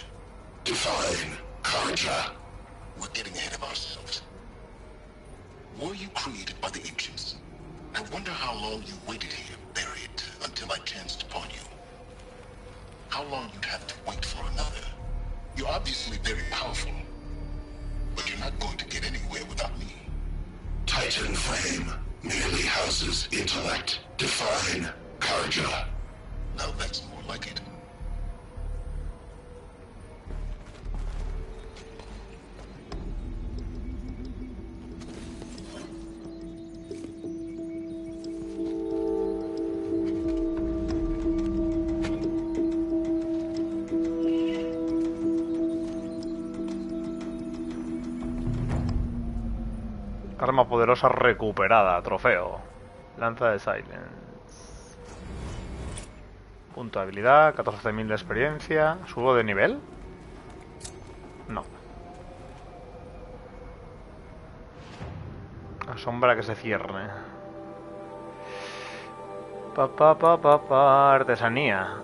Define Karja. We're getting ahead of ourselves. Were you created by the ancients? I wonder how long you waited here, buried, until I chanced upon you. How long you'd have to wait for another. You're obviously very powerful, but you're not going to get anywhere without me. Titan flame merely houses intellect. Define Karja. Now that's more like it. Arma poderosa recuperada, trofeo. Lanza de Silence. Punto de habilidad, 14.000 de experiencia. ¿Subo de nivel? No. La sombra que se cierne. Artesanía.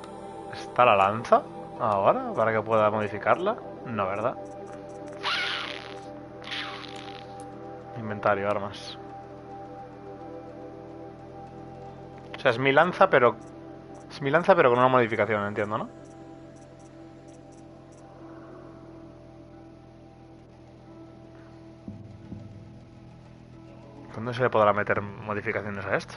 ¿Está la lanza ahora para que pueda modificarla? No, ¿verdad? Inventario, armas. O sea, es mi lanza, pero... Es mi lanza, pero con una modificación, entiendo, ¿no? ¿Cuándo se le podrá meter modificaciones a esto?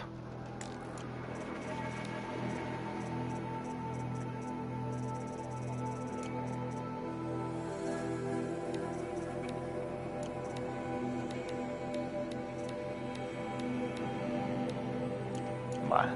Vale.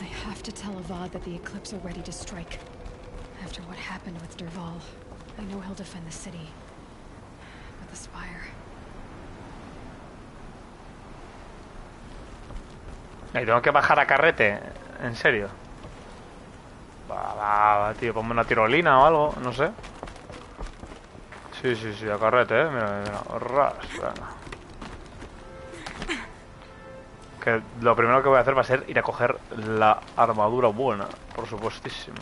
I have to tell Avad that the Eclipse are ready to strike. After what happened with Derval, I know he'll defend the city. But the Spire... ¿Y tengo que bajar a carrete? ¿En serio? Va, tío, ponme una tirolina o algo, no sé. Sí, a carrete, mira. Ras, venga. Que lo primero que voy a hacer va a ser ir a coger la armadura buena, por supuestísimo.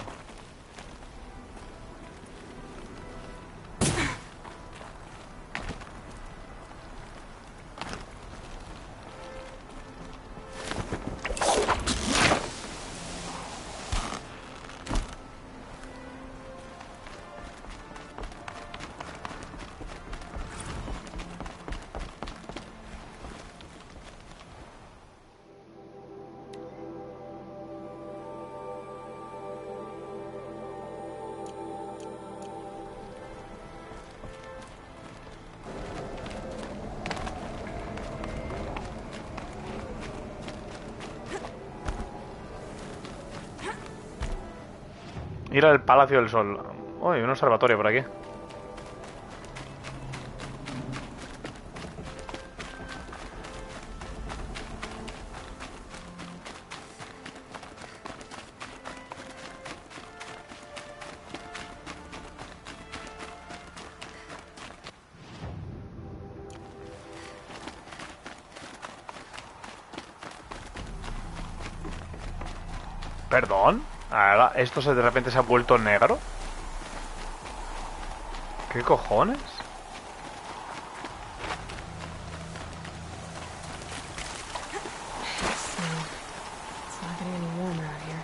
Ir al Palacio del Sol. Uy, un observatorio por aquí. ¿Perdón? Ahora, ¿esto de repente se ha vuelto negro? ¿Qué cojones? It's not getting any warmer out here.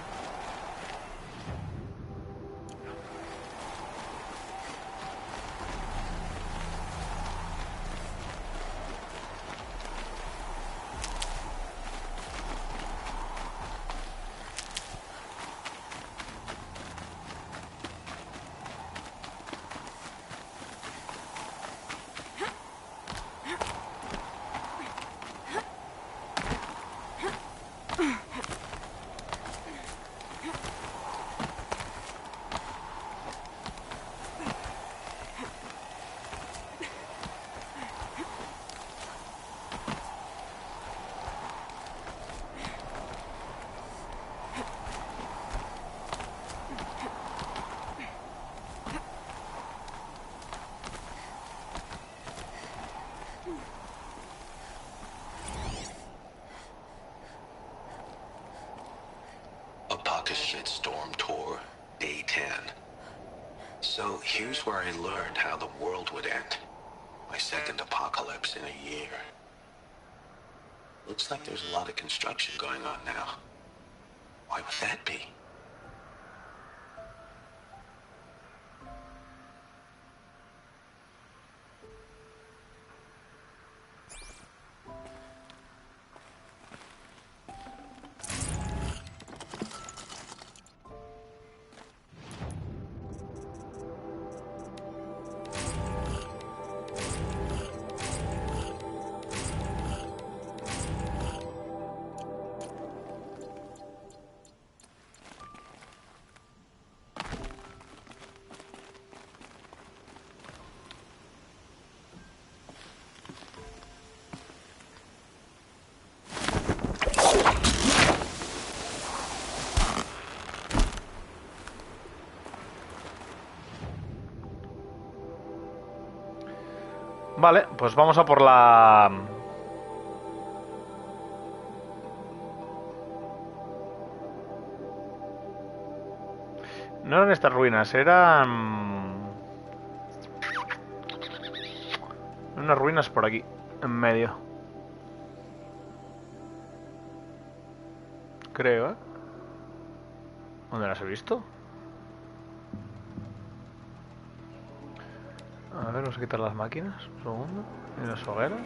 Shitstorm Tour, Day 10. So here's where I learned how the world would end. My second apocalypse in a year. Looks like there's a lot of construction going on now. Why would that be? Vale, pues vamos a por la... No eran estas ruinas, eran... unas ruinas por aquí, en medio. Creo, ¿eh? ¿Dónde las he visto? A ver, vamos a quitar las máquinas. Un segundo. ¿Y las hogueras?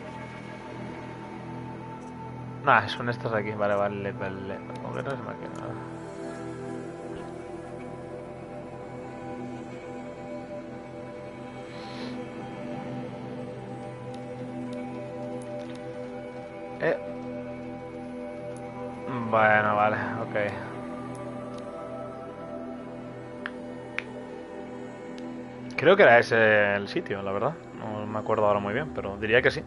Nah, son estas de aquí. Vale. Hogueras y máquinas. Bueno, vale, ok. Creo que era ese el sitio, la verdad. No me acuerdo ahora muy bien, pero diría que sí.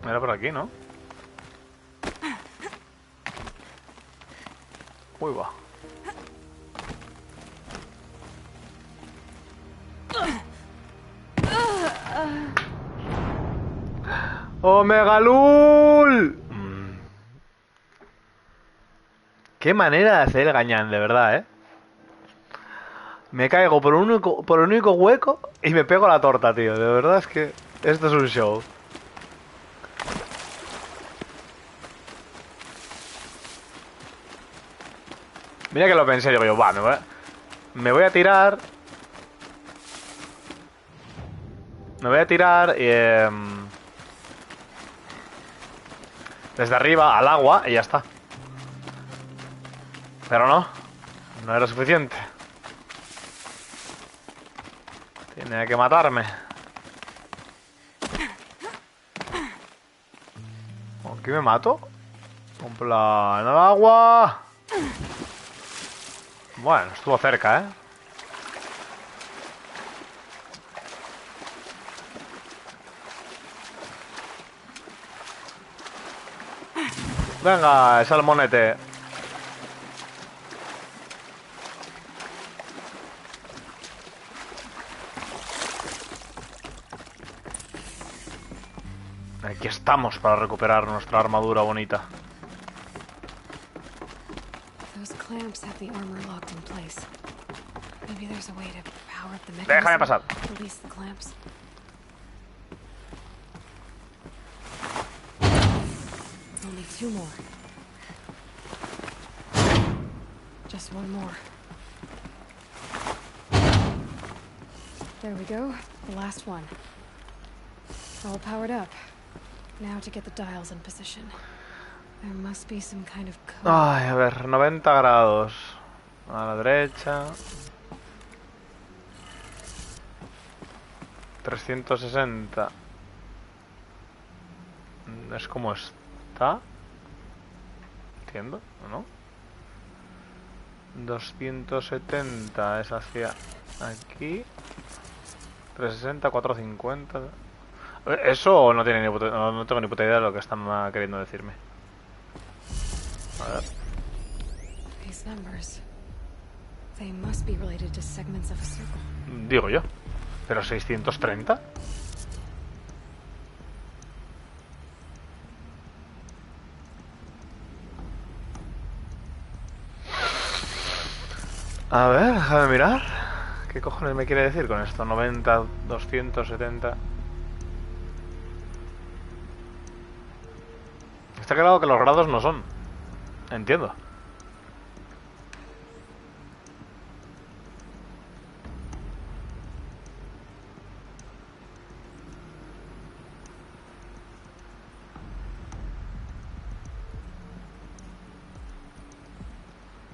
Era por aquí, ¿no? Uy, va. ¡Omegalul! Qué manera de hacer el gañán, de verdad, ¿eh? Me caigo por un único hueco y me pego la torta, tío. De verdad es que esto es un show. Mira que lo pensé, digo yo, va, me voy a tirar. Me voy a tirar y, desde arriba al agua y ya está. Pero no era suficiente. Tiene que matarme. ¿Aquí me mato? En plan, al agua. Bueno, estuvo cerca, ¿eh? Venga, salmonete. Aquí estamos para recuperar nuestra armadura bonita. Those clamps have the armor locked in place. Maybe there's a way to power up the Déjame mechanism. pasar. Release the clamps. Only 2 more. Just 1 more. There we go. The last one. All powered up. Now to get the dials in position. There must be some kind of code. Ay, a ver, 90 grados. A la derecha. 360. Es como está. Entiendo, ¿no? 270 es hacia aquí. 360, 450. Eso no tiene ni puta, no tengo ni puta idea de lo que están queriendo decirme. A ver. These numbers. They must be related to segments of a circle. Digo yo. ¿Pero 630? A ver, déjame mirar. ¿Qué cojones me quiere decir con esto? 90, 270. Está claro que los grados no son. Entiendo.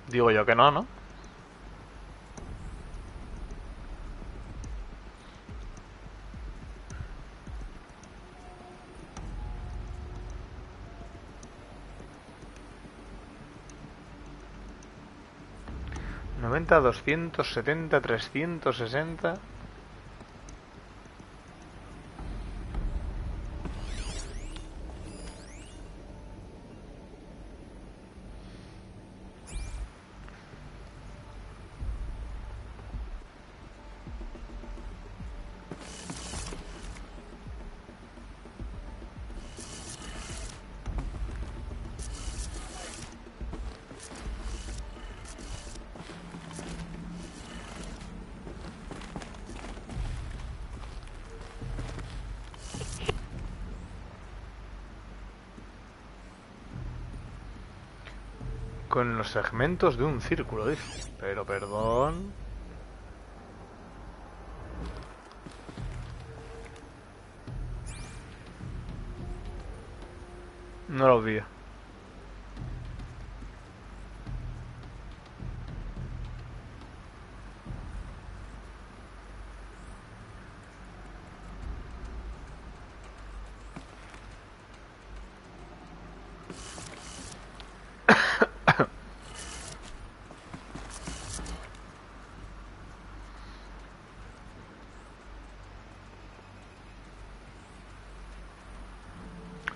Digo yo que no, ¿no? ¿90, 270, 360? Con los segmentos de un círculo, dice. Pero perdón. No lo vi.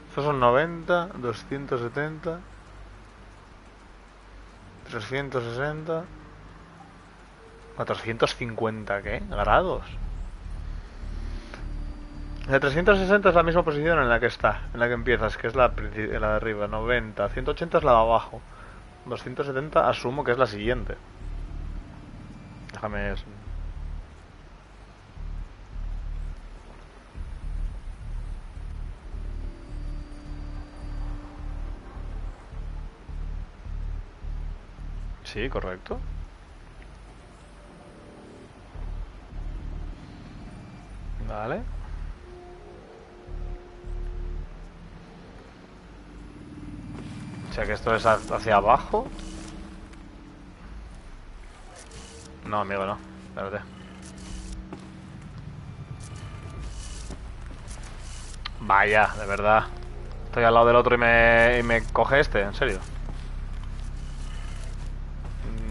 Estos son 90, 270, 360, 450, ¿qué? ¿Grados? La 360 es la misma posición en la que está, en la que empiezas, que es la de arriba. 90, 180 es la de abajo. 270 asumo que es la siguiente. Déjame eso. Sí, correcto. Vale. O sea que esto es hacia abajo. No, amigo, no. Espérate. Vaya, de verdad. Estoy al lado del otro y me coge este, en serio.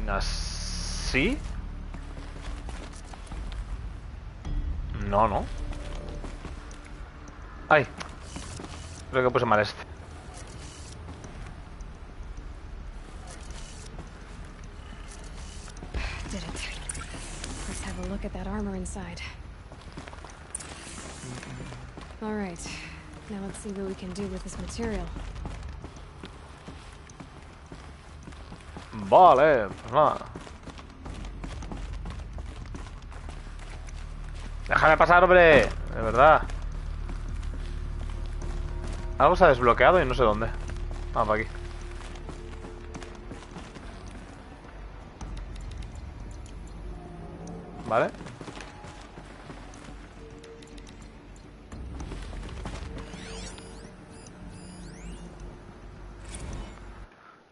¿Así? No, no. Ay. Creo que puse mal este. Did it. Let's have a look at that armor inside. All right. Now let's see what we can do with this material. Vale, pues nada. Déjame pasar, hombre. De verdad. Algo se ha desbloqueado y no sé dónde. Ah, para aquí. Vale.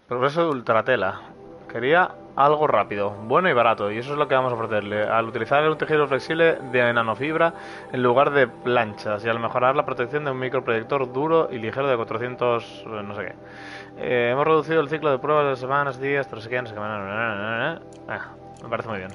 Progreso de ultratela. Quería algo rápido, bueno y barato, y eso es lo que vamos a ofrecerle. Al utilizar un tejido flexible de nanofibra en lugar de planchas, y al mejorar la protección de un microproyector duro y ligero de 400... no sé qué. Hemos reducido el ciclo de pruebas de semanas, días, pero se quedan... me parece muy bien.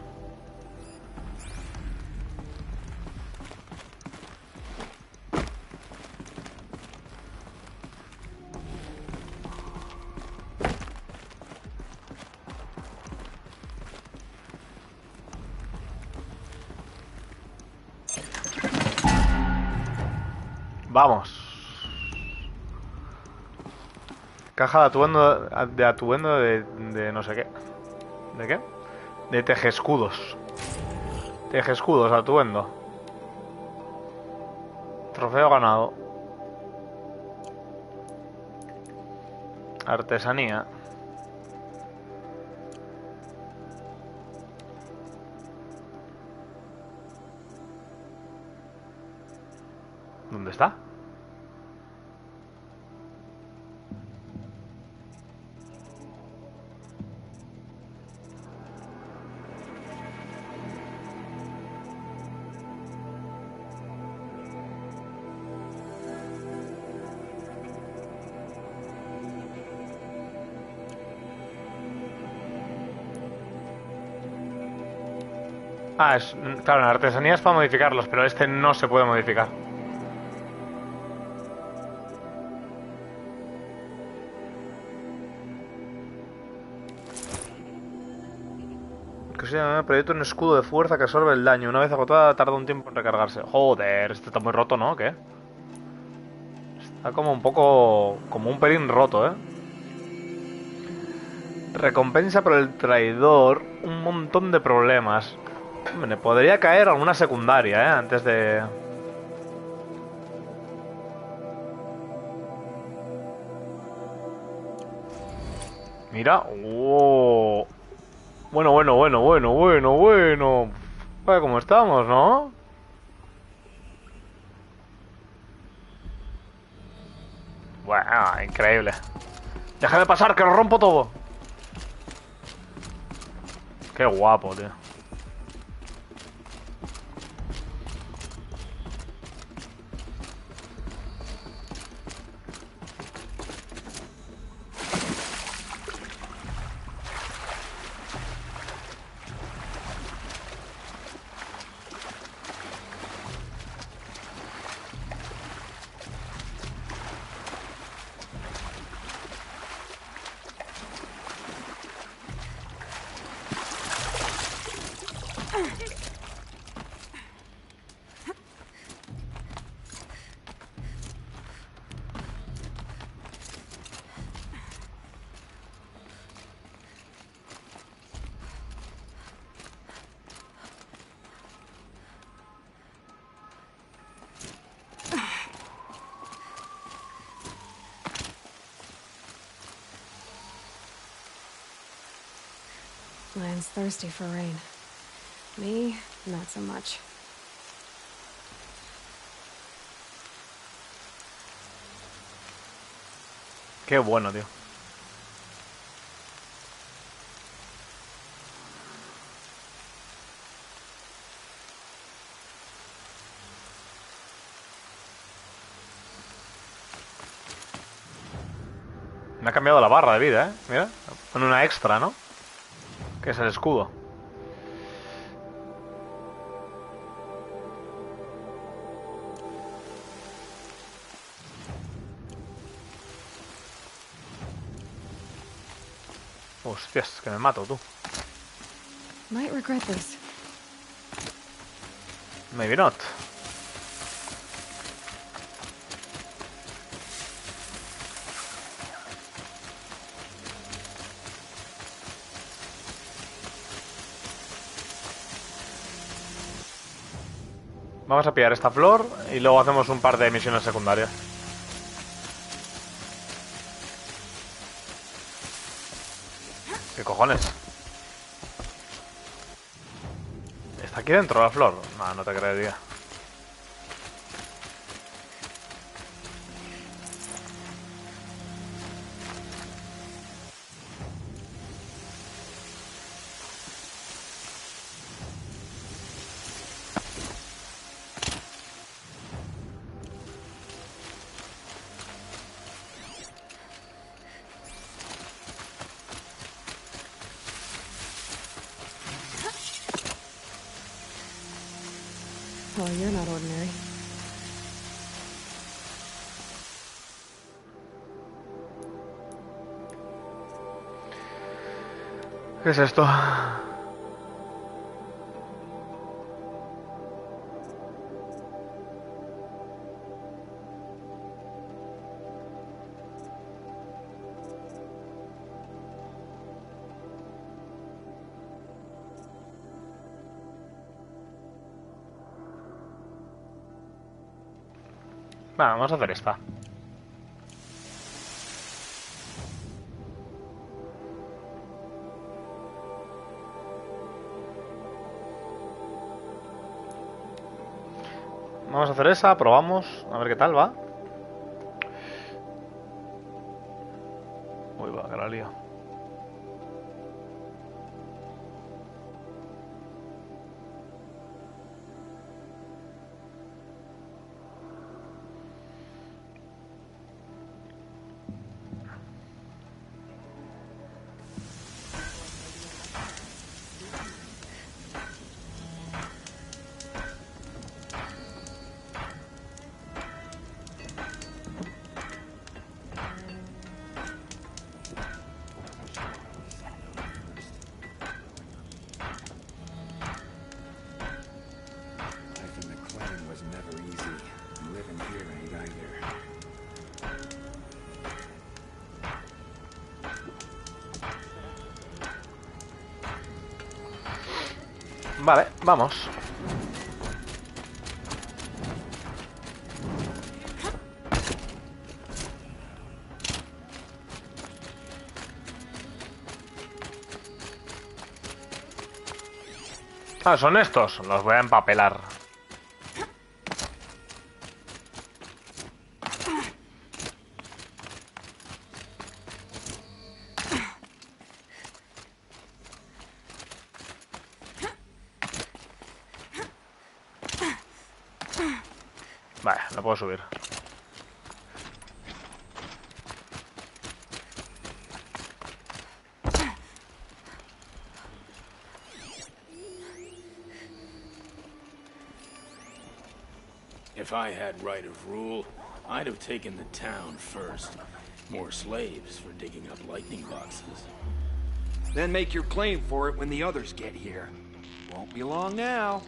Vamos. Caja de atuendo de no sé qué. ¿De qué? De tejeescudos. Tejeescudos, atuendo. Trofeo ganado. Artesanía. ¿Dónde está? Ah, claro, en artesanía es para modificarlos, pero este no se puede modificar. Que se llama proyecto un escudo de fuerza que absorbe el daño. Una vez agotada tarda un tiempo en recargarse. Joder, este está muy roto, ¿no? ¿Qué? Está como un poco... como un pelín roto, ¿eh? Recompensa por el traidor un montón de problemas. Me podría caer alguna secundaria, ¿eh? Antes de... Mira. ¡Oh! Bueno. Vaya, como estamos, ¿no? Bueno, increíble. Déjame pasar, que lo rompo todo. Qué guapo, tío. Land's thirsty for rain. Me, not so much. Qué bueno, tío. Me ha cambiado la barra de vida, ¿eh? Mira, pone una extra, ¿no? Que es el escudo. Hostias, que me mato, tú. Might regret this. Maybe not. Vamos a pillar esta flor y luego hacemos un par de misiones secundarias. ¿Qué cojones? ¿Está aquí dentro la flor? No, no te creería. Well, you're not ordinary. ¿Qué es esto? Vamos a hacer esta. Vamos a hacer esa, probamos, a ver qué tal va. Uy, va, que la lío. Vale, vamos. Ah, son estos. Los voy a empapelar. Vale, lo puedo subir. If I had right of rule, I'd have taken the town first. More slaves for digging up lightning boxes. Then make your claim for it when the others get here. Won't be long now.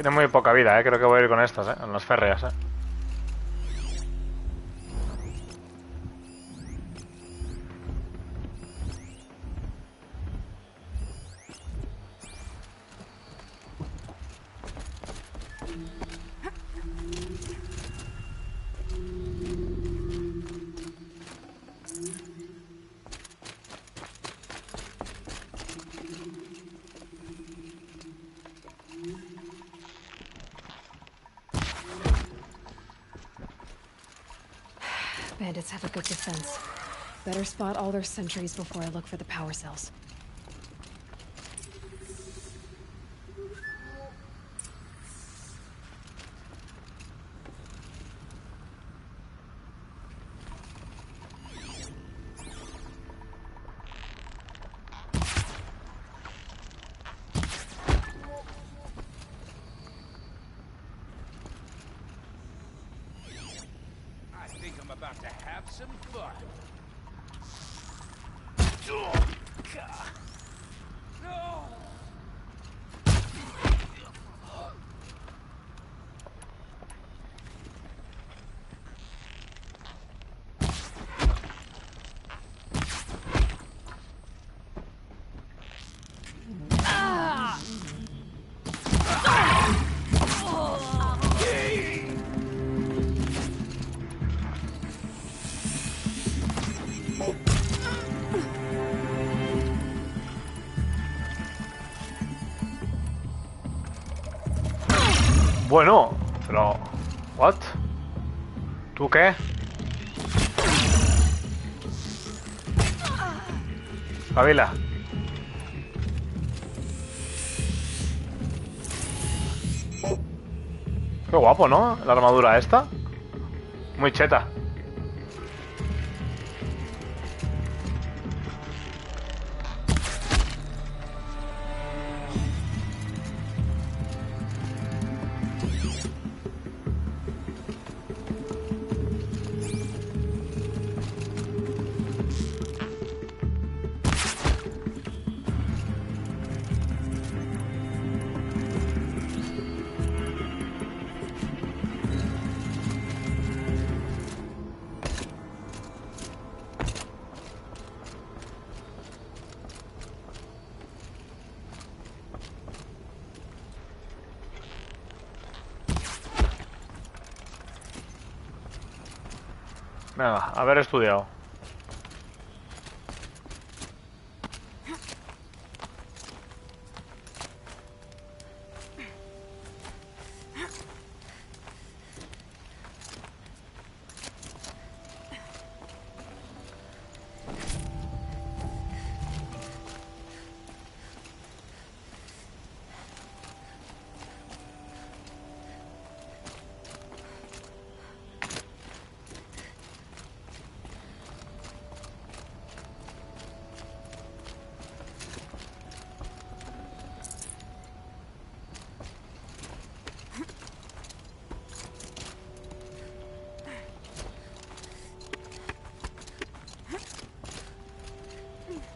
Tiene muy poca vida, creo que voy a ir con estas, en las férreas, Bandits have a good defense. Better spot all their sentries before I look for the power cells. about to have some fun. No! Bueno, pero... ¿What? ¿Tú qué? Espabila. Qué guapo, ¿no? La armadura esta. Muy cheta. Venga, haber estudiado.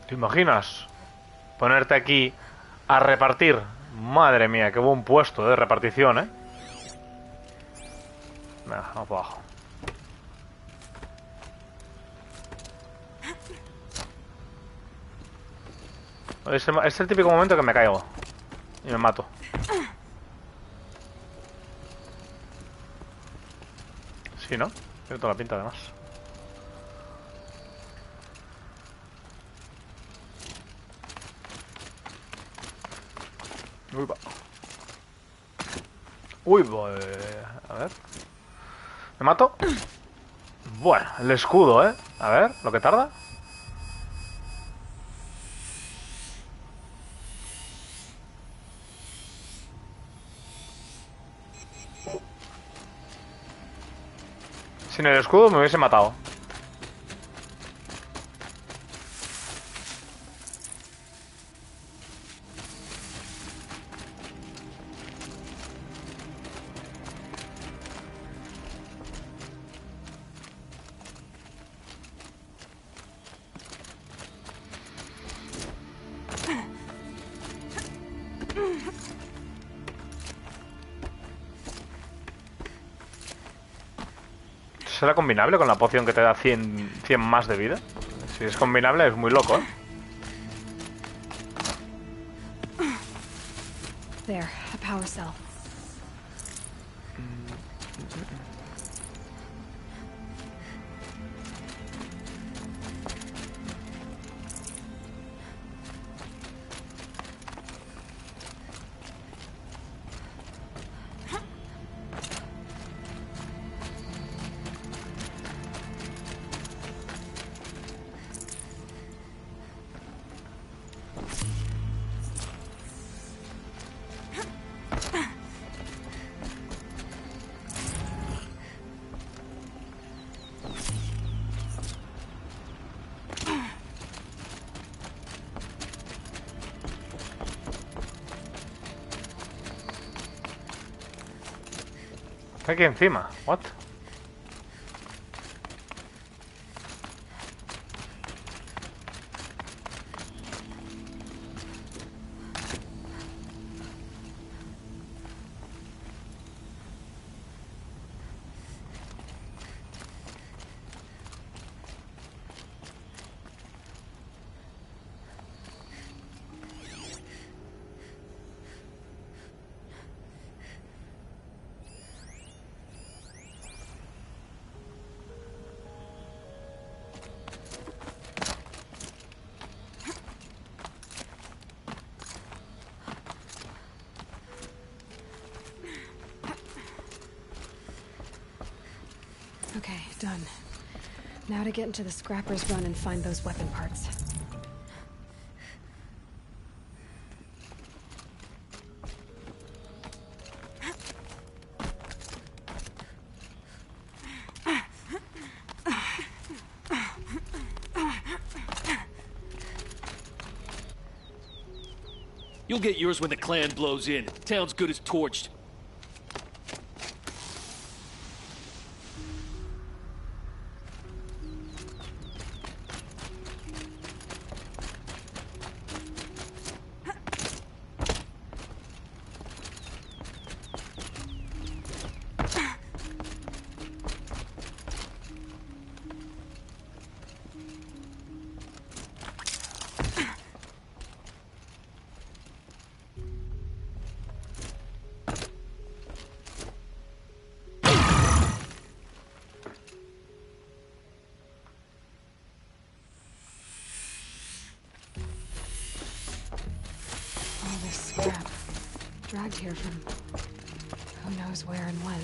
¿Te imaginas ponerte aquí a repartir? Madre mía, qué buen puesto de repartición, ¿eh? Venga, vamos para abajo. Es el típico momento que me caigo y me mato. Sí, ¿no? Tiene toda la pinta, además. Uy, va. Uy, voy. A ver. ¿Me mato? Bueno, el escudo, ¿eh? A ver, lo que tarda. Sin el escudo me hubiese matado. ¿Será combinable con la poción que te da 100 más de vida? Si es combinable es muy loco, ¿eh? There, a power cell. Está aquí encima. What? Done. Now to get into the scrapper's run and find those weapon parts. You'll get yours when the clan blows in. Town's good as torched. Scrap. Dragged here from who knows where and when.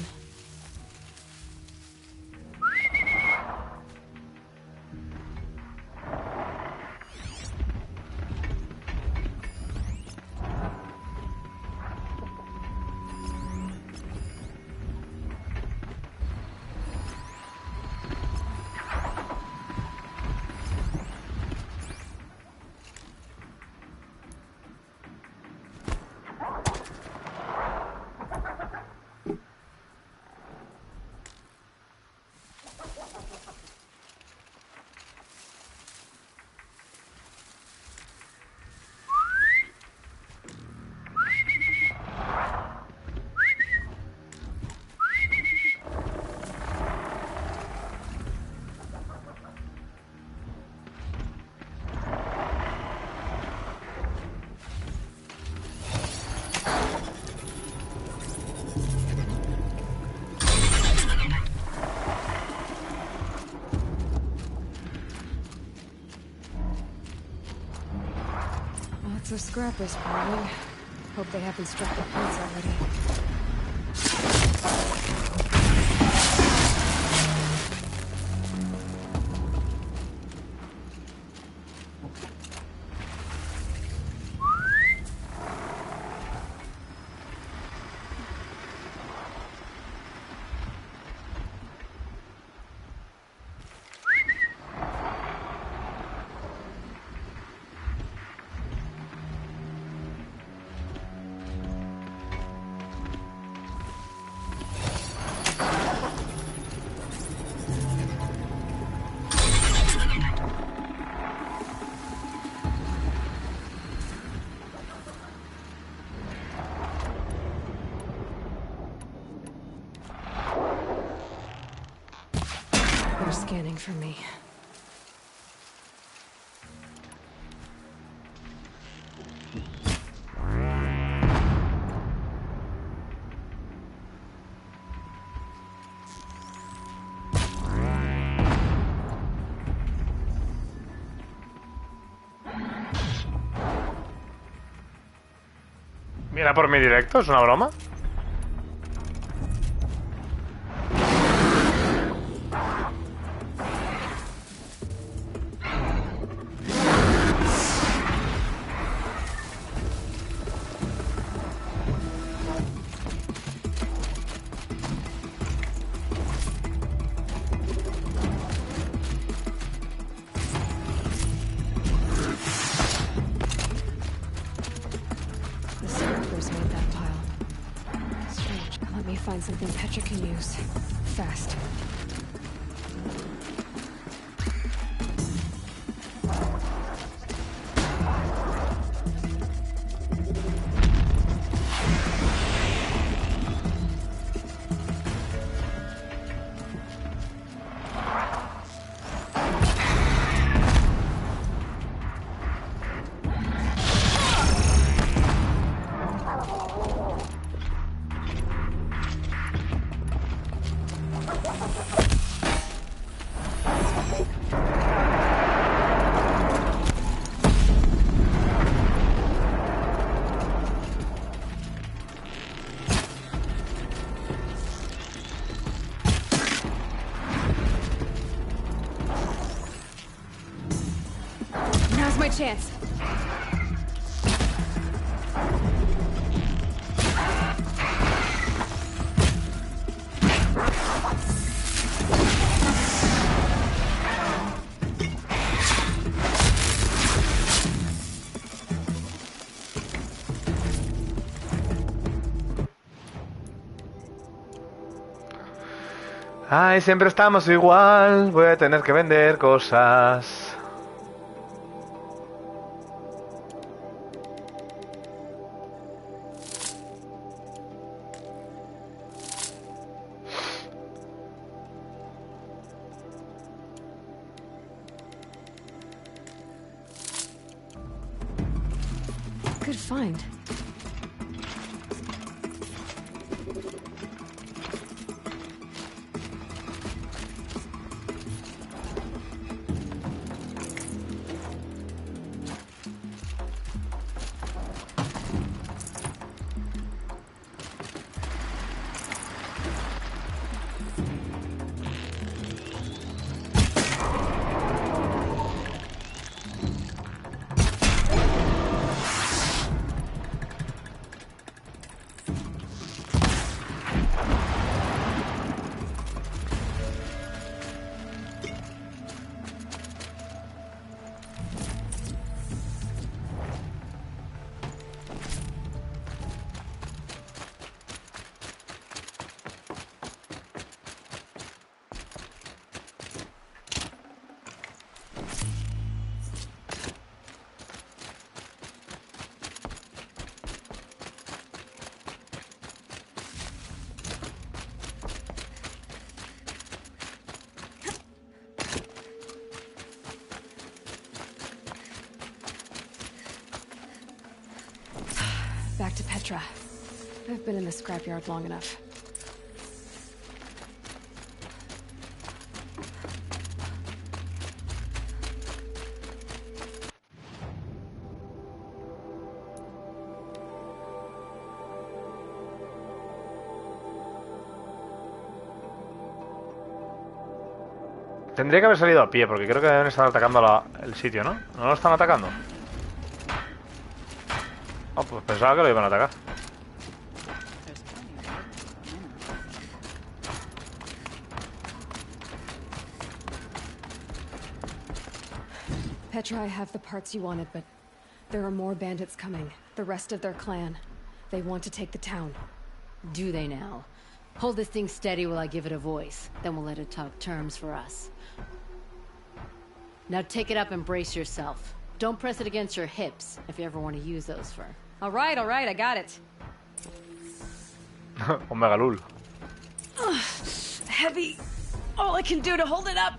Lots of scrappers, probably. Hope they haven't struck their points already. They're scanning for me. Mira por mi directo, ¿es una broma? Find something Petra can use. Fast. chance. Ay, siempre estamos igual. Voy a tener que vender cosas. Good find. Back to Petra. I've been in the scrapyard long enough. Tendría que haber salido a pie, porque creo que deben estar atacando el sitio, ¿no? ¿No lo están atacando? Oh, pues pensaba que lo iban a atacar. Petra, I have the parts you wanted, but there are more bandits coming. The rest of their clan. They want to take the town. Do they now? Hold this thing steady while I give it a voice. Then we'll let it talk terms for us. Now take it up and brace yourself. Don't press it against your hips, if you ever want to use those for... All right, I got it. Omega Lul. Heavy. All I can do to hold it up.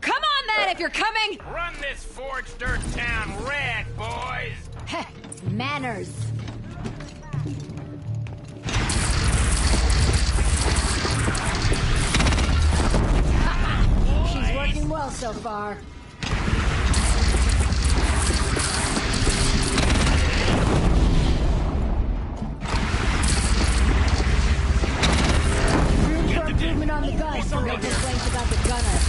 Come on, then, if you're coming! Run this forged dirt town red, boys! Heh, manners. She's working well so far. Room for improvement on the gun, so no complaints about the gunner.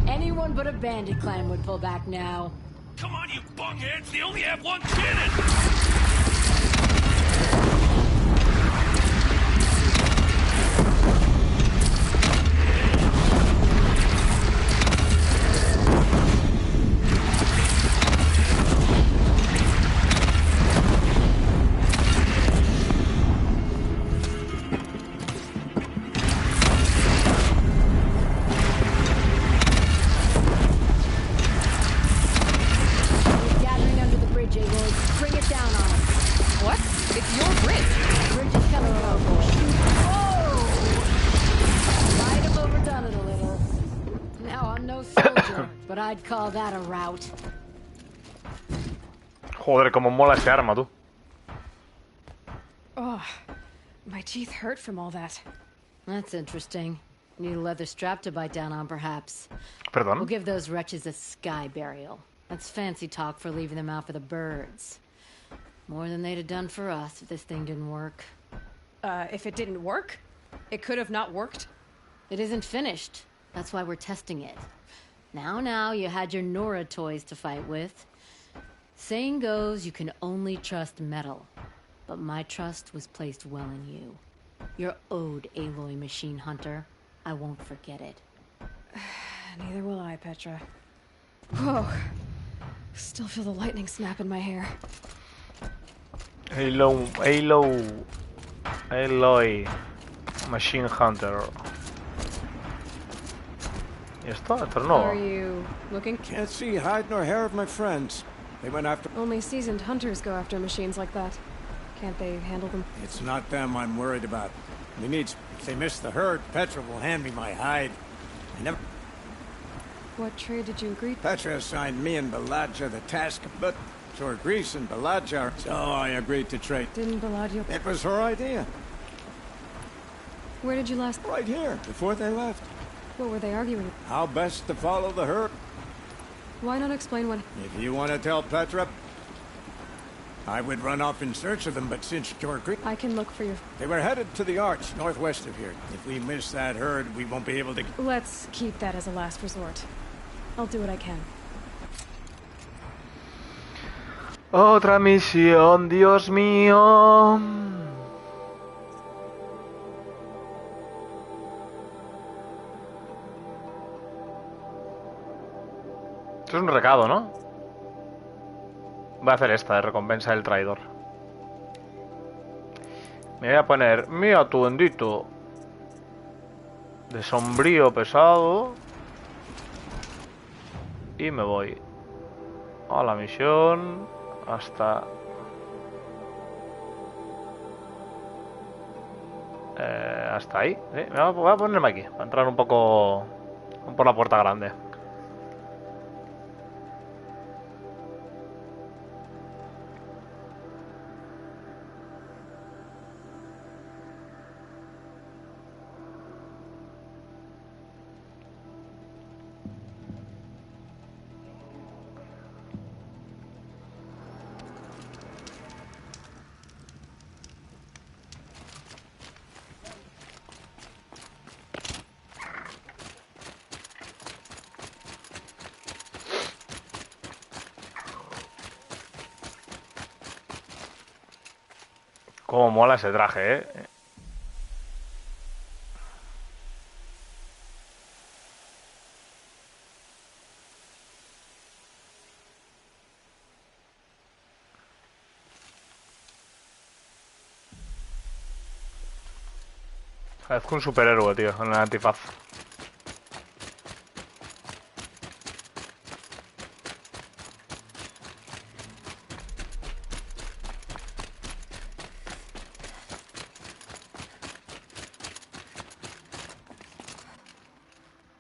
Anyone but a bandit clan would pull back now. Come on, you bungheads! They only have one cannon! I'd call that a rout. Joder, como mola ese arma, tú. Oh, my teeth hurt from all that. That's interesting. Need a leather strap to bite down on, perhaps. Perdón. We'll give those wretches a sky burial. That's fancy talk for leaving them out for the birds. More than they'd have done for us if this thing didn't work. If it didn't work? It could have not worked? It isn't finished. That's why we're testing it. Now, you had your Nora toys to fight with. Saying goes, you can only trust metal. But my trust was placed well in you. You're owed, Aloy Machine Hunter. I won't forget it. Neither will I, Petra. Whoa. Still feel the lightning snap in my hair. Aloy Machine Hunter. ¿Y esto? Esto es nuevo. Are you looking? Can't see hide nor hair of my friends. They went after... Only seasoned hunters go after machines like that. Can't they handle them? It's not them I'm worried about. We need... If they miss the herd, Petra will hand me my hide. I never... What trade did you agree to? Petra assigned me and Baladja the task, but Torgris and Baladja, so I agreed to trade. Didn't Baladja... It was her idea. Where did you last... Right here, before they left. What were they arguing? How best to follow the herd. Why not explain what... If you want to tell Petra, I would run off in search of them, but since Torgris... I can look for you. They were headed to the arch, northwest of here. If we miss that herd, we won't be able to... Let's keep that as a last resort. I'll do what I can. Otra misión, Dios mío. Esto es un recado, ¿no? Voy a hacer esta de recompensa del traidor. Me voy a poner mi atuendito de sombrío pesado. Y me voy a la misión hasta... hasta ahí. ¿Sí? Voy a ponerme aquí, para entrar un poco por la puerta grande. Cómo mola ese traje, ¿eh? Parezco un superhéroe, tío, en el antifaz.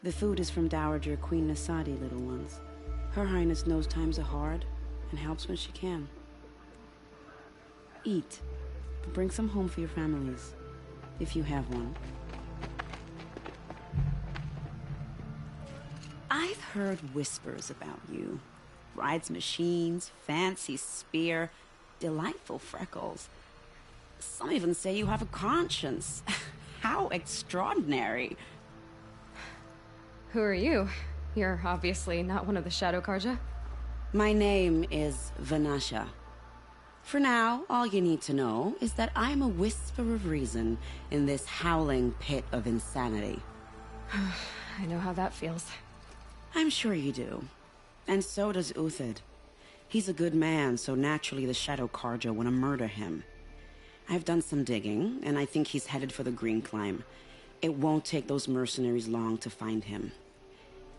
The food is from Dowager Queen Nasadi, little ones. Her Highness knows times are hard and helps when she can. Eat. Bring some home for your families, if you have one. I've heard whispers about you. Rides machines, fancy spear, delightful freckles. Some even say you have a conscience. How extraordinary. Who are you? You're obviously not one of the Shadow Karja. My name is Vanasha. For now, all you need to know is that I'm a whisper of reason in this howling pit of insanity. I know how that feels. I'm sure you do. And so does Uthid. He's a good man, so naturally the Shadow Karja want to murder him. I've done some digging, and I think he's headed for the Green Climb. It won't take those mercenaries long to find him.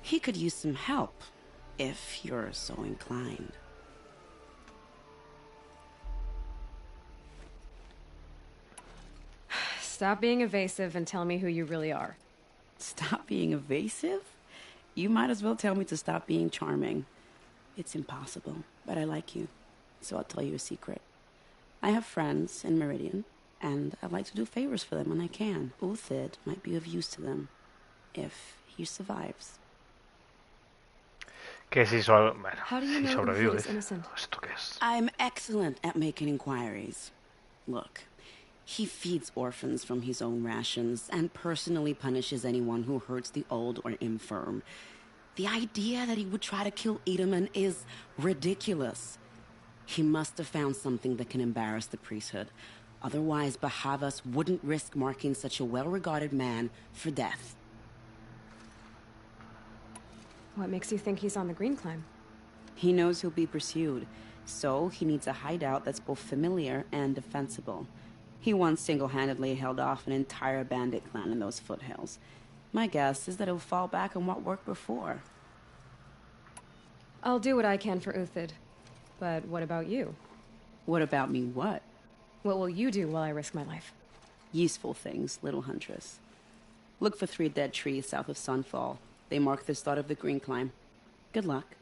He could use some help, if you're so inclined. Stop being evasive and tell me who you really are. Stop being evasive? You might as well tell me to stop being charming. It's impossible, but I like you, so I'll tell you a secret. I have friends in Meridian, and I like to do favors for them when I can. Uthid might be of use to them, if he survives. Que si, bueno, How do you si know sobrevivo, Uthid is dice. innocent? ¿Esto qué es? I'm excellent at making inquiries. Look, he feeds orphans from his own rations and personally punishes anyone who hurts the old or infirm. The idea that he would try to kill Edelman is ridiculous. He must have found something that can embarrass the priesthood. Otherwise, Bahavas wouldn't risk marking such a well-regarded man for death. What makes you think he's on the Green Climb? He knows he'll be pursued, so he needs a hideout that's both familiar and defensible. He once single-handedly held off an entire bandit clan in those foothills. My guess is that he'll fall back on what worked before. I'll do what I can for Uthid. But what about you? What about me what? What will you do while I risk my life? Useful things, little huntress. Look for 3 dead trees south of Sunfall. They mark the start of the Green Climb. Good luck.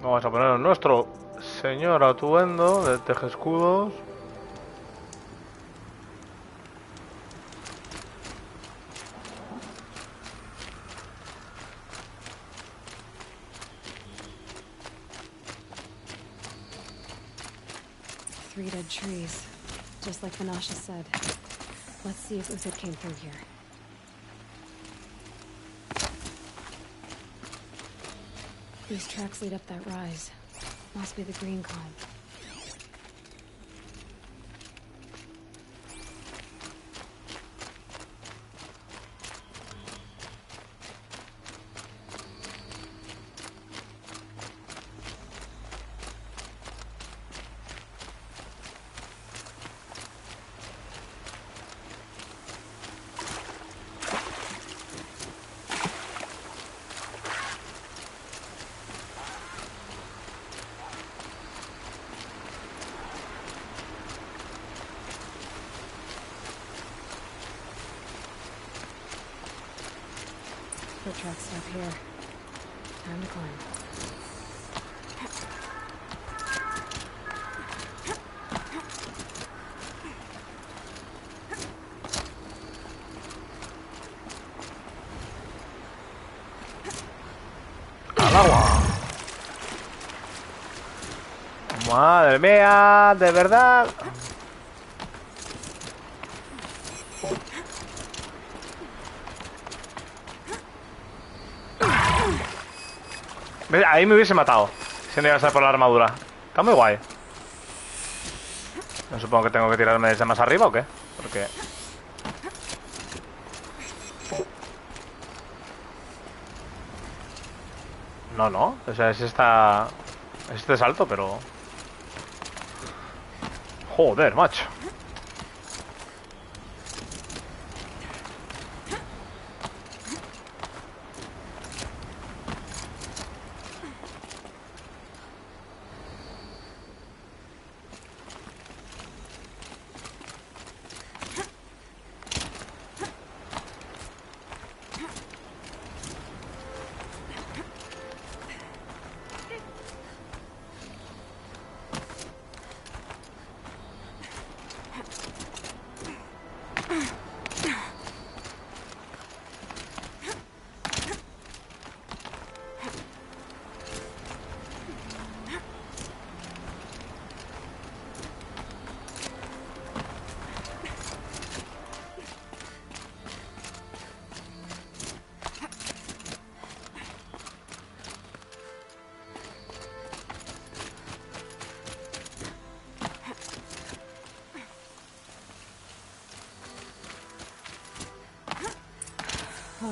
Vamos a poner nuestro señor atuendo de tejescudos. Three dead trees, just like Vanasha said. Let's see if Uthid came through here. These tracks lead up that rise. Must be the Green Climb. Foot tracks stop here. Time to climb. ¡Al agua! ¡Madre mía! ¿De verdad? Ahí me hubiese matado si no iba a ser por la armadura. Está muy guay. No supongo que tengo que tirarme desde más arriba o qué. Porque... No. O sea, es este salto, pero... Joder, macho.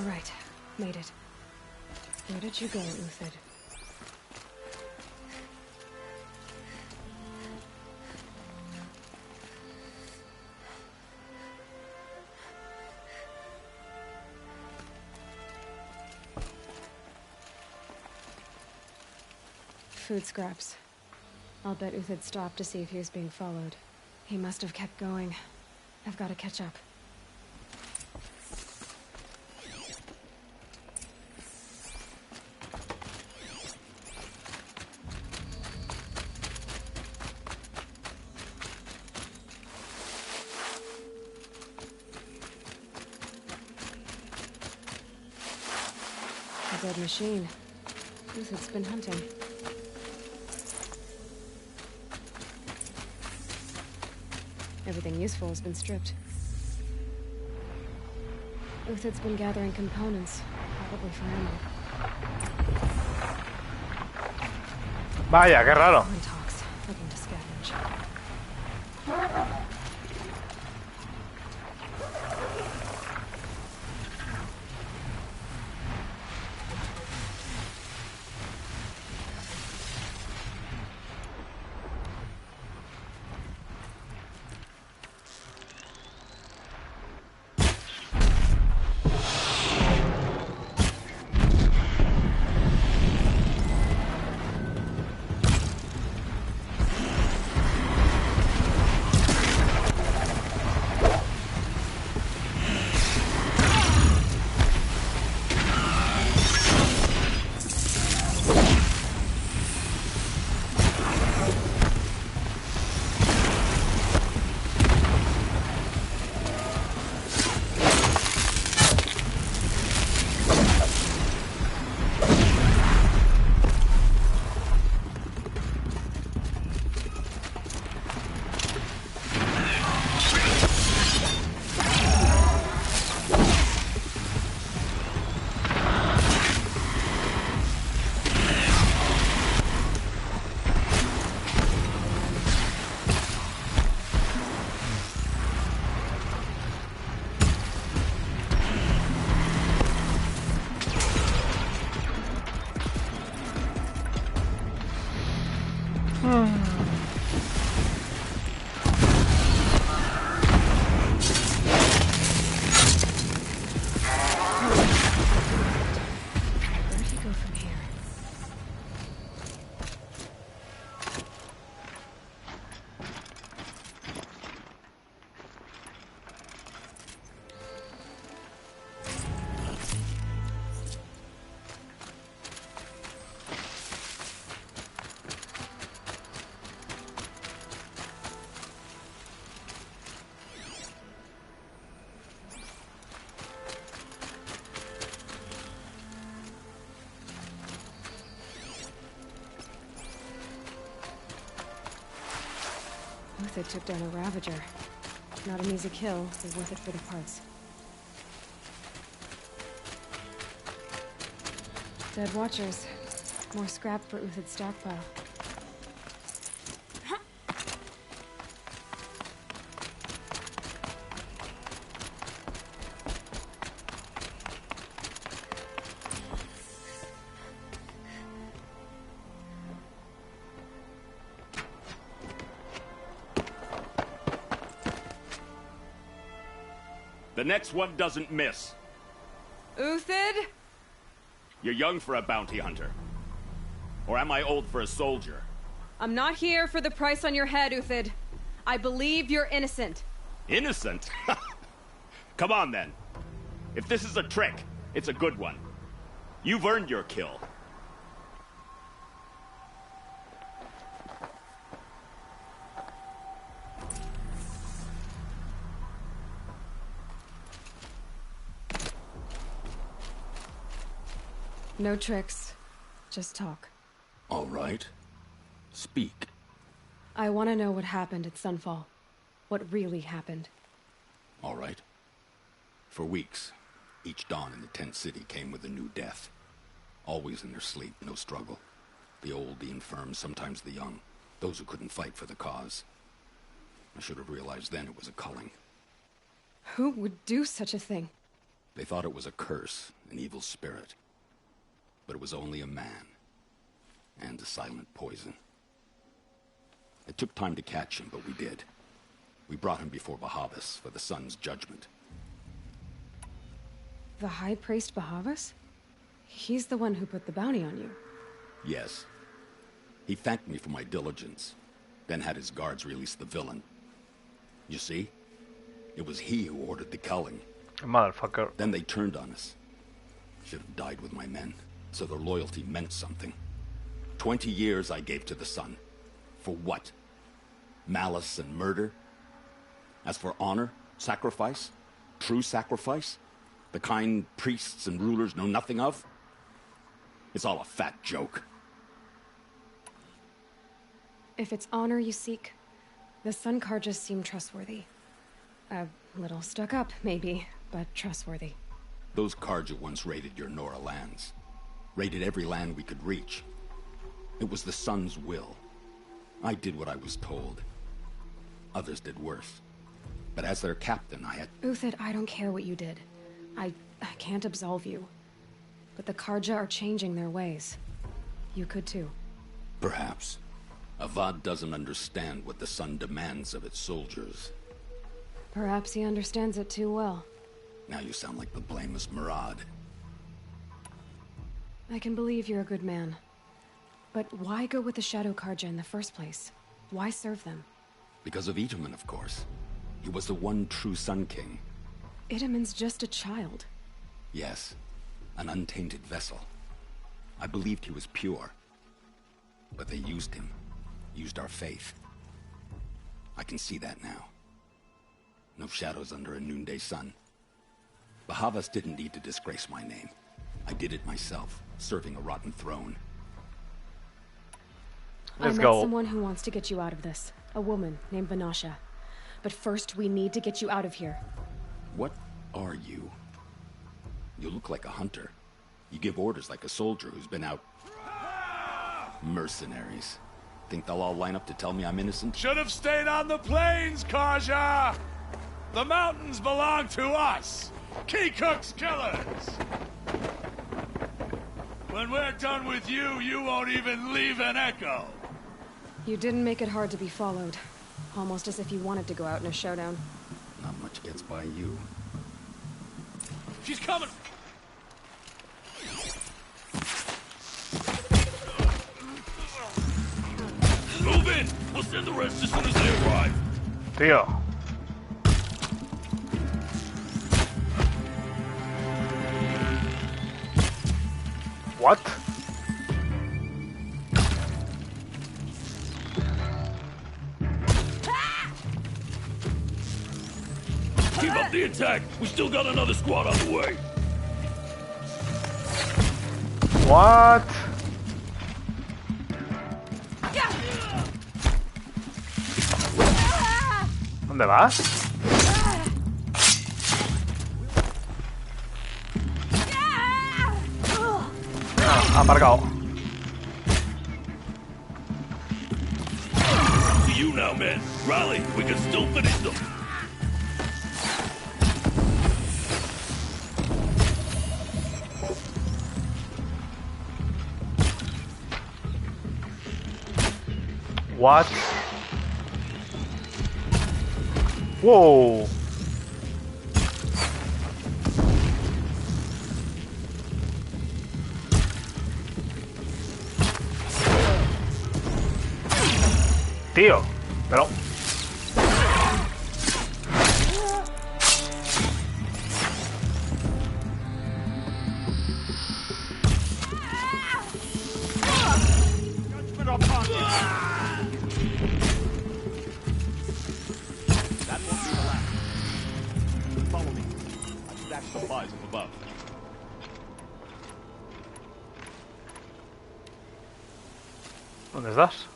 All right, made it. Where did you go, Uthid? Food scraps. I'll bet Uthid stopped to see if he was being followed. He must have kept going. I've got to catch up. A dead machine. Uthid's been hunting. Everything useful has been stripped. Uthid's been gathering components, probably for ammo. Vaya, qué raro. Talks, looking to scavenge. Uthid took down a Ravager. Not an easy kill, but worth it for the parts. Dead Watchers. More scrap for Uthid's stockpile. The next one doesn't miss. Uthid? You're young for a bounty hunter. Or am I old for a soldier? I'm not here for the price on your head, Uthid. I believe you're innocent. Innocent? Come on, then. If this is a trick, it's a good one. You've earned your kill. No tricks. Just talk. All right. Speak. I want to know what happened at Sunfall. What really happened. All right. For weeks, each dawn in the tent city came with a new death. Always in their sleep, no struggle. The old, the infirm, sometimes the young. Those who couldn't fight for the cause. I should have realized then it was a culling. Who would do such a thing? They thought it was a curse, an evil spirit. But it was only a man. And a silent poison. It took time to catch him, but we did. We brought him before Bahavas for the sun's judgment. The High Priest Bahavas? He's the one who put the bounty on you. Yes. He thanked me for my diligence, then had his guards release the villain. You see? It was he who ordered the culling. Motherfucker. Then they turned on us. Should have died with my men, so their loyalty meant something. 20 years I gave to the sun. For what? Malice and murder? As for honor, sacrifice, true sacrifice, the kind priests and rulers know nothing of, it's all a fat joke. If it's honor you seek, the Sun Karjas seem trustworthy. A little stuck up, maybe, but trustworthy. Those Karja once raided your Nora lands. Raided every land we could reach. It was the Sun's will. I did what I was told. Others did worse. But as their captain, I had... Uthid, I don't care what you did. I can't absolve you. But the Karja are changing their ways. You could too. Perhaps. Avad doesn't understand what the Sun demands of its soldiers. Perhaps he understands it too well. Now you sound like the blameless Murad. I can believe you're a good man. But why go with the Shadow Karja in the first place? Why serve them? Because of Itaman, of course. He was the one true Sun King. Itaman's just a child. Yes, an untainted vessel. I believed he was pure. But they used him. Used our faith. I can see that now. No shadows under a noonday sun. Bahavas didn't need to disgrace my name. I did it myself, serving a rotten throne. I met someone who wants to get you out of this. A woman named Vanasha. But first, we need to get you out of here. What are you? You look like a hunter. You give orders like a soldier who's been out... Mercenaries. Think they'll all line up to tell me I'm innocent? Should have stayed on the plains, Karja! The mountains belong to us! Keycook's killers! When we're done with you, you won't even leave an echo! You didn't make it hard to be followed. Almost as if you wanted to go out in a showdown. Not much gets by you. She's coming! Move in! We'll send the rest as soon as they arrive. Tío. What? Keep up the attack! We still got another squad on the way! What? ¿Dónde vas? Ah, aparcado. To you now, men. Rally, we can still finish them. What? Whoa. Tío, pero... ¿Dónde estás?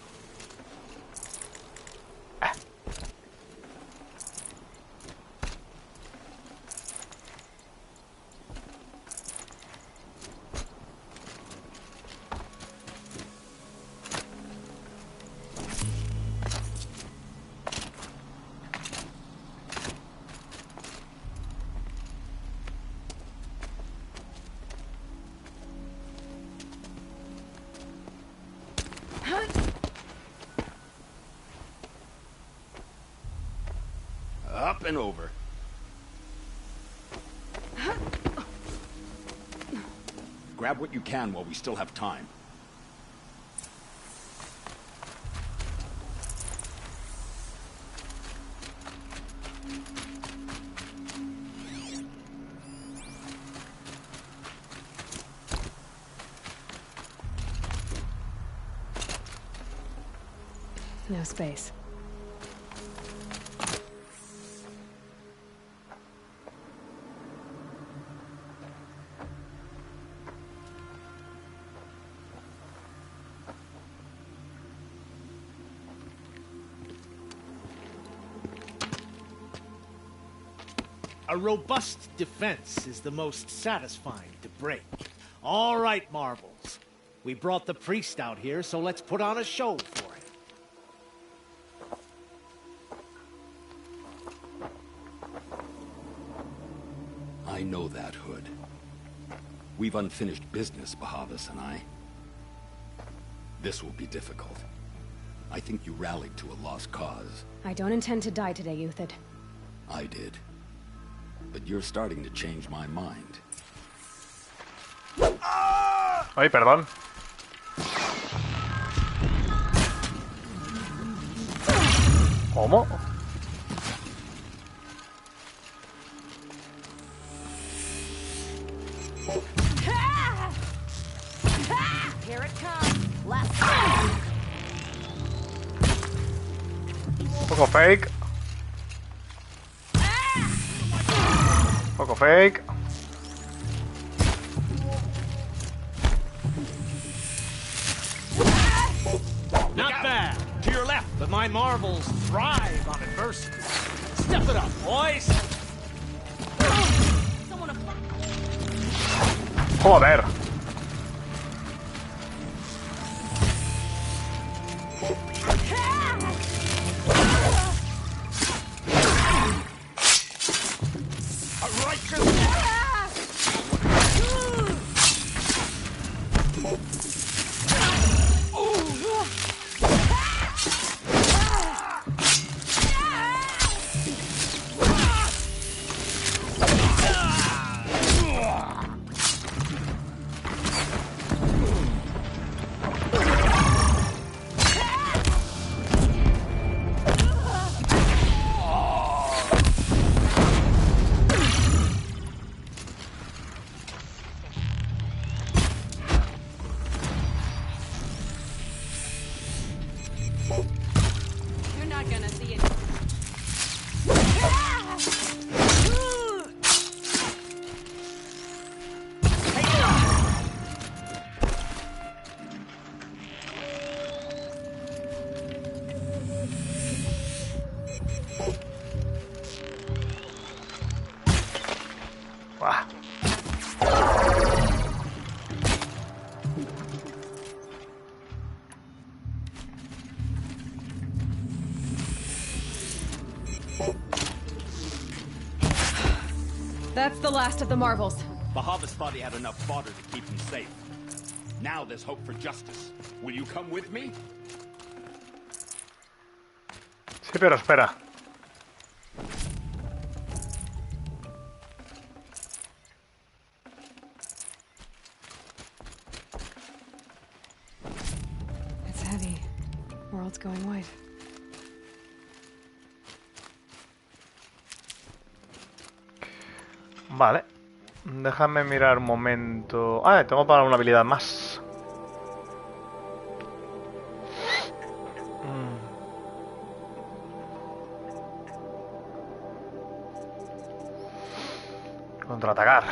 Up and over. Grab what you can while we still have time. No space. A robust defense is the most satisfying to break. All right, Marbles. We brought the priest out here, so let's put on a show for him. I know that, Hood. We've unfinished business, Bahavas and I. This will be difficult. I think you rallied to a lost cause. I don't intend to die today, Uthid. I did. But you're starting to change my mind. Ay, perdón. ¿Cómo? Here it comes. Let's Poco fake. Poco fake. Not bad. To your left, but my marbles thrive on adversity. Step it up, boys. Joder. You're not gonna see it. Buah. That's the last of the marbles. Bahavas thought he had enough fodder to keep him safe. Now there's hope for justice. Will you come with me? Sí, pero espera. It's heavy. World's going white. Vale. Déjame mirar un momento. Ah, tengo para una habilidad más. Contraatacar.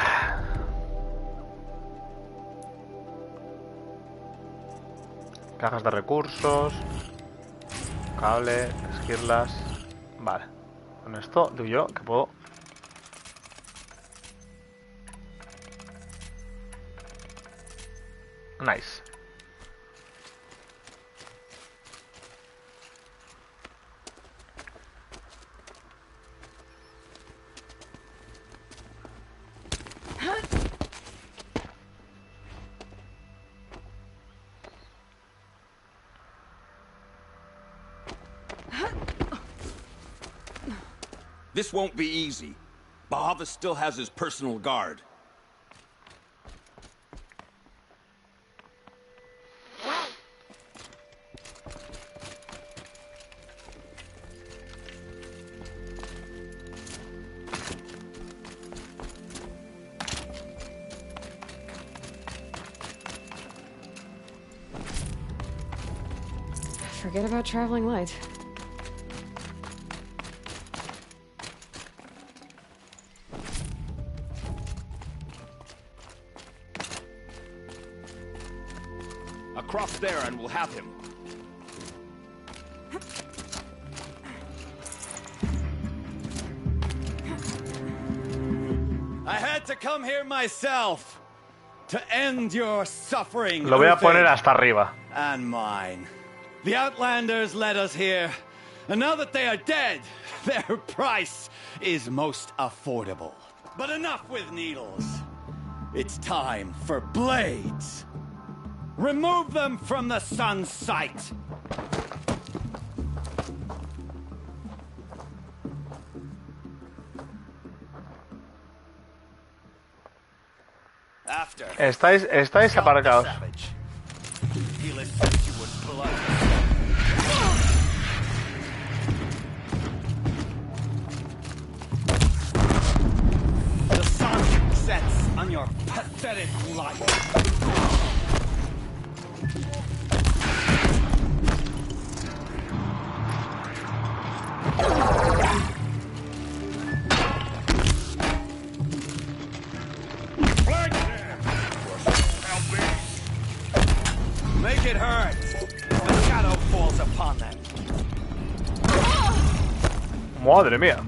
Cajas de recursos. Cable, esquirlas. Vale. Con esto digo yo que puedo. Nice. This won't be easy. Bahavas still has his personal guard. Forget about traveling light. Across there and we'll have him. I had to come here myself to end your suffering. Lo voy a poner hasta arriba. And mine. The Outlanders led us here, and now that they are dead, their price is most affordable. But enough with needles. It's time for blades. Remove them from the sun's sight. After. Estáis aparcados. The sun sets on your pathetic life. Make it hurt. The shadow falls upon them. Madre mía.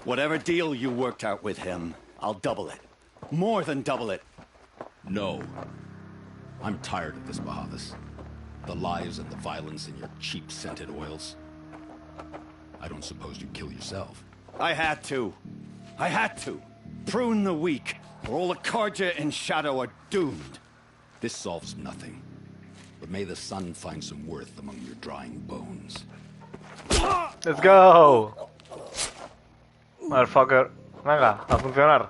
Whatever deal you worked out with him, I'll double it. More than double it. No. I'm tired of this, Bahavas. The lies and the violence in your cheap scented oils. I don't suppose you'd kill yourself. I had to. I had to. Prune the weak, or all the Karja in Shadow are doomed. This solves nothing. But may the sun find some worth among your drying bones. Let's go. Motherfucker. Venga, a funcionar.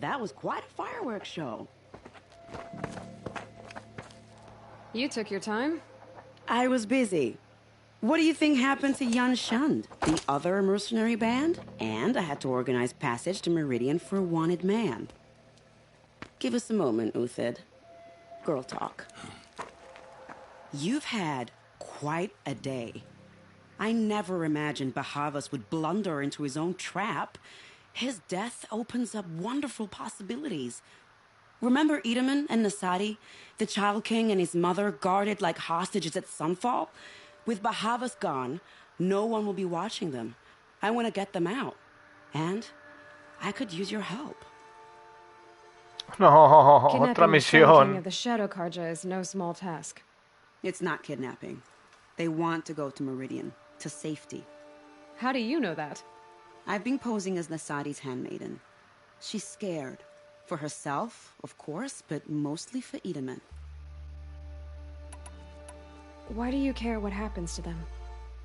That was quite a fireworks show. You took your time? I was busy. What do you think happened to Yan Shund, the other mercenary band? And I had to organize passage to Meridian for a wanted man. Give us a moment, Uthid. Girl talk. You've had quite a day. I never imagined Bahavas would blunder into his own trap. His death opens up wonderful possibilities. Remember Edaman and Nasadi, the Child King and his mother guarded like hostages at sunfall? With Bahavas gone, no one will be watching them. I want to get them out. And I could use your help. No, otra Kidnapping the King misión. of the Shadow Karja is no small task. It's not kidnapping. They want to go to Meridian, to safety. How do you know that? I've been posing as Nasadi's handmaiden. She's scared. For herself, of course, but mostly for Edaman. Why do you care what happens to them?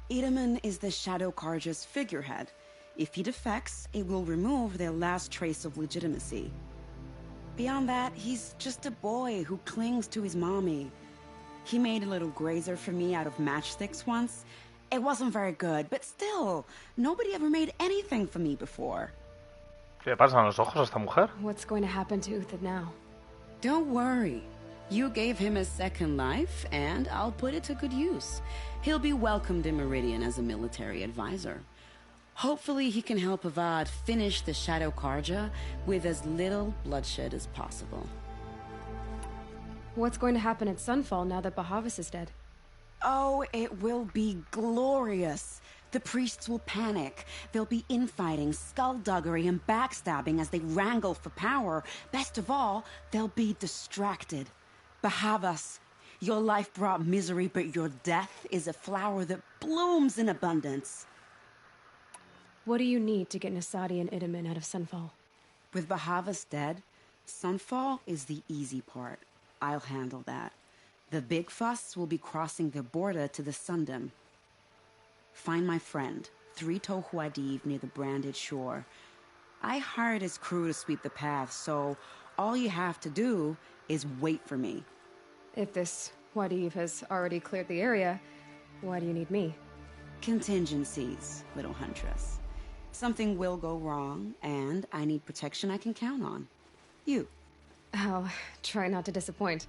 Edaman is the Shadow Karja's figurehead. If he defects, it will remove their last trace of legitimacy. Beyond that, he's just a boy who clings to his mommy. He made a little grazer for me out of matchsticks once. It wasn't very good, but still, nobody ever made anything for me before. ¿Qué le pasa a los ojos a esta mujer? What's going to happen to Uthid now? Don't worry. You gave him a second life, and I'll put it to good use. He'll be welcomed in Meridian as a military advisor. Hopefully he can help Avad finish the Shadow Karja with as little bloodshed as possible. What's going to happen at Sunfall now that Bahavas is dead? Oh, it will be glorious. The priests will panic. There'll be infighting, skullduggery, and backstabbing as they wrangle for power. Best of all, they'll be distracted. Bahavas, your life brought misery, but your death is a flower that blooms in abundance. What do you need to get Nasadi and Idaman out of Sunfall? With Bahavas dead, Sunfall is the easy part. I'll handle that. The big fuss will be crossing the border to the Sundom. Find my friend, 3-Toe Huadiv, near the branded shore. I hired his crew to sweep the path, so all you have to do is wait for me. If this Huadiv has already cleared the area, why do you need me? Contingencies, little huntress. Something will go wrong, and I need protection I can count on. You. I'll try not to disappoint.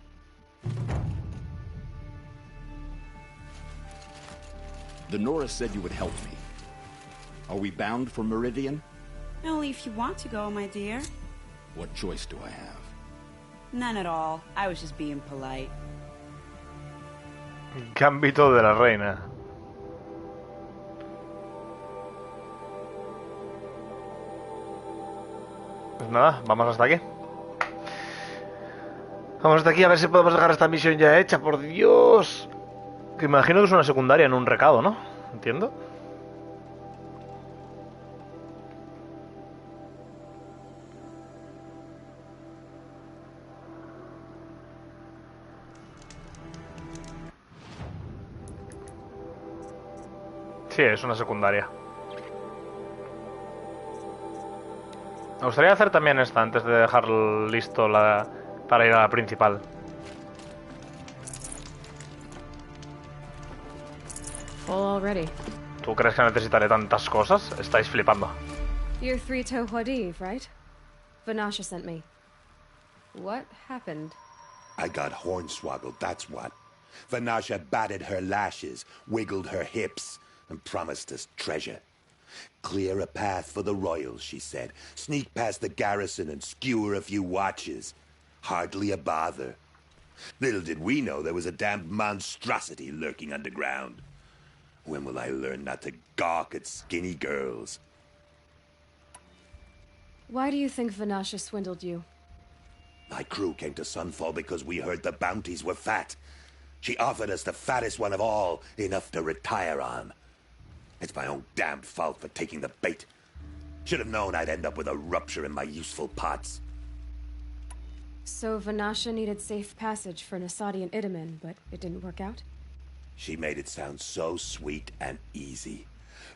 The Nora said you would help me. Are we bound for Meridian? Only if you want to go, my dear. What choice do I have? None at all. I was just being polite. Gambito de la reina. Pues nada, vamos hasta aquí. Vamos hasta aquí a ver si podemos dejar esta misión ya hecha, por Dios. Que imagino que es una secundaria en un recado, ¿no? ¿Entiendo? Sí, es una secundaria. Me gustaría hacer también esta antes de dejar listo para ir a la principal. Already. ¿Tú crees que necesitaré tantas cosas? Estáis flipando. You're 3-Toe Huadiv, right? Vanasha sent me. What happened? I got hornswoggled, that's what. Vanasha batted her lashes, wiggled her hips, and promised us treasure. Clear a path for the royals, she said. Sneak past the garrison and skewer a few watches. Hardly a bother. Little did we know there was a damned monstrosity lurking underground. When will I learn not to gawk at skinny girls? Why do you think Vanasha swindled you? My crew came to Sunfall because we heard the bounties were fat. She offered us the fattest one of all, enough to retire on. It's my own damned fault for taking the bait. Should have known I'd end up with a rupture in my useful pots. So Vanasha needed safe passage for Nasadi and Idaman, but it didn't work out? She made it sound so sweet and easy.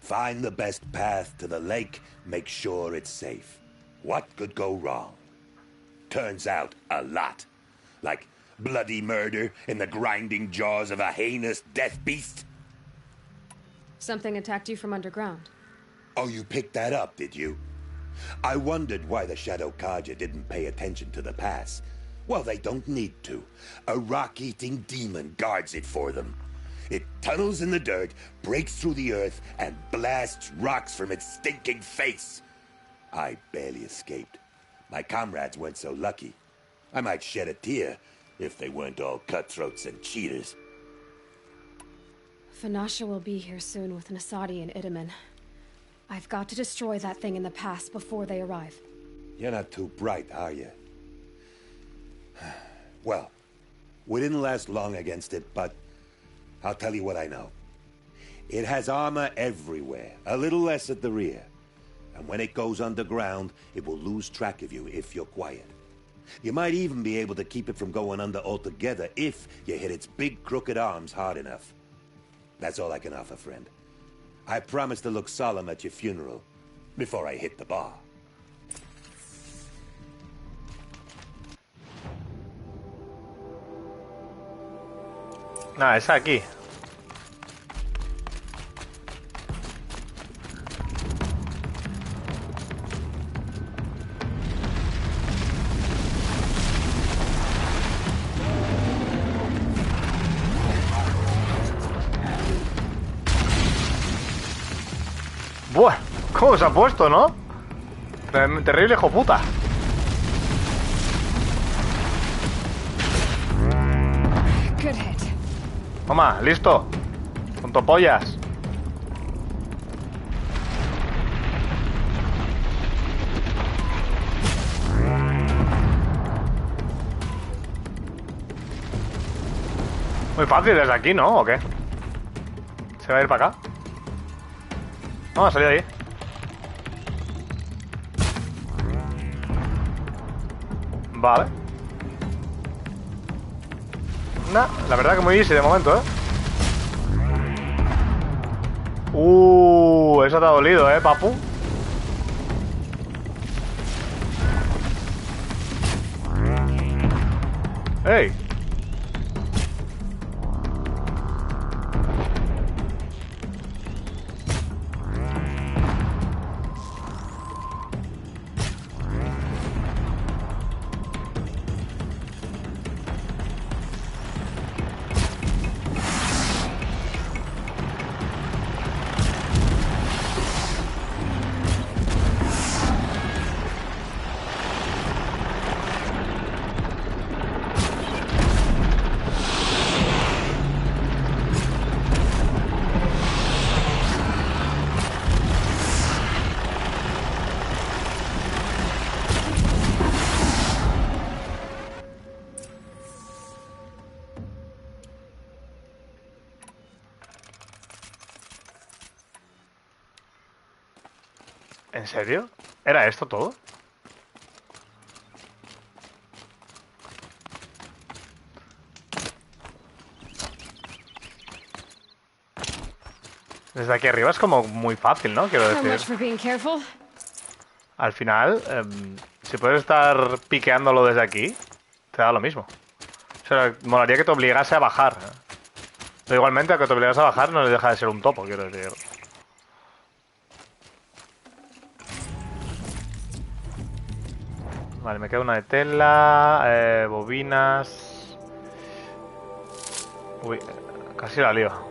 Find the best path to the lake, make sure it's safe. What could go wrong? Turns out, a lot. Like bloody murder in the grinding jaws of a heinous death beast. Something attacked you from underground. Oh, you picked that up, did you? I wondered why the Shadow Karja didn't pay attention to the pass. Well, they don't need to. A rock-eating demon guards it for them. It tunnels in the dirt, breaks through the earth, and blasts rocks from its stinking face. I barely escaped. My comrades weren't so lucky. I might shed a tear if they weren't all cutthroats and cheaters. Vanasha will be here soon with Nasadi and Idaman. I've got to destroy that thing in the pass before they arrive. You're not too bright, are you? Well, we didn't last long against it, but I'll tell you what I know. It has armor everywhere, a little less at the rear. And when it goes underground, it will lose track of you if you're quiet. You might even be able to keep it from going under altogether if you hit its big crooked arms hard enough. That's all I can offer, friend. I promise to look solemn at your funeral before I hit the bar. Nada, es aquí. Buah, ¿cómo se ha puesto, no? Terrible hijo puta. Good hit. Toma, listo. Con topollas. Muy fácil desde aquí, ¿no? ¿O qué? ¿Se va a ir para acá? No, ha salido ahí. Vale. Nah, la verdad que muy easy de momento, ¿eh? Eso te ha dolido, papu. ¡Ey! ¿En serio? ¿Era esto todo? Desde aquí arriba es como muy fácil, ¿no? Quiero So much decir. for being careful. Al final, si puedes estar piqueándolo desde aquí, te da lo mismo. O sea, molaría que te obligase a bajar. Pero igualmente, a que te obligase a bajar no deja de ser un topo, quiero decir. Vale, me queda una de tela, bobinas... Uy, casi la lío.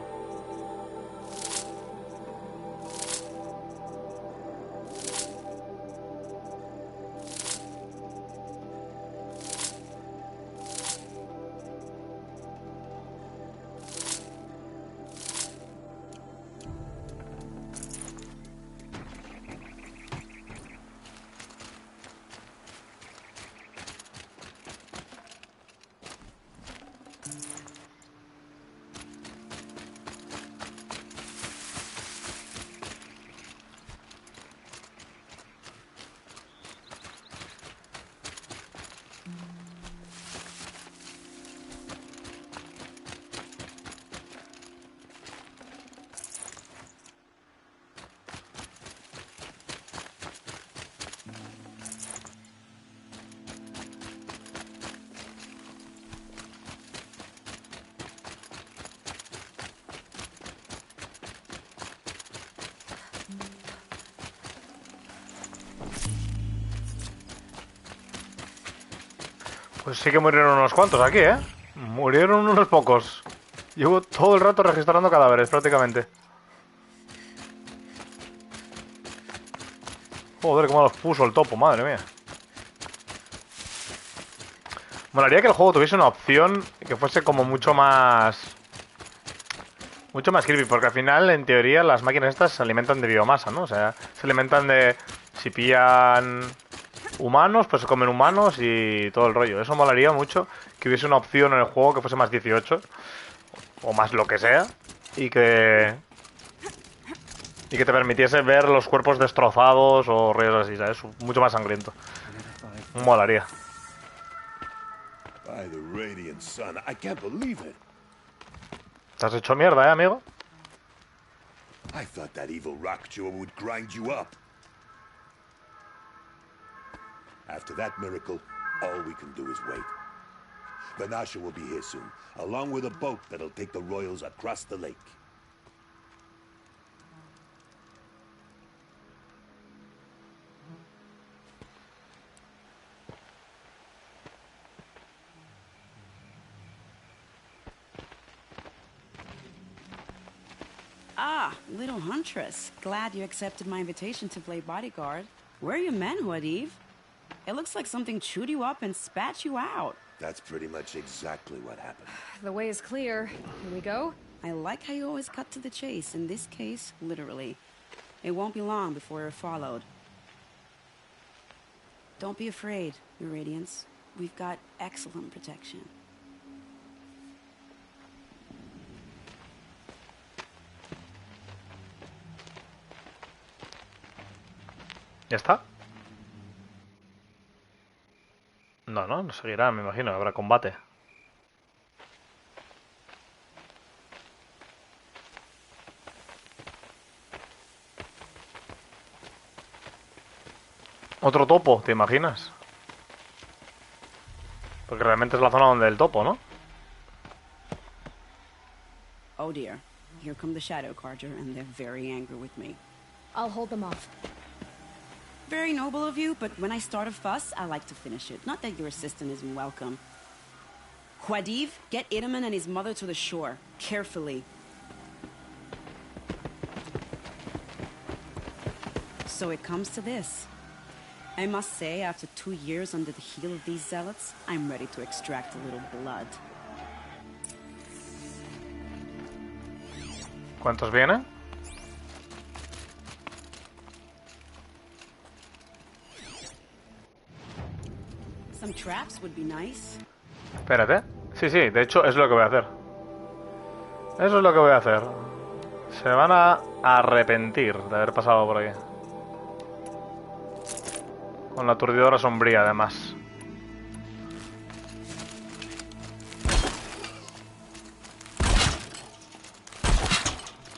Pues sí que murieron unos cuantos aquí, ¿eh? Murieron unos pocos. Llevo todo el rato registrando cadáveres, prácticamente. Joder, cómo los puso el topo, madre mía. Molaría que el juego tuviese una opción que fuese como mucho más creepy, porque al final, en teoría, las máquinas estas se alimentan de biomasa, ¿no? O sea, se alimentan de... Si pillan humanos, pues se comen humanos y todo el rollo. Eso molaría mucho, que hubiese una opción en el juego que fuese más 18, o más lo que sea, y que te permitiese ver los cuerpos destrozados o rollos así, ¿sabes? Mucho más sangriento. Molaría. By the radiant sun, I can't believe it. Te has hecho mierda, amigo. I thought that evil rock jaw would grind you up. After that miracle, all we can do is wait. Vanasha will be here soon, along with a boat that'll take the royals across the lake. Ah, little huntress. Glad you accepted my invitation to play bodyguard. Where are your men, Huadiv? It looks like something chewed you up and spat you out. That's pretty much exactly what happened. The way is clear. Here we go. I like how you always cut to the chase. In this case, literally. It won't be long before we're followed. Don't be afraid, Your Radiance. We've got excellent protection. ¿Ya está? No, no seguirá, me imagino, habrá combate. Otro topo, ¿te imaginas? Porque realmente es la zona donde el topo, ¿no? Oh dear. Here come the Shadow Carja, and they're very angry with me. I'll hold them off. Very noble of you, but when I start a fuss, I like to finish it. Not that your assistant isn't welcome. Huadiv, get Itaman and his mother to the shore. Carefully. So it comes to this. I must say, after 2 years under the heel of these zealots, I'm ready to extract a little blood. ¿Cuántos vienen? Some traps would be nice. Espérate. Sí, sí, de hecho es lo que voy a hacer. Eso es lo que voy a hacer. Se van a arrepentir de haber pasado por aquí. Con la aturdidora sombría, además.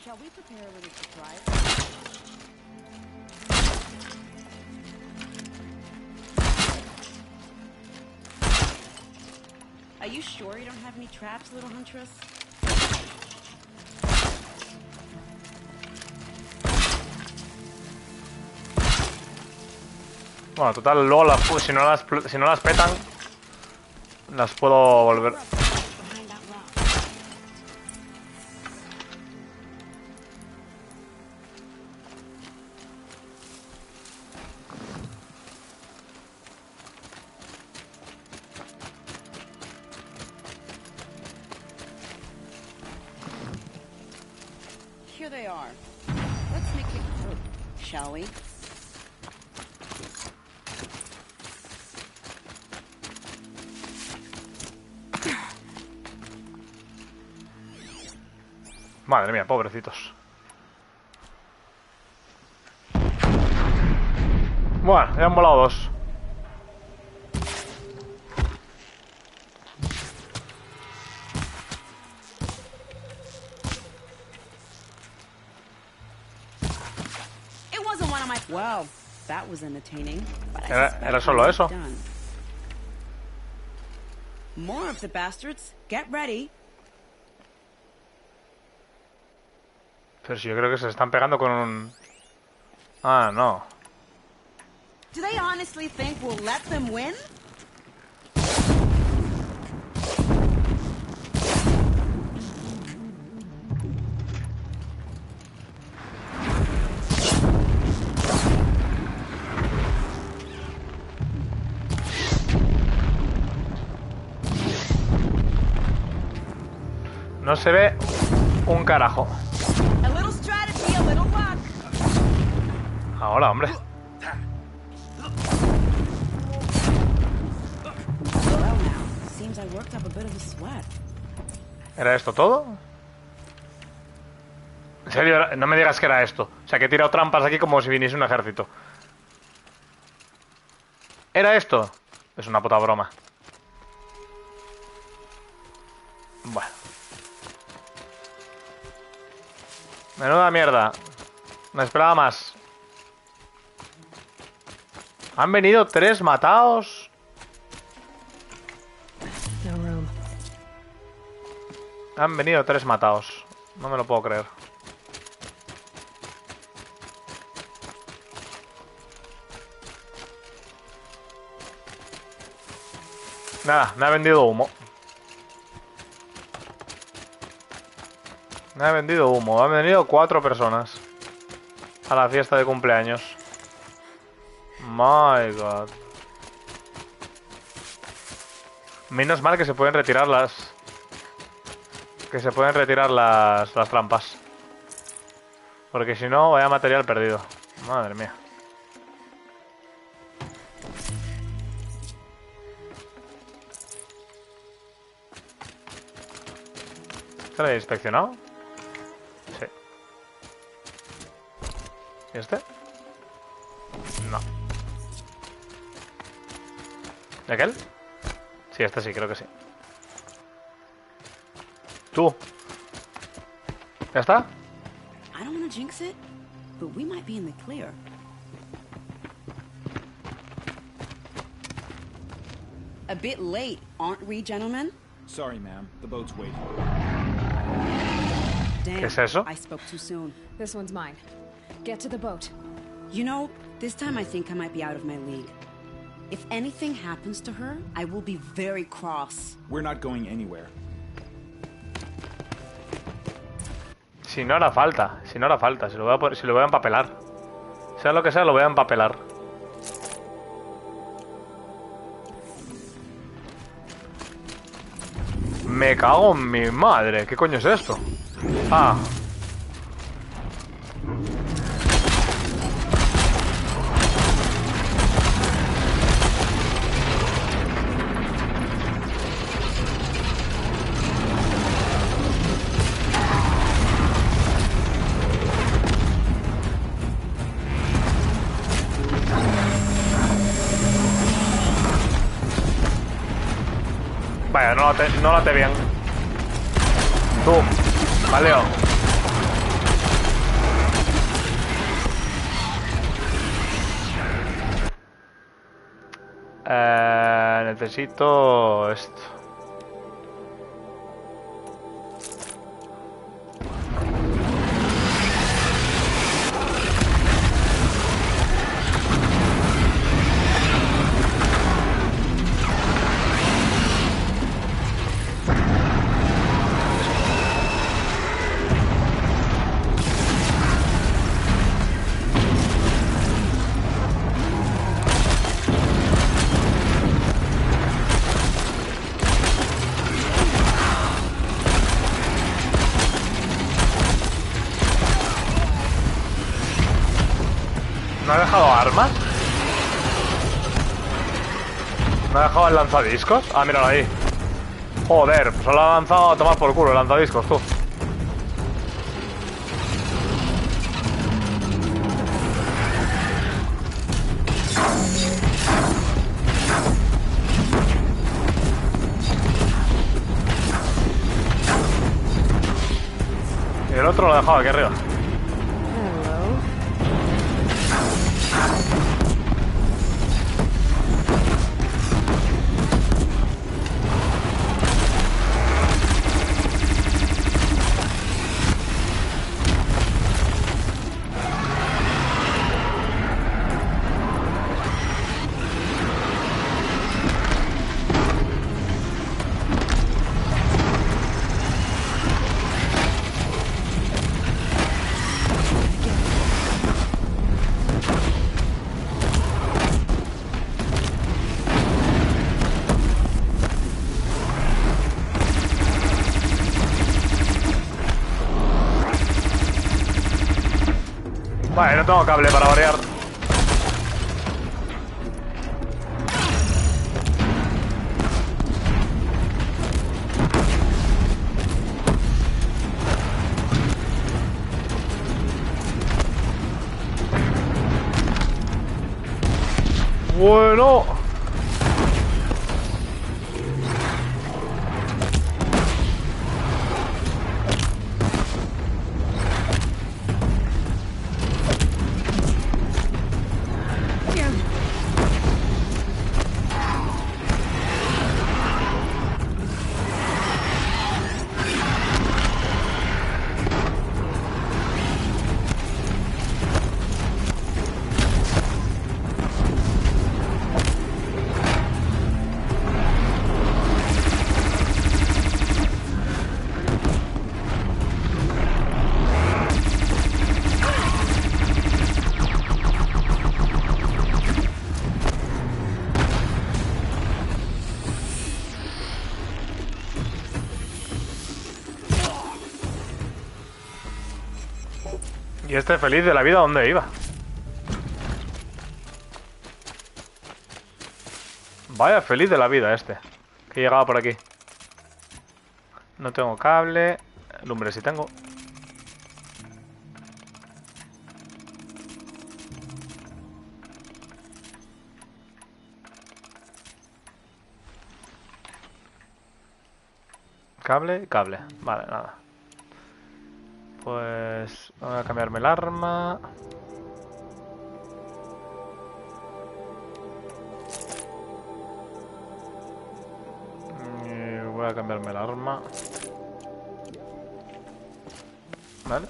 Shall we prepare a little surprise? Are you sure you don't have any traps, little huntress? Bueno, total, luego si no las petan, las puedo volver. Here they are. Let's make it quick, shall we? Madre mía, pobrecitos. Bueno, ya han volado dos. It wasn't one of my... Well, that was entertaining. But Era solo eso. More of the bastards. Get ready. Pero si yo creo que se están pegando con un... Ah, no. Do they honestly think we'll let them win? No se ve un carajo. Ahora, hombre. ¿Era esto todo? En serio, no me digas que era esto. O sea, que he tirado trampas aquí como si viniese un ejército. ¿Era esto? Es una puta broma. Bueno. Menuda mierda. Me esperaba más. Han venido 3 matados. No room. Han venido 3 matados. No me lo puedo creer. Nada, me ha vendido humo. Me ha vendido humo. Han venido 4 personas a la fiesta de cumpleaños. My God. Menos mal que se pueden retirar las... las trampas. Porque si no, vaya material perdido. Madre mía. ¿Se lo he inspeccionado? Sí. ¿Y este? No. ¿Y aquel? Sí, este sí, creo que sí. ¿Tú? ¿Ya está? I don't want to jinx it, but we might be in the clear. A bit late, aren't we, gentlemen? Sorry, ma'am. The boat's waiting. Damn, ¿Qué es eso? I spoke too soon. This one's mine. Get to the boat. You know, this time I think I might be out of my league. If anything happens to her, I will be very cross. We're not going anywhere. Si no hará falta, si no hará falta, si lo voy a empapelar. Sea lo que sea, lo voy a empapelar. Me cago en mi madre, ¿qué coño es esto? Ah. Vaya, no la te bien. Tú, Valeo. Necesito esto. ¿No ha dejado armas? ¿No ha dejado el lanzadiscos? Ah, míralo ahí. Joder, pues lo ha lanzado a tomar por culo el lanzadiscos, tú. Y el otro lo ha dejado aquí arriba. Vale, no tengo cable para variar. Bueno. Y este feliz de la vida, ¿dónde iba? Vaya feliz de la vida este. Que llegaba por aquí. No tengo cable. Lumbre sí tengo. Cable, cable. Vale, nada. Pues voy a cambiarme el arma. Y voy a cambiarme el arma. Vale.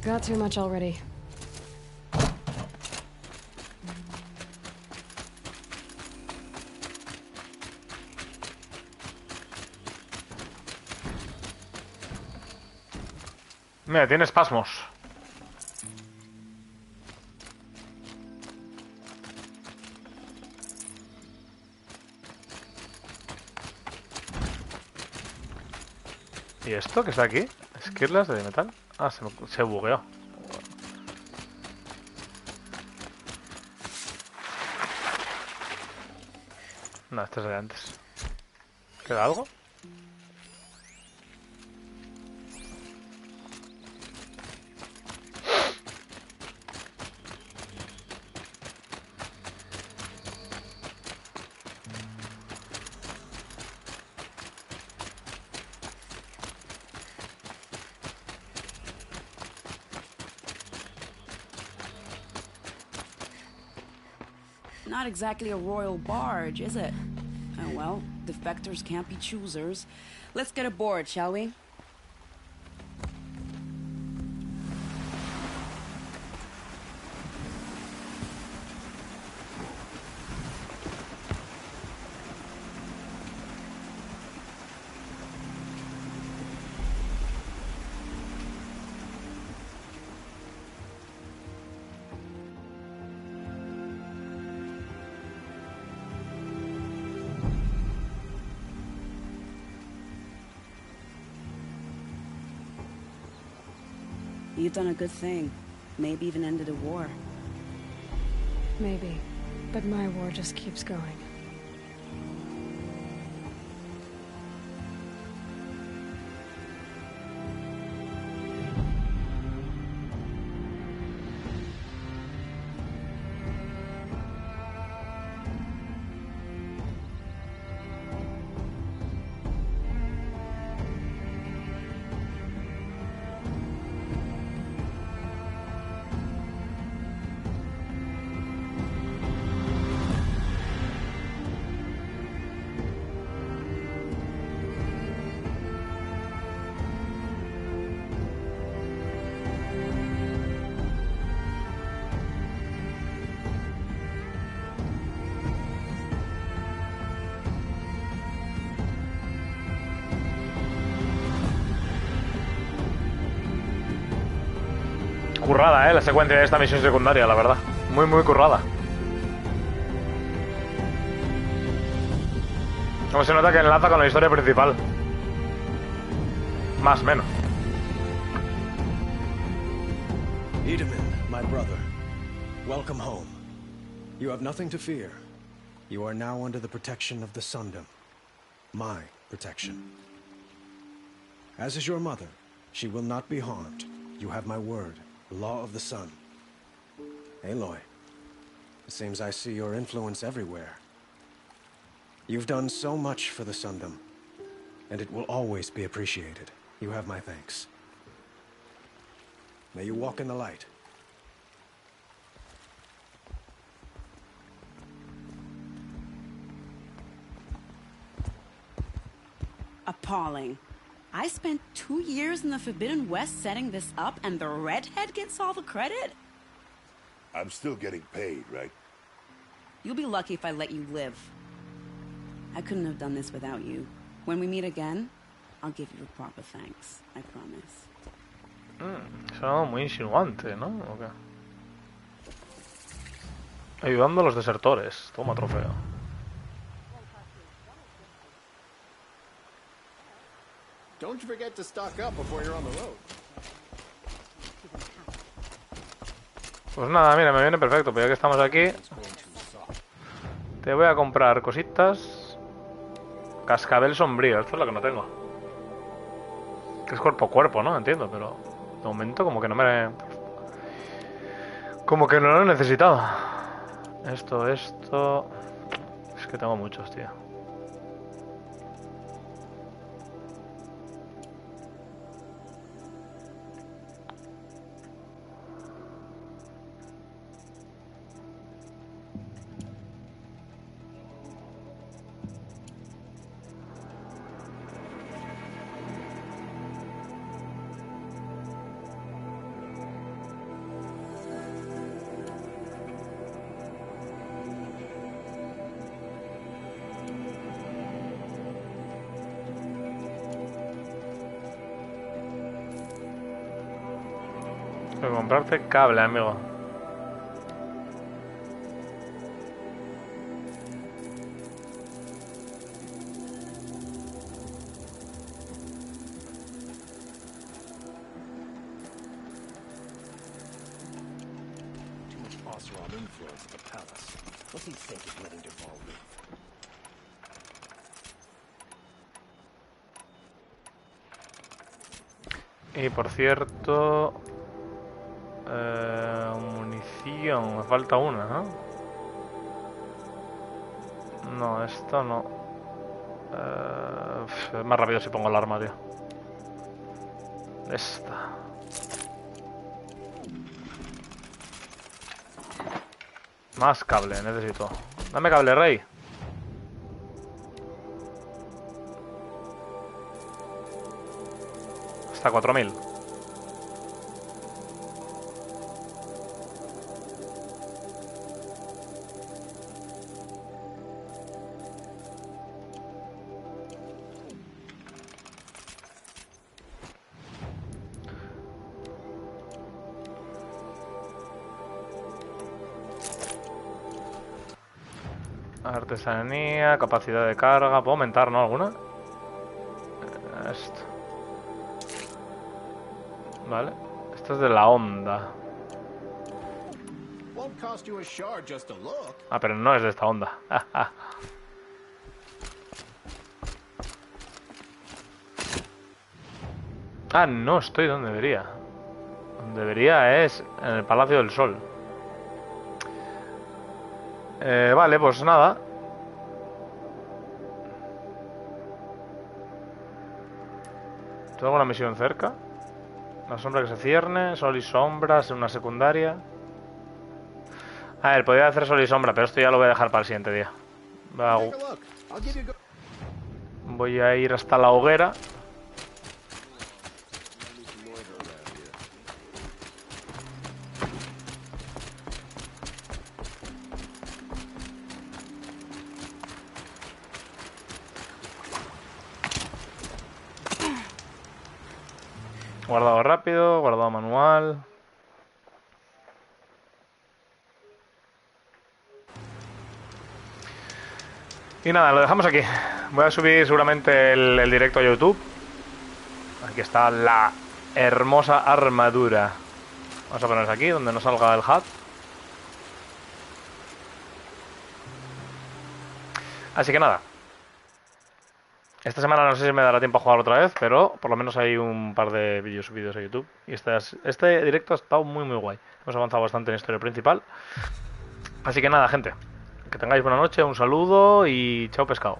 Got too much already. Mira, tiene espasmos. ¿Y esto que está aquí? ¿Esquirlas de metal? Ah, se bugueó. No, este es de antes. ¿Queda algo? Not exactly a royal barge, is it? Oh well, defectors can't be choosers. Let's get aboard, shall we? You've done a good thing. Maybe even ended a war. Maybe. But my war just keeps going. Currada, la secuencia de esta misión secundaria, la verdad. Muy, muy currada. Como se nota que enlaza con la historia principal. Más, menos. Edaman, my brother. Welcome home. You have nothing to fear. You are now under the protection of the Sundom. My protection. As is your mother, she will not be harmed. You have my word. Law of the Sun. Aloy, it seems I see your influence everywhere. You've done so much for the Sundom, and it will always be appreciated. You have my thanks. May you walk in the light. Appalling. I spent 2 years in the Forbidden West setting this up, and the redhead gets all the credit? I'm still getting paid, right? You'll be lucky if I let you live. I couldn't have done this without you. When we meet again, I'll give you a proper thanks. I promise. Suena muy insinuante, ¿no? ¿O qué? Ayudando a los desertores. Toma trofeo. Don't forget to stock up before you're on the road. Pues nada, mira, me viene perfecto. Pues ya que estamos aquí, te voy a comprar cositas. Cascabel sombrío, esto es lo que no tengo. Que es cuerpo a cuerpo, ¿no? Entiendo, pero de momento como que no me... Como que no lo he necesitado. Esto... Es que tengo muchos, tío. Tengo que comprarte cable, amigo. Too much Oseram influence at the palace. What's he thinking letting Dervahl live? Y por cierto... munición, me falta una, ¿no? No, esto no. Es más rápido si pongo el arma, tío. Esta. Más cable, necesito. Dame cable, rey. Hasta 4000. Artesanía, capacidad de carga. ¿Puedo aumentar, no? ¿Alguna? Esto. Vale. Esto es de la onda. Ah, pero no es de esta onda. Ah, no estoy donde debería. Donde debería es en el Palacio del Sol. Vale, pues nada. ¿Tengo alguna misión cerca? La sombra que se cierne, sol y sombras en una secundaria. A ver, podría hacer sol y sombra, pero esto ya lo voy a dejar para el siguiente día. Voy a ir hasta la hoguera. Guardado rápido, guardado manual. Y nada, lo dejamos aquí. Voy a subir seguramente el directo a YouTube. Aquí está la hermosa armadura. Vamos a ponernos aquí, donde no salga el HUD. Así que nada. Esta semana no sé si me dará tiempo a jugar otra vez, pero por lo menos hay un par de vídeos subidos a YouTube. Y este directo ha estado muy muy guay. Hemos avanzado bastante en la historia principal. Así que nada, gente. Que tengáis buena noche, un saludo y chao pescado.